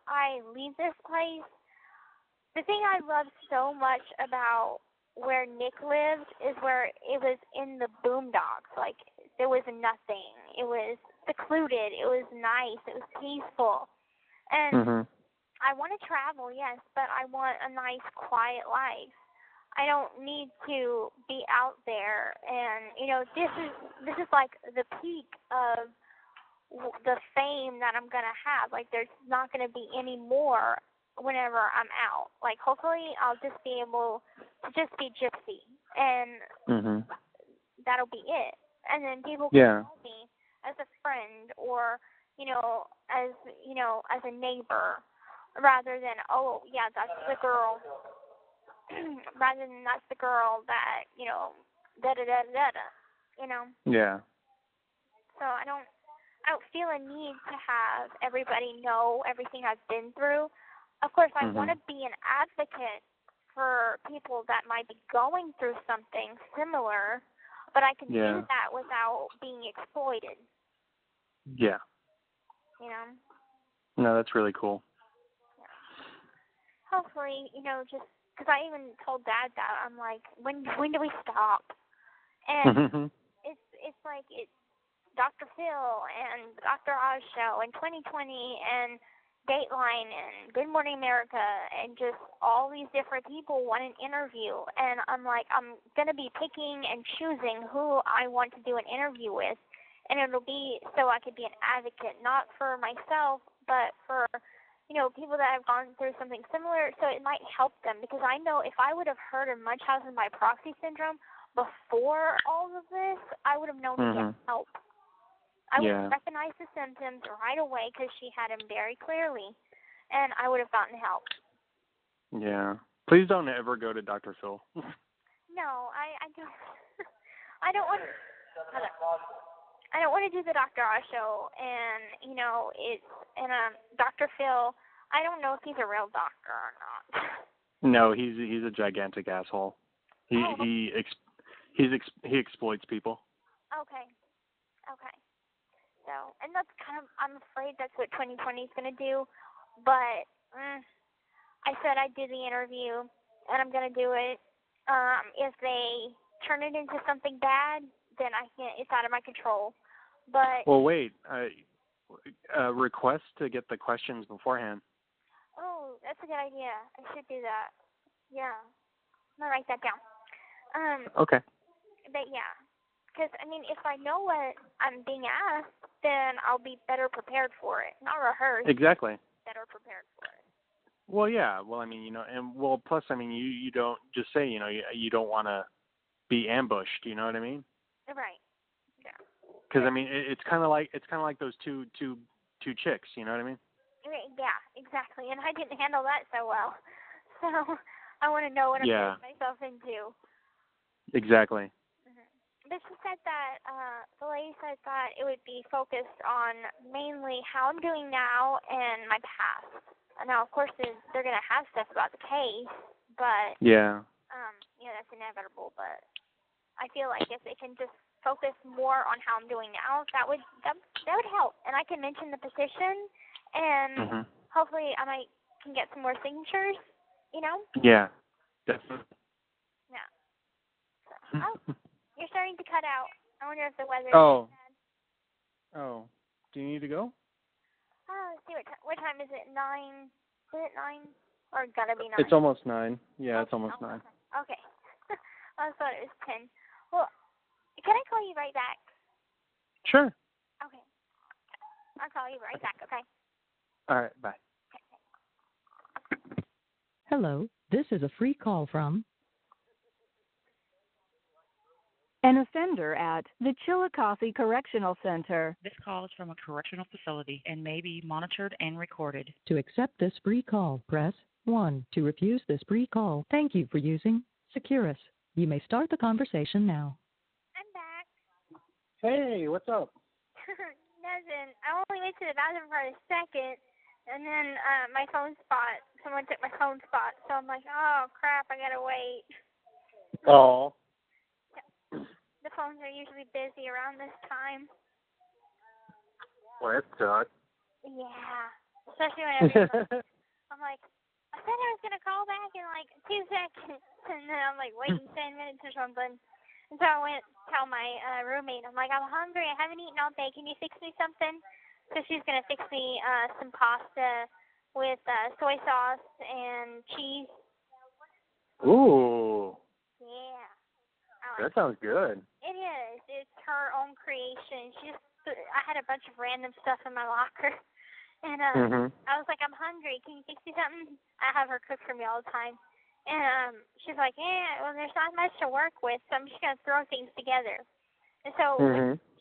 I leave this place, the thing I love so much about where Nick lived is where it was in the boondocks. Like, there was nothing. It was secluded. It was nice. It was peaceful. And I want to travel, yes, but I want a nice, quiet life. I don't need to be out there. And, this is like the peak of the fame that I'm going to have. Like, there's not going to be any more whenever I'm out. Like, hopefully I'll just be able to just be Gypsy, and that'll be it. And then people can know me as a friend, or as a neighbor, rather than that's the girl rather than that's the girl that da da da da da. Yeah. So I don't feel a need to have everybody know everything I've been through. Of course, I want to be an advocate for people that might be going through something similar, but I can do that without being exploited. Yeah. No, that's really cool. Yeah. Hopefully, just because I even told Dad that, I'm like, when do we stop? And it's like it's Dr. Phil and Dr. Oz show and 2020 and Dateline and Good Morning America and just all these different people want an interview, and I'm like, I'm going to be picking and choosing who I want to do an interview with, and it'll be so I could be an advocate, not for myself, but for, people that have gone through something similar, so it might help them, because I know if I would have heard of Munchausen by proxy syndrome before all of this, I would have known to get help. I would have recognized the symptoms right away because she had them very clearly, and I would have gotten help. Yeah. Please don't ever go to Dr. Phil. No, I don't. I don't want. I don't want to do the Dr. Oz show, and Dr. Phil. I don't know if he's a real doctor or not. No, he's a gigantic asshole. He exploits people. Okay. So, and that's I'm afraid that's what 2020 is going to do. But I said I'd do the interview, and I'm going to do it. If they turn it into something bad, then I can't. It's out of my control. But well, wait. Request to get the questions beforehand. Oh, that's a good idea. I should do that. Yeah, I'm gonna write that down. Okay. But yeah, because if I know what I'm being asked, then I'll be better prepared for it. Not rehearsed. Exactly. Better prepared for it. Well, yeah. Well, and plus, you don't just say, you don't want to be ambushed. You know what I mean? Right. Yeah. Because it's kind of like those two chicks. You know what I mean? Yeah, exactly. And I didn't handle that so well. So I want to know what I'm getting myself into. Exactly. But she said that, the lady said that it would be focused on mainly how I'm doing now and my past. Now, of course, they're going to have stuff about the case, but, that's inevitable. But I feel like if they can just focus more on how I'm doing now, that would help. And I can mention the petition, and hopefully I can get some more signatures, Yeah, definitely. Yeah. So, you're starting to cut out. I wonder if the weather is bad. Oh. Do you need to go? Let's see, what time is it? 9? Is it 9? Or it's gotta be 9? It's almost 9. Yeah, it's almost 9. Okay. I thought it was 10. Well, can I call you right back? Sure. Okay. I'll call you right back, okay? All right, bye. Hello, this is a free call from an offender at the Chillicothe Correctional Center. This call is from a correctional facility and may be monitored and recorded. To accept this free call, press 1. To refuse this free call, thank you for using Securus. You may start the conversation now. I'm back. Hey, what's up? Nothing. I only went to the bathroom for a second, and then someone took my phone spot, so I'm like, oh, crap, I gotta wait. Oh. The phones are usually busy around this time. Well, that sucks. Yeah. Especially whenever I'm like, I said I was going to call back in like 2 seconds. And then I'm like waiting 10 minutes or something. And so I went to tell my roommate, I'm like, I'm hungry. I haven't eaten all day. Can you fix me something? So she's going to fix me some pasta with soy sauce and cheese. Ooh. Yeah. That sounds good. It is. It's her own creation. I had a bunch of random stuff in my locker, and I was like, I'm hungry. Can you fix me something? I have her cook for me all the time, and she's like, yeah, well, there's not much to work with, so I'm just gonna throw things together. And so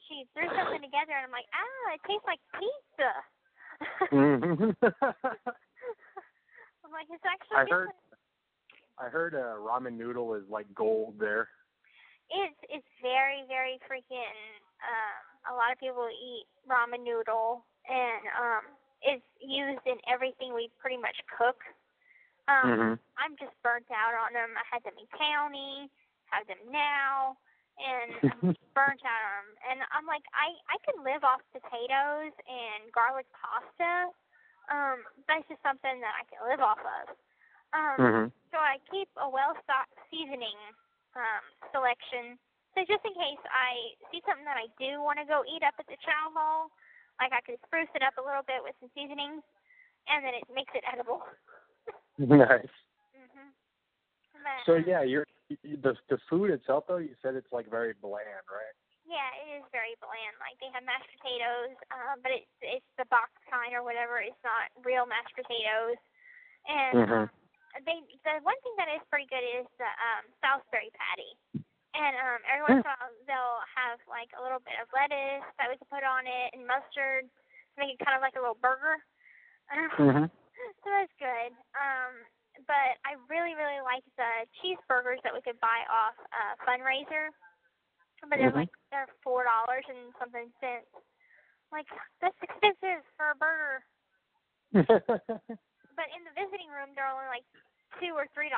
she threw something together, and I'm like, it tastes like pizza. I'm like, it's actually good. I heard ramen noodle is like gold there. It's very, very freaking, a lot of people eat ramen noodle, and it's used in everything we pretty much cook. I'm just burnt out on them. I had them in county, have them now, and I'm just burnt out on them. And I'm like, I can live off potatoes and garlic pasta. That's just something that I can live off of. So I keep a well-stocked seasoning selection. So just in case I see something that I do want to go eat up at the chow hall, like I could spruce it up a little bit with some seasonings, and then it makes it edible. Nice. But, so yeah, the food itself though, you said it's like very bland, right? Yeah, it is very bland. Like they have mashed potatoes, but it's the box kind or whatever. It's not real mashed potatoes, and the one thing that is pretty good is the Salisbury patty. And every once in a while they'll have like a little bit of lettuce that we can put on it and mustard to make it kind of like a little burger. So that's good. but I really, really like the cheeseburgers that we could buy off Fundraiser. But they're $4 and something cents. Like, that's expensive for a burger. But in the visiting room, they're only like $2 or $3.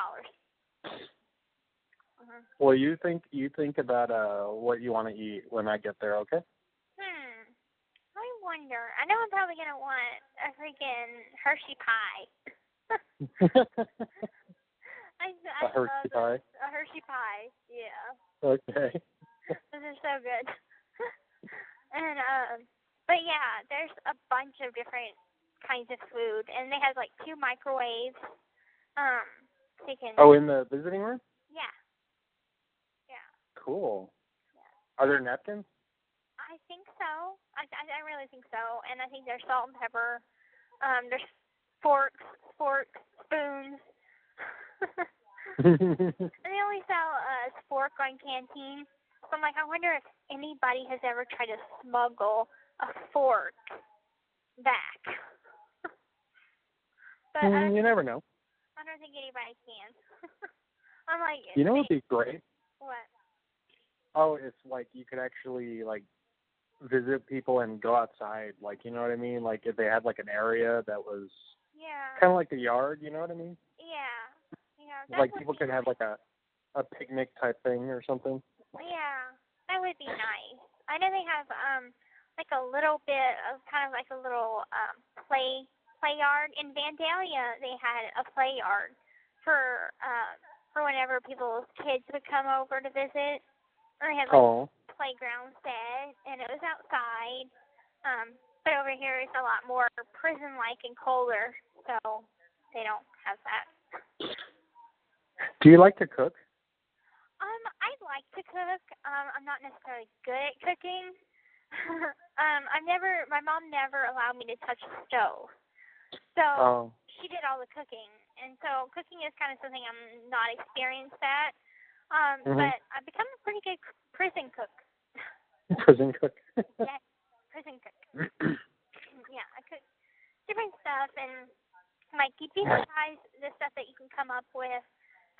Well, you think about what you want to eat when I get there, okay? I wonder. I know I'm probably gonna want a freaking Hershey pie. I a Hershey pie. A Hershey pie, yeah. Okay. Those are so good. And but yeah, there's a bunch of different kinds of food, and they have like 2 microwaves. So you can. Oh, in the visiting room? Yeah. Yeah. Cool. Yeah. Are there napkins? I think so. I really think so. And I think there's salt and pepper. There's forks, spoons. And they only sell a spork on Canteen. So I'm like, I wonder if anybody has ever tried to smuggle a fork back. But you never know. I don't think anybody can. I'm like, you know what would be great? What? Oh, it's like you could actually like visit people and go outside, like, you know what I mean? Like if they had like an area that was kind of like a yard, you know what I mean? Yeah. Like people could have like a picnic type thing or something. Yeah, that would be nice. I know they have like a little bit of kind of like a little play yard in Vandalia. They had a play yard for whenever people's kids would come over to visit. And they had like playground set, and it was outside. But over here it's a lot more prison-like and colder, so they don't have that. Do you like to cook? I like to cook. I'm not necessarily good at cooking. My mom never allowed me to touch the stove. So she did all the cooking. And so cooking is kind of something I'm not experienced at. But I've become a pretty good prison cook. Prison cook? Yes, prison cook. Yeah, I cook different stuff, and like you'd be surprised the stuff that you can come up with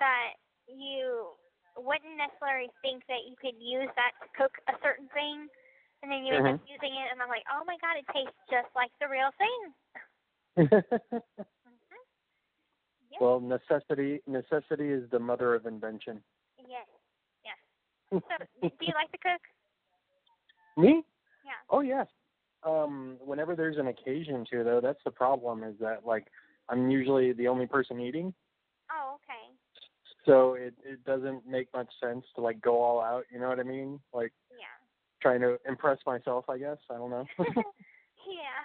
that you wouldn't necessarily think that you could use that to cook a certain thing, and then you end up using it, and I'm like, oh my god, it tastes just like the real thing. Yep. Well, necessity is the mother of invention. Yes. So, do you like to cook? Me? Yeah. Oh, yes. Whenever there's an occasion to, though, that's the problem, is that, like, I'm usually the only person eating. Oh, okay. So it doesn't make much sense to, like, go all out, you know what I mean? Like, trying to impress myself, I guess. I don't know. Yeah.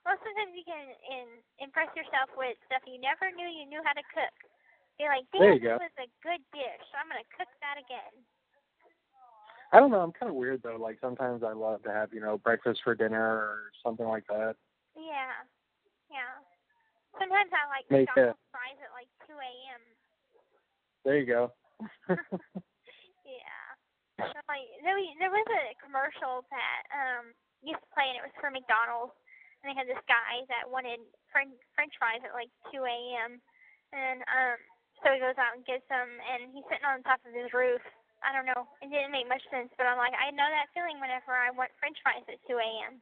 Well, sometimes you can impress yourself with stuff you never knew you knew how to cook. You're like, damn, this was a good dish. I'm going to cook that again. I don't know. I'm kind of weird, though. Like, sometimes I love to have, breakfast for dinner or something like that. Yeah. Sometimes I like McDonald's fries at like 2 a.m. There you go. Yeah. So, like, there was a commercial that used to play, and it was for McDonald's. And they had this guy that wanted French fries at like 2 a.m. And so he goes out and gets them, and he's sitting on top of his roof. I don't know. It didn't make much sense, but I'm like, I know that feeling whenever I want French fries at 2 a.m.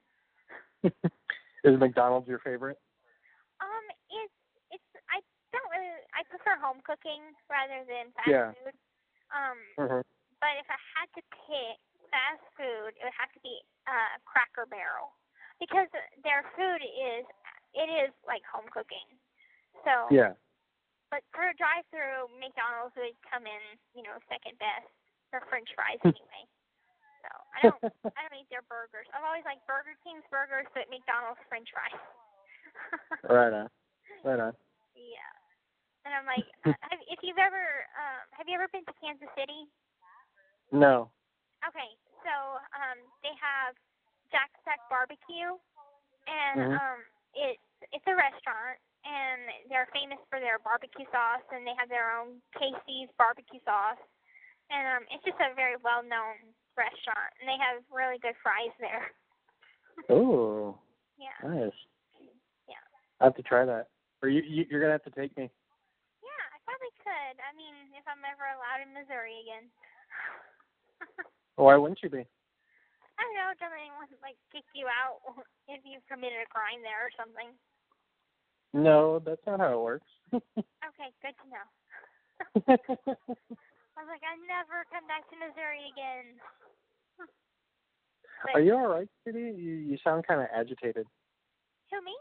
Is McDonald's your favorite? I prefer home cooking rather than fast food. But if I had to pick fast food, it would have to be Cracker Barrel, because their food is like home cooking. So But for a drive-through, McDonald's would come in, second best for French fries anyway. So I don't eat their burgers. I've always liked Burger King's burgers, but McDonald's French fries. Right on. Yeah. And I'm like, have you ever been to Kansas City? No. Okay, so they have Jack Stack Barbecue, and it's a restaurant, and they're famous for their barbecue sauce, and they have their own Casey's barbecue sauce, and it's just a very well-known restaurant, and they have really good fries there. Oh. Yeah. Nice. Yeah. I have to try that. Or you're gonna have to take me. Yeah, could. I mean, if I'm ever allowed in Missouri again. Why wouldn't you be? I don't know. Doesn't anyone, like, kick you out if you've committed a crime there or something? No, that's not how it works. Okay, good to know. I was like, I never come back to Missouri again. Are you all right, DeeDee? You sound kind of agitated. Who, me?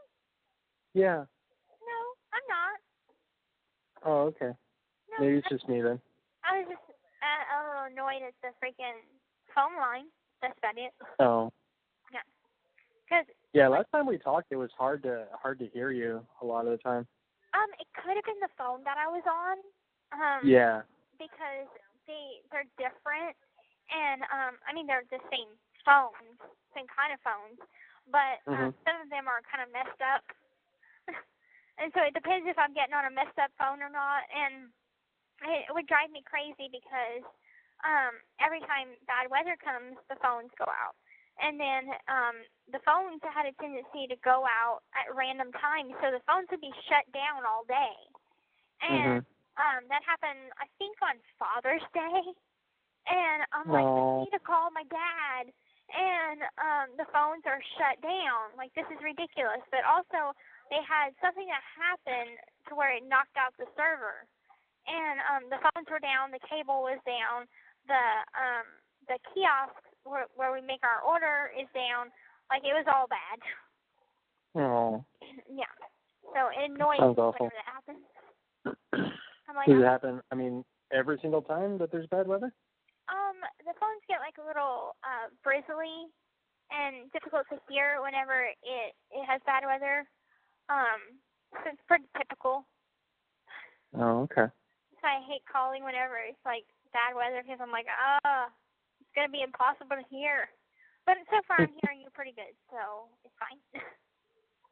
Yeah. No, I'm not. Oh, okay. No, Maybe it's just me then. I was just a little annoyed at the freaking phone line. That's about it. Oh. Yeah. Cause yeah, last time we talked, it was hard to hear you a lot of the time. It could have been the phone that I was on. Yeah. Because they're different, and I mean they're the same phones, same kind of phones, but some of them are kind of messed up, and so it depends if I'm getting on a messed up phone or not, and it would drive me crazy because every time bad weather comes, the phones go out. And then the phones had a tendency to go out at random times, so the phones would be shut down all day. And that happened, I think, on Father's Day. And I'm like, I need to call my dad. And the phones are shut down. Like, this is ridiculous. But also, they had something that happened to where it knocked out the server. And the phones were down, the cable was down, the kiosk where we make our order is down. Like, it was all bad. Oh. Yeah. So it annoys me whenever that happens. I'm like, does it happen, I mean, every single time that there's bad weather? The phones get like a little brizzly and difficult to hear whenever it has bad weather. So it's pretty typical. Oh, okay. So I hate calling whenever it's like bad weather because I'm like, it's going to be impossible to hear. But so far I'm hearing you pretty good, so it's fine.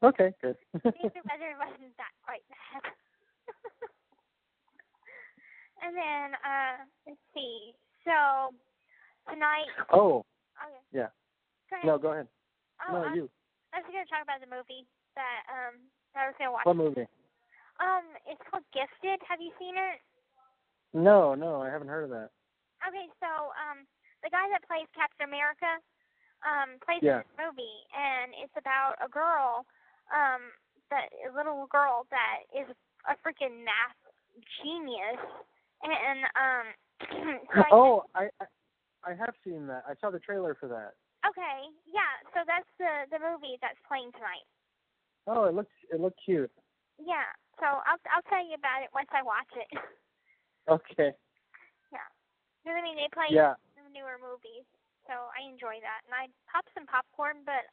Okay, good. Maybe the weather wasn't that quite bad. And then, let's see. So, tonight... Oh. Okay. Yeah. Go ahead. No, go ahead. Oh, no, you. I was going to talk about the movie that I was going to watch. What movie? It's called Gifted. Have you seen it? No, I haven't heard of that. Okay, so, the guy that plays Captain America, plays in this movie, and it's about a girl, a little girl that is a freaking math genius, and so I have seen that. I saw the trailer for that. Okay, yeah, so that's the movie that's playing tonight. Oh, it looked cute. Yeah, so I'll tell you about it once I watch it. Okay. Yeah, because I mean they play some newer movies, so I enjoy that, and I pop some popcorn, but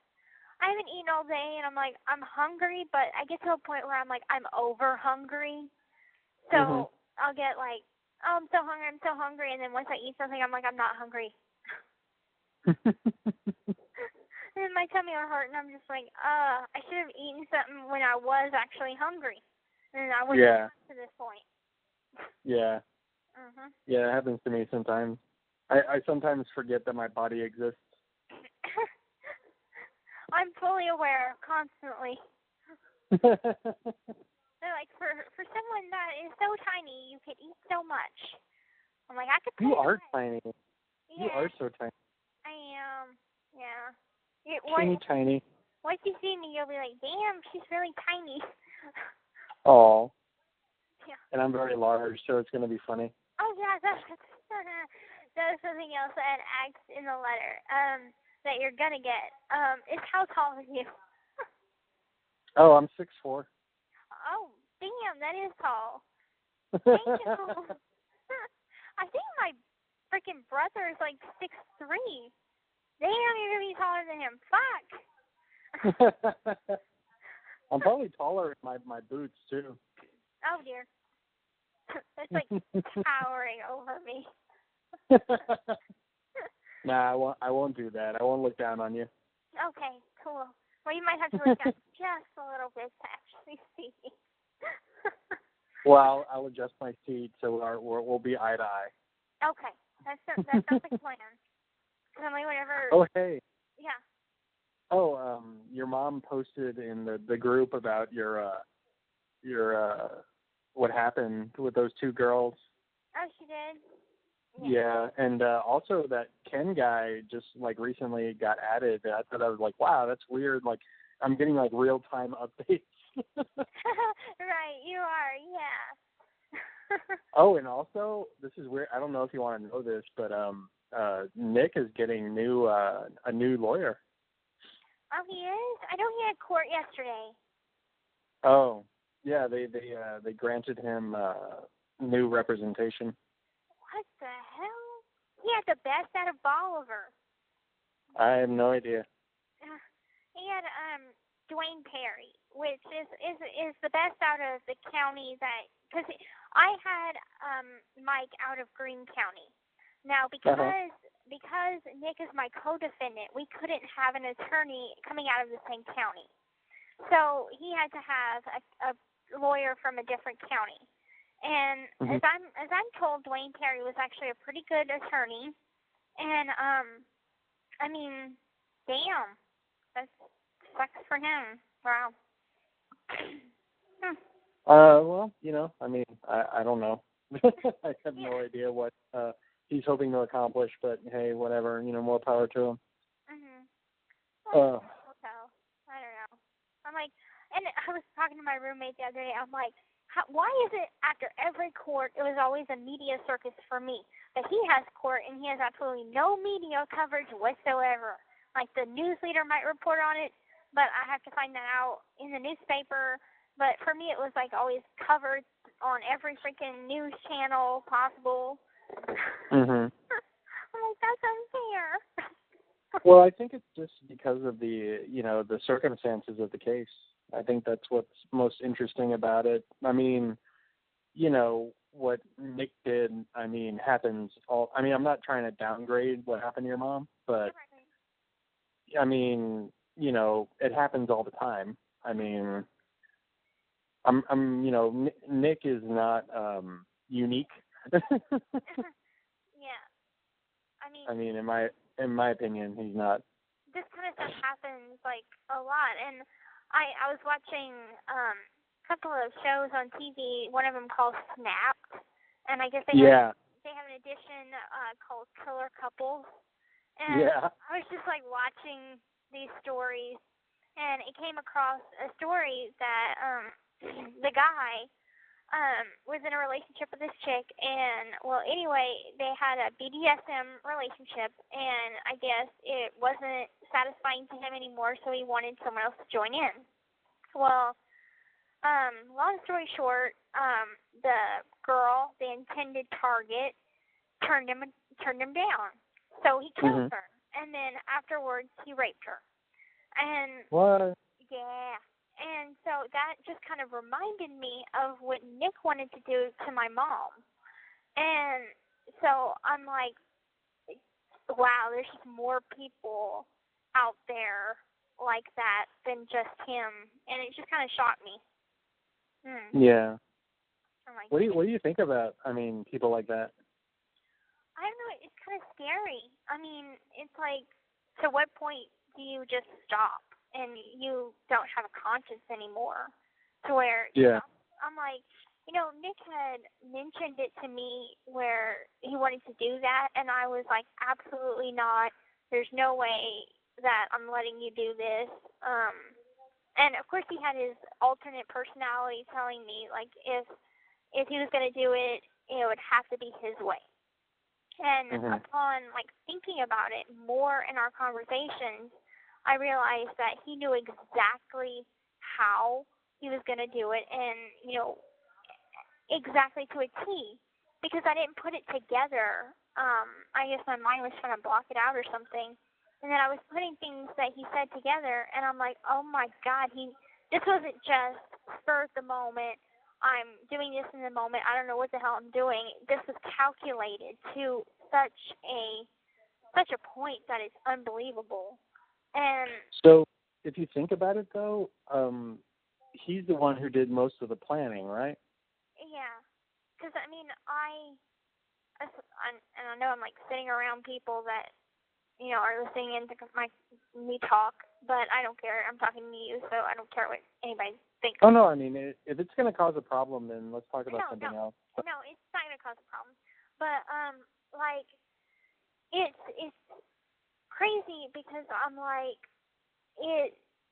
I haven't eaten all day, and I'm like, I'm hungry, but I get to a point where I'm like, I'm over hungry. So I'll get like, I'm so hungry, and then once I eat something, I'm like, I'm not hungry. And then my tummy will hurt, and I'm just like, I should have eaten something when I was actually hungry. And I wouldn't have gotten to this point. Yeah. Yeah, it happens to me sometimes. I sometimes forget that my body exists. I'm fully aware, constantly. They're like, for someone that is so tiny, you could eat so much. I'm like, I could put You it are away. tiny. Yeah. You are so tiny. I am. Yeah. Tiny. Once you see me, you'll be like, damn, she's really tiny. Oh. Yeah. And I'm very large, so it's going to be funny. Oh, yeah, that was something else that asked in the letter that you're going to get. Is how tall are you? Oh, I'm 6'4". Oh, damn, that is tall. Damn. I think my freaking brother is like 6'3". Damn, you're going to be taller than him. Fuck. I'm probably taller in my boots, too. Oh, dear. It's like towering over me. Nah, I won't do that. I won't look down on you. Okay, cool. Well, you might have to look down just a little bit to actually see. Well, I'll adjust my seat so we'll be eye to eye. Okay, that sounds like a plan. And like whenever. Oh, hey. Yeah. Oh, your mom posted in the group about your what happened with those two girls. Oh, she did? Yeah, and also that Ken guy just like recently got added. I thought I was like, wow, that's weird. Like I'm getting like real time updates. Right, you are, yeah. Oh, and also this is weird. I don't know if you want to know this, but Nick is getting a new lawyer. Oh, he is? I know he had court yesterday. Oh, yeah, they granted him new representation. What the hell? He had the best out of Bolivar. I have no idea. He had Dwayne Perry, which is the best out of the county because I had Mike out of Greene County. Now because Nick is my co-defendant, we couldn't have an attorney coming out of the same county. So he had to have a lawyer from a different county. And as I'm told, Dwayne Perry was actually a pretty good attorney. And I mean, damn, that sucks for him. Wow. Well, you know, I mean, I don't know. I have no idea what he's hoping to accomplish, but hey, whatever. You know, more power to him. Well, I don't know. I'm like, and I was talking to my roommate the other day. I'm like, why is it after every court it was always a media circus for me? But he has court and he has absolutely no media coverage whatsoever. Like the news leader might report on it, but I have to find that out in the newspaper. But for me, it was like always covered on every freaking news channel possible. I'm like, that's unfair. Well, I think it's just because of the circumstances of the case. I think that's what's most interesting about it. I mean, you know, what Nick did, I mean, happens I'm not trying to downgrade what happened to your mom, but I mean, you know, it happens all the time. I mean, you know, Nick is not unique. Yeah. I mean, in my opinion, he's not. This kind of stuff happens like a lot, and I was watching a couple of shows on TV. One of them called Snapped, and I guess they have an edition called Killer Couples. And I was just like watching these stories, and it came across a story that the guy was in a relationship with this chick, and well, anyway, they had a BDSM relationship, and I guess it wasn't satisfying to him anymore, so he wanted someone else to join in. Well, long story short, the girl, the intended target, turned him down, so he killed her, and then afterwards he raped her. And what? Yeah. And so that just kind of reminded me of what Nick wanted to do to my mom. And so I'm like, wow, there's just more people out there like that than just him. And it just kind of shocked me. Yeah. I'm like, what do you think about, people like that? I don't know. It's kind of scary. I mean, it's like, to what point do you just stop? And you don't have a conscience anymore, to where you know, I'm like, you know, Nick had mentioned it to me where he wanted to do that, and I was like, absolutely not. There's no way that I'm letting you do this. And of course he had his alternate personality telling me like if he was going to do it, it would have to be his way. And upon like thinking about it more in our conversations, I realized that he knew exactly how he was going to do it, and, you know, exactly to a T, because I didn't put it together. I guess my mind was trying to block it out or something, and then I was putting things that he said together, and I'm like, oh my God, this wasn't just spur of the moment, I'm doing this in the moment, I don't know what the hell I'm doing. This was calculated to such a point that it's unbelievable. And so, if you think about it, though, he's the one who did most of the planning, right? Yeah, because I mean, I know I'm like sitting around people that, you know, are listening into me talk, but I don't care. I'm talking to you, so I don't care what anybody think. Oh, no, I mean, if it's going to cause a problem, then let's talk about something else. No, it's not going to cause a problem. But, like, it's crazy because I'm like,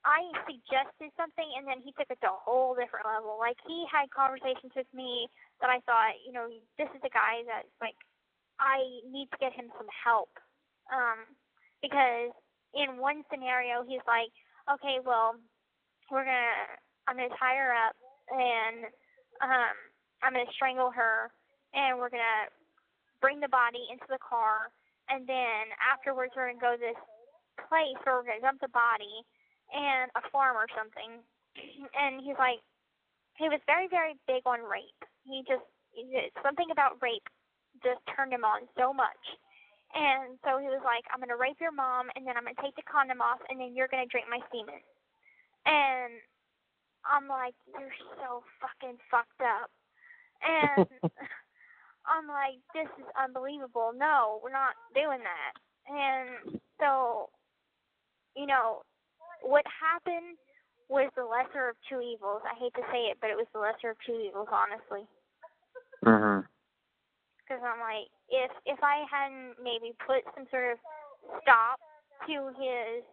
I suggested something, and then he took it to a whole different level. Like, he had conversations with me that I thought, you know, this is a guy that's, like, I need to get him some help. Because in one scenario, he's like, okay, well, I'm going to tie her up, and I'm going to strangle her, and we're going to bring the body into the car, and then afterwards we're going to go to this place where we're going to dump the body and a farm or something. And he's like, he was very, very big on rape. Something about rape just turned him on so much. And so he was like, I'm going to rape your mom, and then I'm going to take the condom off, and then you're going to drink my semen. And I'm like, you're so fucking fucked up. And I'm like, this is unbelievable. No, we're not doing that. And so, you know, what happened was the lesser of two evils. I hate to say it, but it was the lesser of two evils, honestly. Because I'm like, if I hadn't maybe put some sort of stop to his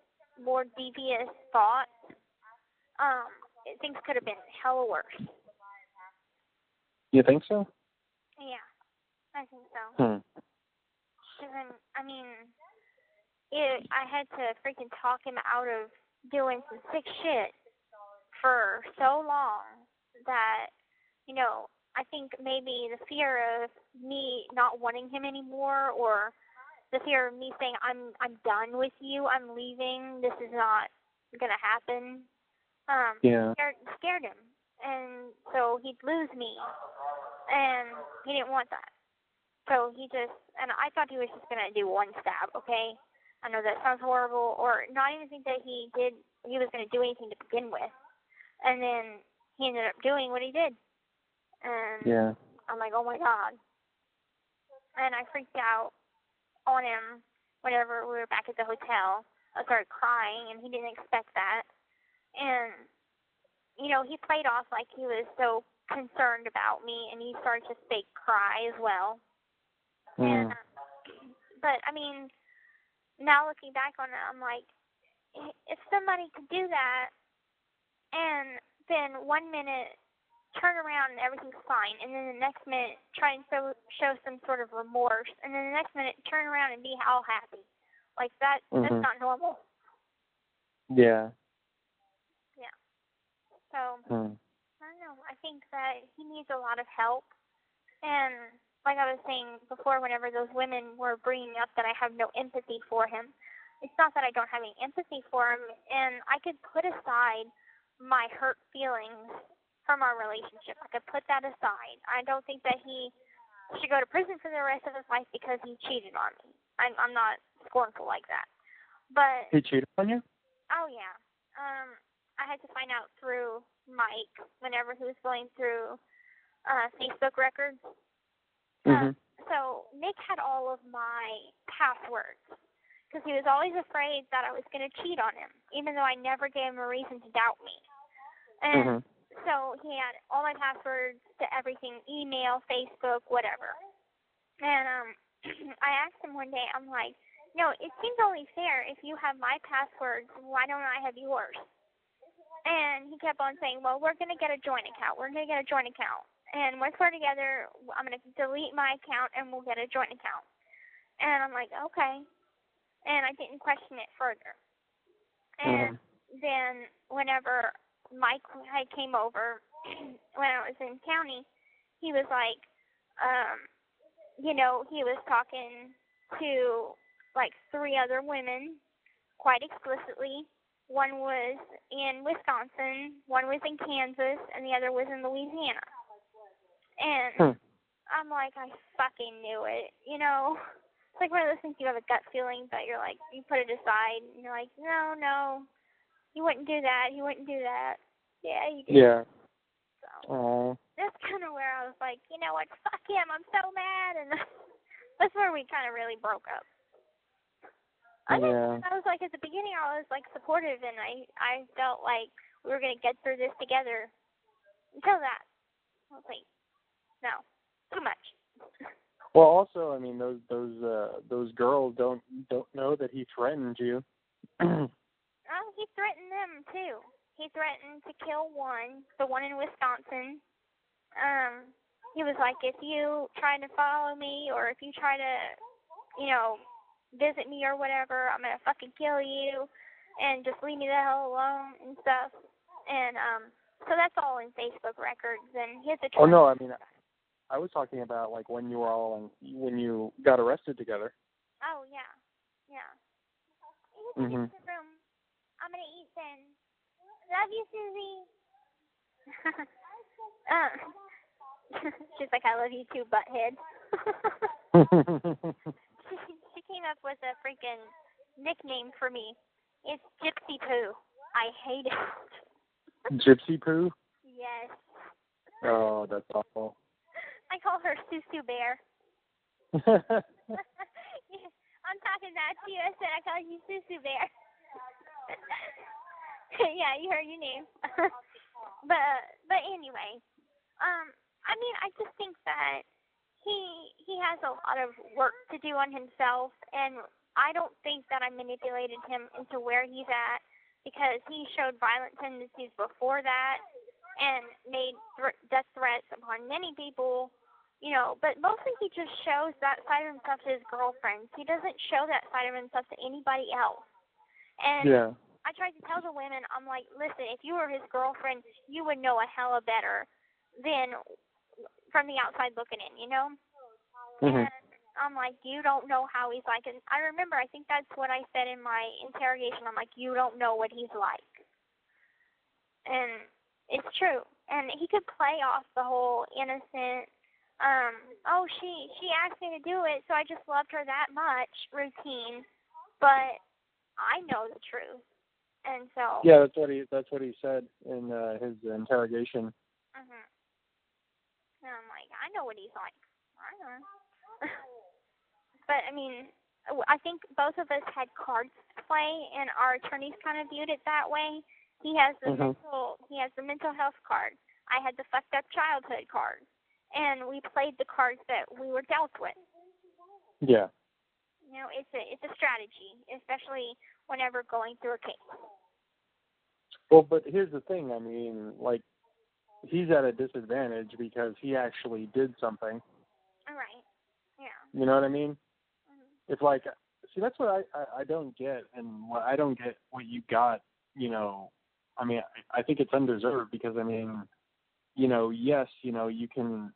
more devious thoughts, things could have been hella worse. You think so? Yeah, I think so. Because I mean, I had to freaking talk him out of doing some sick shit for so long that, you know, I think maybe the fear of me not wanting him anymore, or the fear of me saying I'm done with you, I'm leaving, this is not gonna happen, scared him, and so he'd lose me, and he didn't want that. So and I thought he was just gonna do one stab. Okay, I know that sounds horrible, or not even think that he was gonna do anything to begin with, and then he ended up doing what he did. And I'm like, oh my God. And I freaked out on him whenever we were back at the hotel. I started crying, and he didn't expect that. And, you know, he played off like he was so concerned about me, and he started to fake cry as well. And, but, I mean, now looking back on it, I'm like, if somebody could do that, and then 1 minute turn around and everything's fine, and then the next minute try and show some sort of remorse, and then the next minute turn around and be all happy. Like, that's not normal. Yeah. Yeah. So, I don't know. I think that he needs a lot of help. And like I was saying before, whenever those women were bringing up that I have no empathy for him, it's not that I don't have any empathy for him, and I could put aside my hurt feelings from our relationship. I could put that aside. I don't think that he should go to prison for the rest of his life because he cheated on me. I'm not scornful like that. But he cheated on you? Oh yeah. I had to find out through Mike whenever he was going through Facebook records. So Nick had all of my passwords because he was always afraid that I was going to cheat on him, even though I never gave him a reason to doubt me. And so he had all my passwords to everything, email, Facebook, whatever. And I asked him one day, I'm like, no, it seems only fair if you have my passwords, why don't I have yours? And he kept on saying, well, we're going to get a joint account. We're going to get a joint account. And once we're together, I'm going to delete my account and we'll get a joint account. And I'm like, okay. And I didn't question it further. And then whenever Mike had came over when I was in county, he was like, you know, he was talking to like 3 other women quite explicitly. One was in Wisconsin, one was in Kansas, and the other was in Louisiana. And I'm like, I fucking knew it, you know? It's like one of those things you have a gut feeling, but you're like, you put it aside, and you're like, no, he wouldn't do that, he wouldn't do that. Yeah, he did. Yeah. So that's kind of where I was like, you know what, fuck him, I'm so mad, and that's where we kind of really broke up. I was like, at the beginning I was like supportive, and I felt like We were going to get through this together. Until that. I was like, no, too much. Well, also, I mean, those girls don't know that he threatened you. Oh, he threatened them too. He threatened to kill one, the one in Wisconsin. He was like, if you try to follow me or if you try to, visit me or whatever, I'm gonna fucking kill you, and just leave me the hell alone and stuff. And so that's all in Facebook records and his attorney. Oh no, I mean, I was talking about like when you got arrested together. Oh yeah. You Mhm. the room. I'm gonna eat then. Love you, Susie. She's like, I love you too, butthead. She came up with a freaking nickname for me. It's Gypsy Poo. I hate it. Gypsy Poo? Yes. Oh, that's awful. I call her Susu Bear. I'm talking about you. I said I call you Susu Bear. Yeah, you heard your name. But anyway, I mean, I just think that he has a lot of work to do on himself, and I don't think that I manipulated him into where he's at, because he showed violent tendencies before that and made death threats upon many people, but mostly he just shows that side of himself to his girlfriends. He doesn't show that side of himself to anybody else. And yeah. I tried to tell the women, I'm like, listen, if you were his girlfriend, you would know a hella better than from the outside looking in, Mm-hmm. And I'm like, you don't know how he's like. And I remember, I think that's what I said in my interrogation. I'm like, you don't know what he's like. And it's true. And he could play off the whole innocent, she asked me to do it, so I just loved her that much routine. But I know the truth. And so yeah, that's what he said in his interrogation. Mhm. And I'm like, I know what he's like. I know. But I mean, I think both of us had cards to play, and our attorneys kind of viewed it that way. He has the mental health card. I had the fucked up childhood card, and we played the cards that we were dealt with. Yeah. It's a strategy, especially whenever going through a case. Well, but here's the thing. I mean, like, he's at a disadvantage because he actually did something. Right. Yeah. You know what I mean? Mm-hmm. It's like, see, that's what I don't get, and I don't get what you got. I mean, I think it's undeserved because, I mean, yes, you can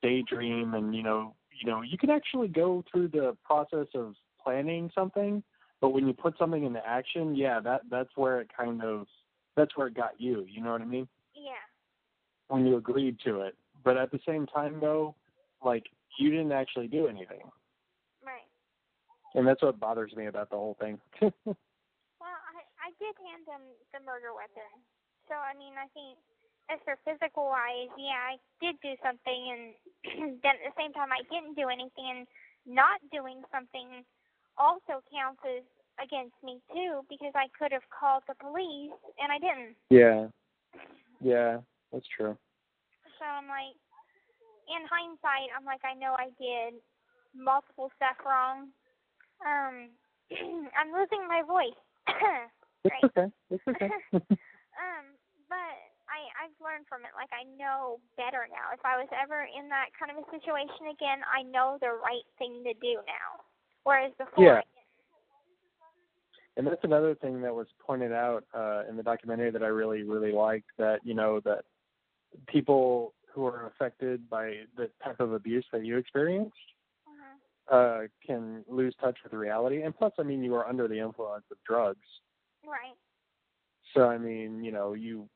daydream and you can actually go through the process of planning something, but when you put something into action, yeah, that's where it got you. You know what I mean? Yeah. When you agreed to it, but at the same time, though, like, you didn't actually do anything. Right. And that's what bothers me about the whole thing. Well, I did hand him the murder weapon. So, I mean, I think as for physical-wise, yeah, I did do something, and then at the same time, I didn't do anything, and not doing something also counts as against me, too, because I could have called the police, and I didn't. Yeah, that's true. So I'm like, in hindsight, I'm like, I know I did multiple stuff wrong. I'm losing my voice. Right. It's okay. But I've learned from it. Like, I know better now. If I was ever in that kind of a situation again, I know the right thing to do now. Whereas before, yeah. And that's another thing that was pointed out in the documentary that I really, really liked, that, that people who are affected by the type of abuse that you experienced can lose touch with reality. And plus, I mean, you are under the influence of drugs. Right. So, I mean, you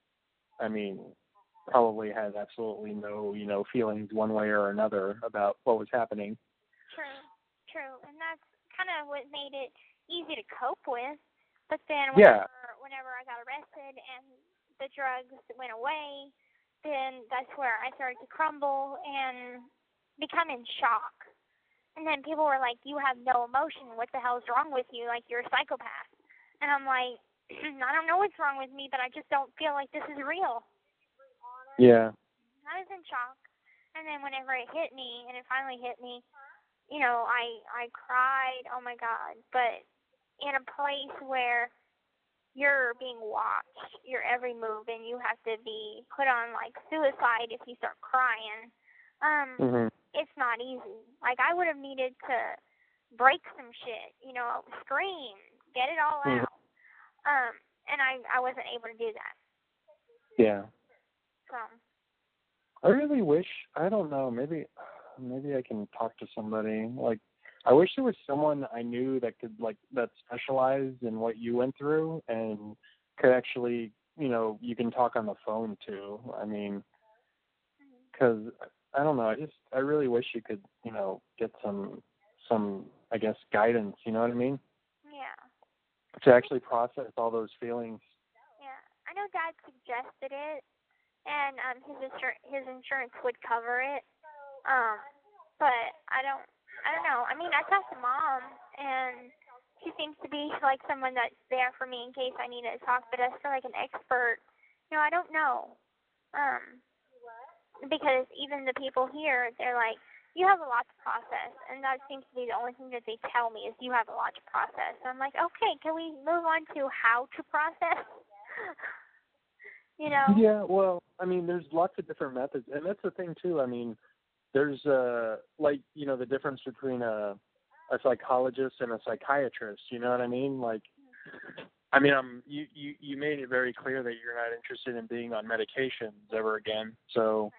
probably had absolutely no, feelings one way or another about what was happening. True. And that's kind of what made it easy to cope with. But then whenever I got arrested and the drugs went away, then that's where I started to crumble and become in shock. And then people were like, you have no emotion. What the hell is wrong with you? Like, you're a psychopath. And I'm like, I don't know what's wrong with me, but I just don't feel like this is real. Yeah. I was in shock. And then whenever it hit me, and it finally hit me, you know, I cried, oh my God. But in a place where you're being watched, your every move, and you have to be put on, like, suicide if you start crying, it's not easy. Like, I would have needed to break some shit, you know, scream, get it all out. And I wasn't able to do that. Yeah. So. I really wish, I don't know, maybe I can talk to somebody. Like, I wish there was someone I knew that could, like, that specialized in what you went through and could actually, you know, you can talk on the phone too. I mean, because, I don't know, I really wish you could, you know, get some, I guess, guidance, you know what I mean? Yeah. To actually process all those feelings. Yeah. I know Dad suggested it, and his insurance would cover it. But I don't know. I mean, I talked to Mom, and she seems to be like someone that's there for me in case I need to talk. But as for like an expert, you know, I don't know. Because even the people here, they're like, you have a lot to process, and that seems to be the only thing that they tell me is you have a lot to process. So I'm like, okay, can we move on to how to process? You know? Yeah, well, I mean, there's lots of different methods, and that's the thing too. I mean, there's like, you know, the difference between a psychologist and a psychiatrist. You know what I mean? Like, I mean, you made it very clear that you're not interested in being on medications ever again. So,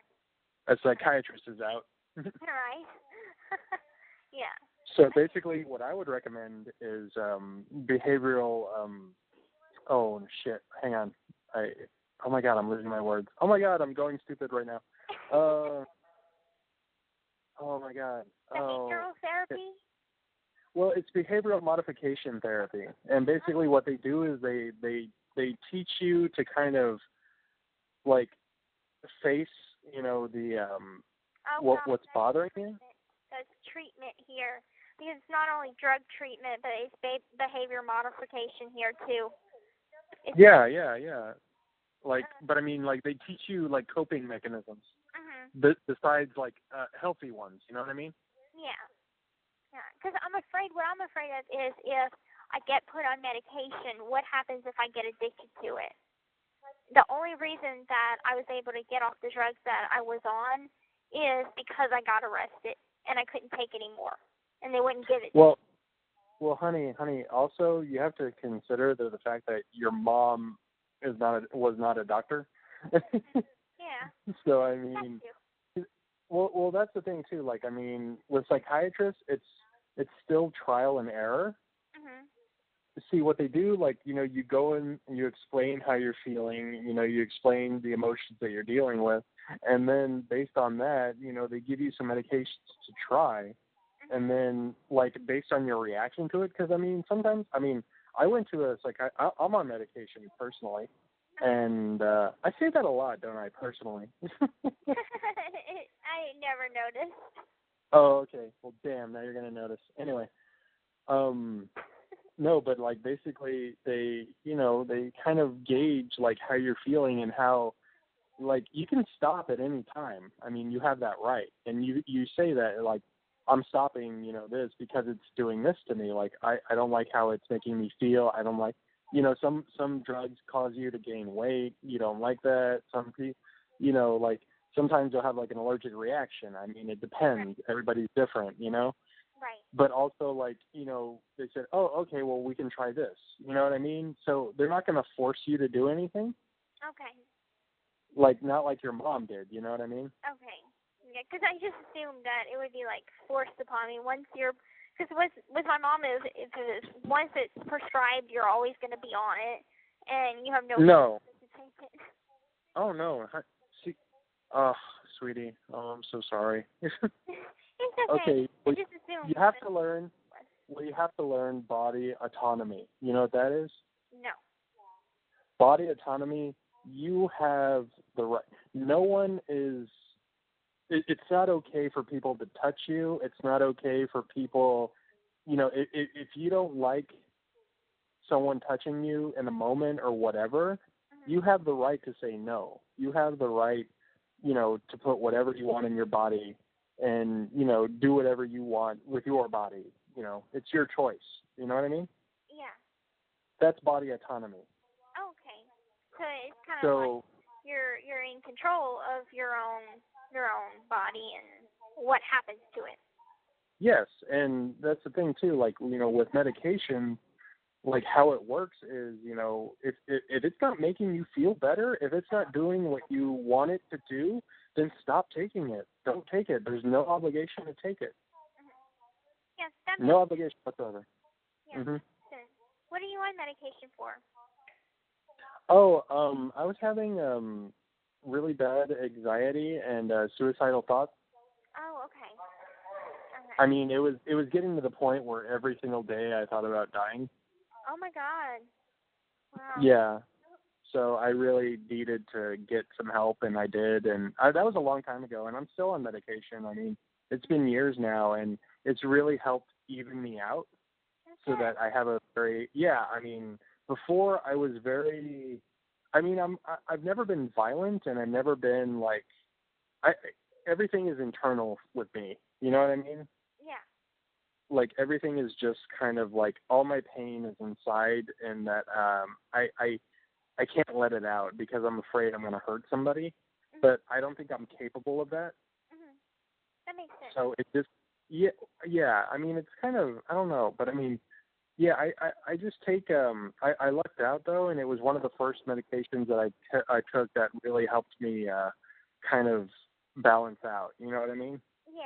a psychiatrist is out. Right. Yeah. So basically, what I would recommend is behavioral. Oh shit! Hang on. Oh my God, I'm losing my words. Oh my God, I'm going stupid right now. Oh my God. Behavioral therapy? Well, it's behavioral modification therapy, and basically what they do is they teach you to kind of like face, you know, the what's bothering you. That's treatment here, because it's not only drug treatment, but it's behavior modification here too. Yeah. Like, but I mean, like, they teach you, like, coping mechanisms besides, like, healthy ones, you know what I mean? Yeah. Because what I'm afraid of is if I get put on medication, what happens if I get addicted to it? The only reason that I was able to get off the drugs that I was on is because I got arrested, and I couldn't take anymore, and they wouldn't give it to me. Well, honey, also, you have to consider the fact that your mom was not a doctor. Yeah. So I mean, well, that's the thing too. Like, I mean, with psychiatrists, it's still trial and error. See what they do. Like, you know, you go in and you explain how you're feeling. You know, you explain the emotions that you're dealing with, and then based on that, you know, they give you some medications to try, and then like based on your reaction to it. Because I mean, sometimes, I mean, I went to I'm on medication personally, and I say that a lot, don't I, personally? I never noticed. Oh, okay. Well, damn, now you're going to notice. Anyway, no, but, like, basically they kind of gauge, like, how you're feeling and how, like, you can stop at any time. I mean, you have that right. And you say that, like, I'm stopping, you know, this because it's doing this to me. Like, I don't like how it's making me feel. I don't like, you know, some drugs cause you to gain weight. You don't like that. Some people, you know, like, sometimes you'll have, like, an allergic reaction. I mean, it depends. Everybody's different, you know? Right. But also, like, you know, they said, oh, okay, well, we can try this. You know what I mean? So they're not going to force you to do anything. Okay. Like, not like your mom did. You know what I mean? Okay. Yeah, because I just assumed that it would be, like, forced upon me once you're... Because with my mom, once it's prescribed, you're always going to be on it, and you have no... No. To take it. Oh, no. See, sweetie. Oh, I'm so sorry. It's okay. Well, I just assumed you have to learn. Well, you have to learn body autonomy. You know what that is? No. Body autonomy. You have the right. No one is. It's not okay for people to touch you. It's not okay for people. You know, if you don't like someone touching you in a moment or whatever, you have the right to say no. You have the right, to put whatever you want in your body and, do whatever you want with your body. It's your choice. You know what I mean? Yeah. That's body autonomy. Okay. So it's kind of like you're in control of your own body and what happens to it. Yes, and that's the thing too. Like, with medication, like how it works is, if it's not making you feel better, if it's not doing what you want it to do, then stop taking it. Don't take it. There's no obligation to take it. Yes, that no obligation whatsoever. Yeah. What are you on medication for? Oh, I was having really bad anxiety and suicidal thoughts. Oh, okay. I mean, it was getting to the point where every single day I thought about dying. Oh my God. Wow. Yeah. So I really needed to get some help, and I did. And that was a long time ago, and I'm still on medication. I mean, it's been years now, and it's really helped even me out so that I have a very, I mean, before I was very, I mean, I've never been violent, and I've never been like, everything is internal with me. You know what I mean? Yeah. Like everything is just kind of like all my pain is inside, and that I can't let it out because I'm afraid I'm going to hurt somebody, but I don't think I'm capable of that. That makes sense. So it just, yeah. I mean, it's kind of, I don't know, but I mean, I just take, I lucked out though, and it was one of the first medications that I took that really helped me kind of balance out. You know what I mean? Yeah.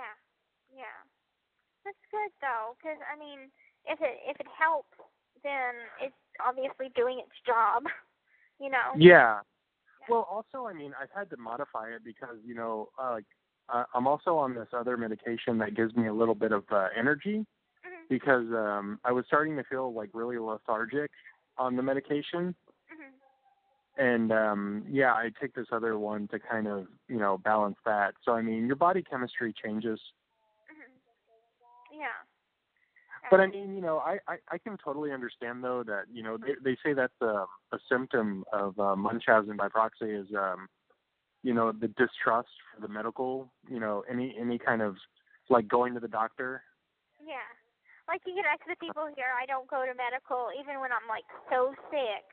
That's good though, because I mean, if it helps, then it's obviously doing its job. Yeah. Well, also, I mean, I've had to modify it because, I'm also on this other medication that gives me a little bit of energy because I was starting to feel like really lethargic on the medication. And, I take this other one to kind of, balance that. So, I mean, your body chemistry changes. Yeah. But I mean, I can totally understand though that, they say that's a symptom of Munchausen by proxy is, the distrust for the medical, any kind of like going to the doctor. Yeah. Like you can ask the people here, I don't go to medical even when I'm like so sick.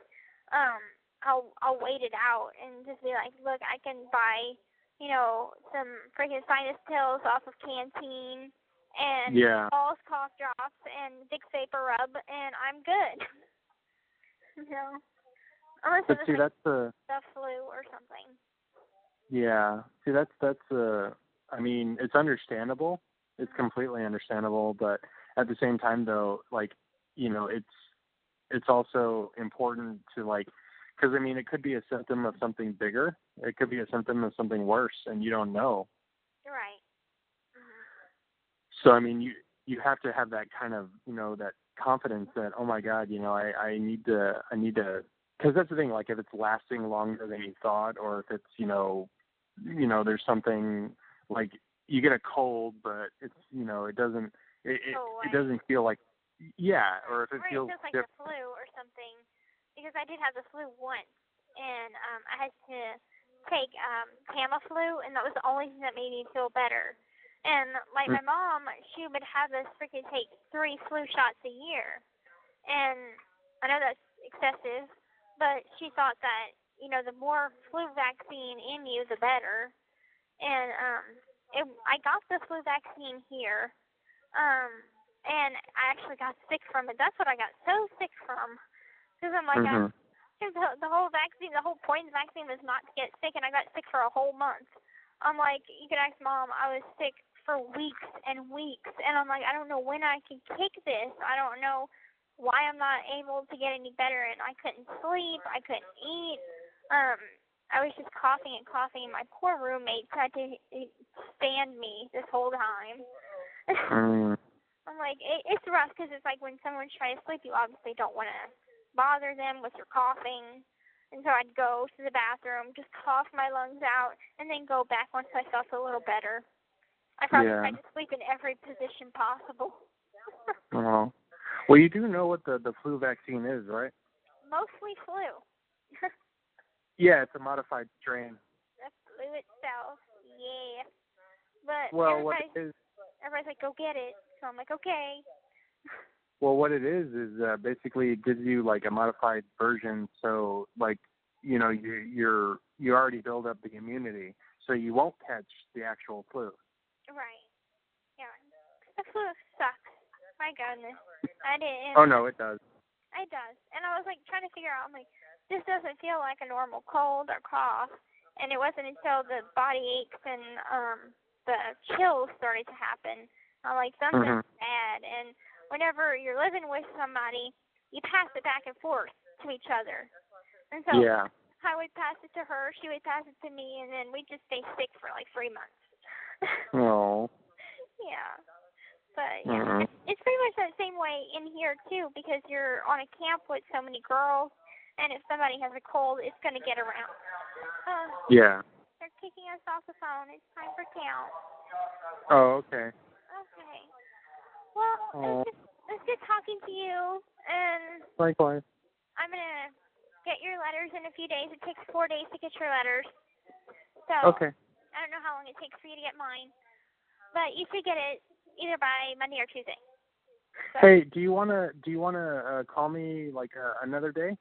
I'll wait it out and just be like, look, I can buy, some freaking sinus pills off of Canteen. And Falls cough drops and Vicks Vapor Rub, and I'm good. Unless but see, like that's the flu or something. Yeah. See, that's I mean, it's understandable. It's completely understandable, but at the same time, though, like, it's also important to like, because I mean, it could be a symptom of something bigger. It could be a symptom of something worse, and you don't know. Right. So, I mean, you have to have that kind of, that confidence that, oh my God, I need to, because that's the thing, like if it's lasting longer than you thought, or if it's, there's something like you get a cold, but it's, it doesn't feel like, or if it feels like the flu or something, because I did have the flu once, and I had to take Tamiflu, and that was the only thing that made me feel better. And, like, my mom, she would have us freaking take 3 flu shots a year. And I know that's excessive, but she thought that, the more flu vaccine in you, the better. And I got the flu vaccine here, and I actually got sick from it. That's what I got so sick from. Because I'm like, the whole vaccine, the whole point of the vaccine was not to get sick, and I got sick for a whole month. I'm like, you could ask Mom, I was sick for weeks and weeks, and I'm like, I don't know when I can kick this. I don't know why I'm not able to get any better, and I couldn't sleep, I couldn't eat. I was just coughing and coughing, and my poor roommates had to stand me this whole time. I'm like, it's rough, because it's like when someone's trying to sleep, you obviously don't want to bother them with your coughing. And so I'd go to the bathroom, just cough my lungs out, and then go back once I felt a little better. I probably tried to sleep in every position possible. Oh. Well, you do know what the flu vaccine is, right? Mostly flu. Yeah, it's a modified strain. The flu itself, yeah. But Well, what it is, everybody's like, go get it. So I'm like, okay. well, what it is basically it gives you like a modified version. So like, you know, you already build up the immunity, so you won't catch the actual flu. Right. Yeah. The flu sucks. My goodness. I didn't. Oh no, it does. It does. And I was like trying to figure out, I'm like, this doesn't feel like a normal cold or cough. And it wasn't until the body aches and the chills started to happen. I'm like, something's bad. And whenever you're living with somebody, you pass it back and forth to each other. And so I would pass it to her, she would pass it to me, and then we'd just stay sick for like 3 months. Oh. Yeah. But yeah, it's pretty much that same way in here too, because you're on a camp with so many girls, and if somebody has a cold, it's going to get around. Yeah. They're kicking us off the phone. It's time for count. Oh, okay. Okay. Well, it was good talking to you, and likewise. I'm going to get your letters in a few days. It takes 4 days to get your letters. So okay. I don't know how long it takes for you to get mine, but you should get it either by Monday or Tuesday. So. Hey, do you wanna call me like another day?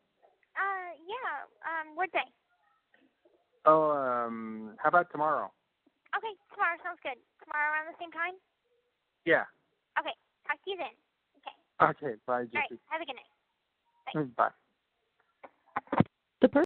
Yeah. What day? Oh, how about tomorrow? Okay, tomorrow sounds good. Tomorrow around the same time? Yeah. Okay, talk to you then. Okay. Okay, bye, Gypsy. All right, have a good night. Bye. Bye. The person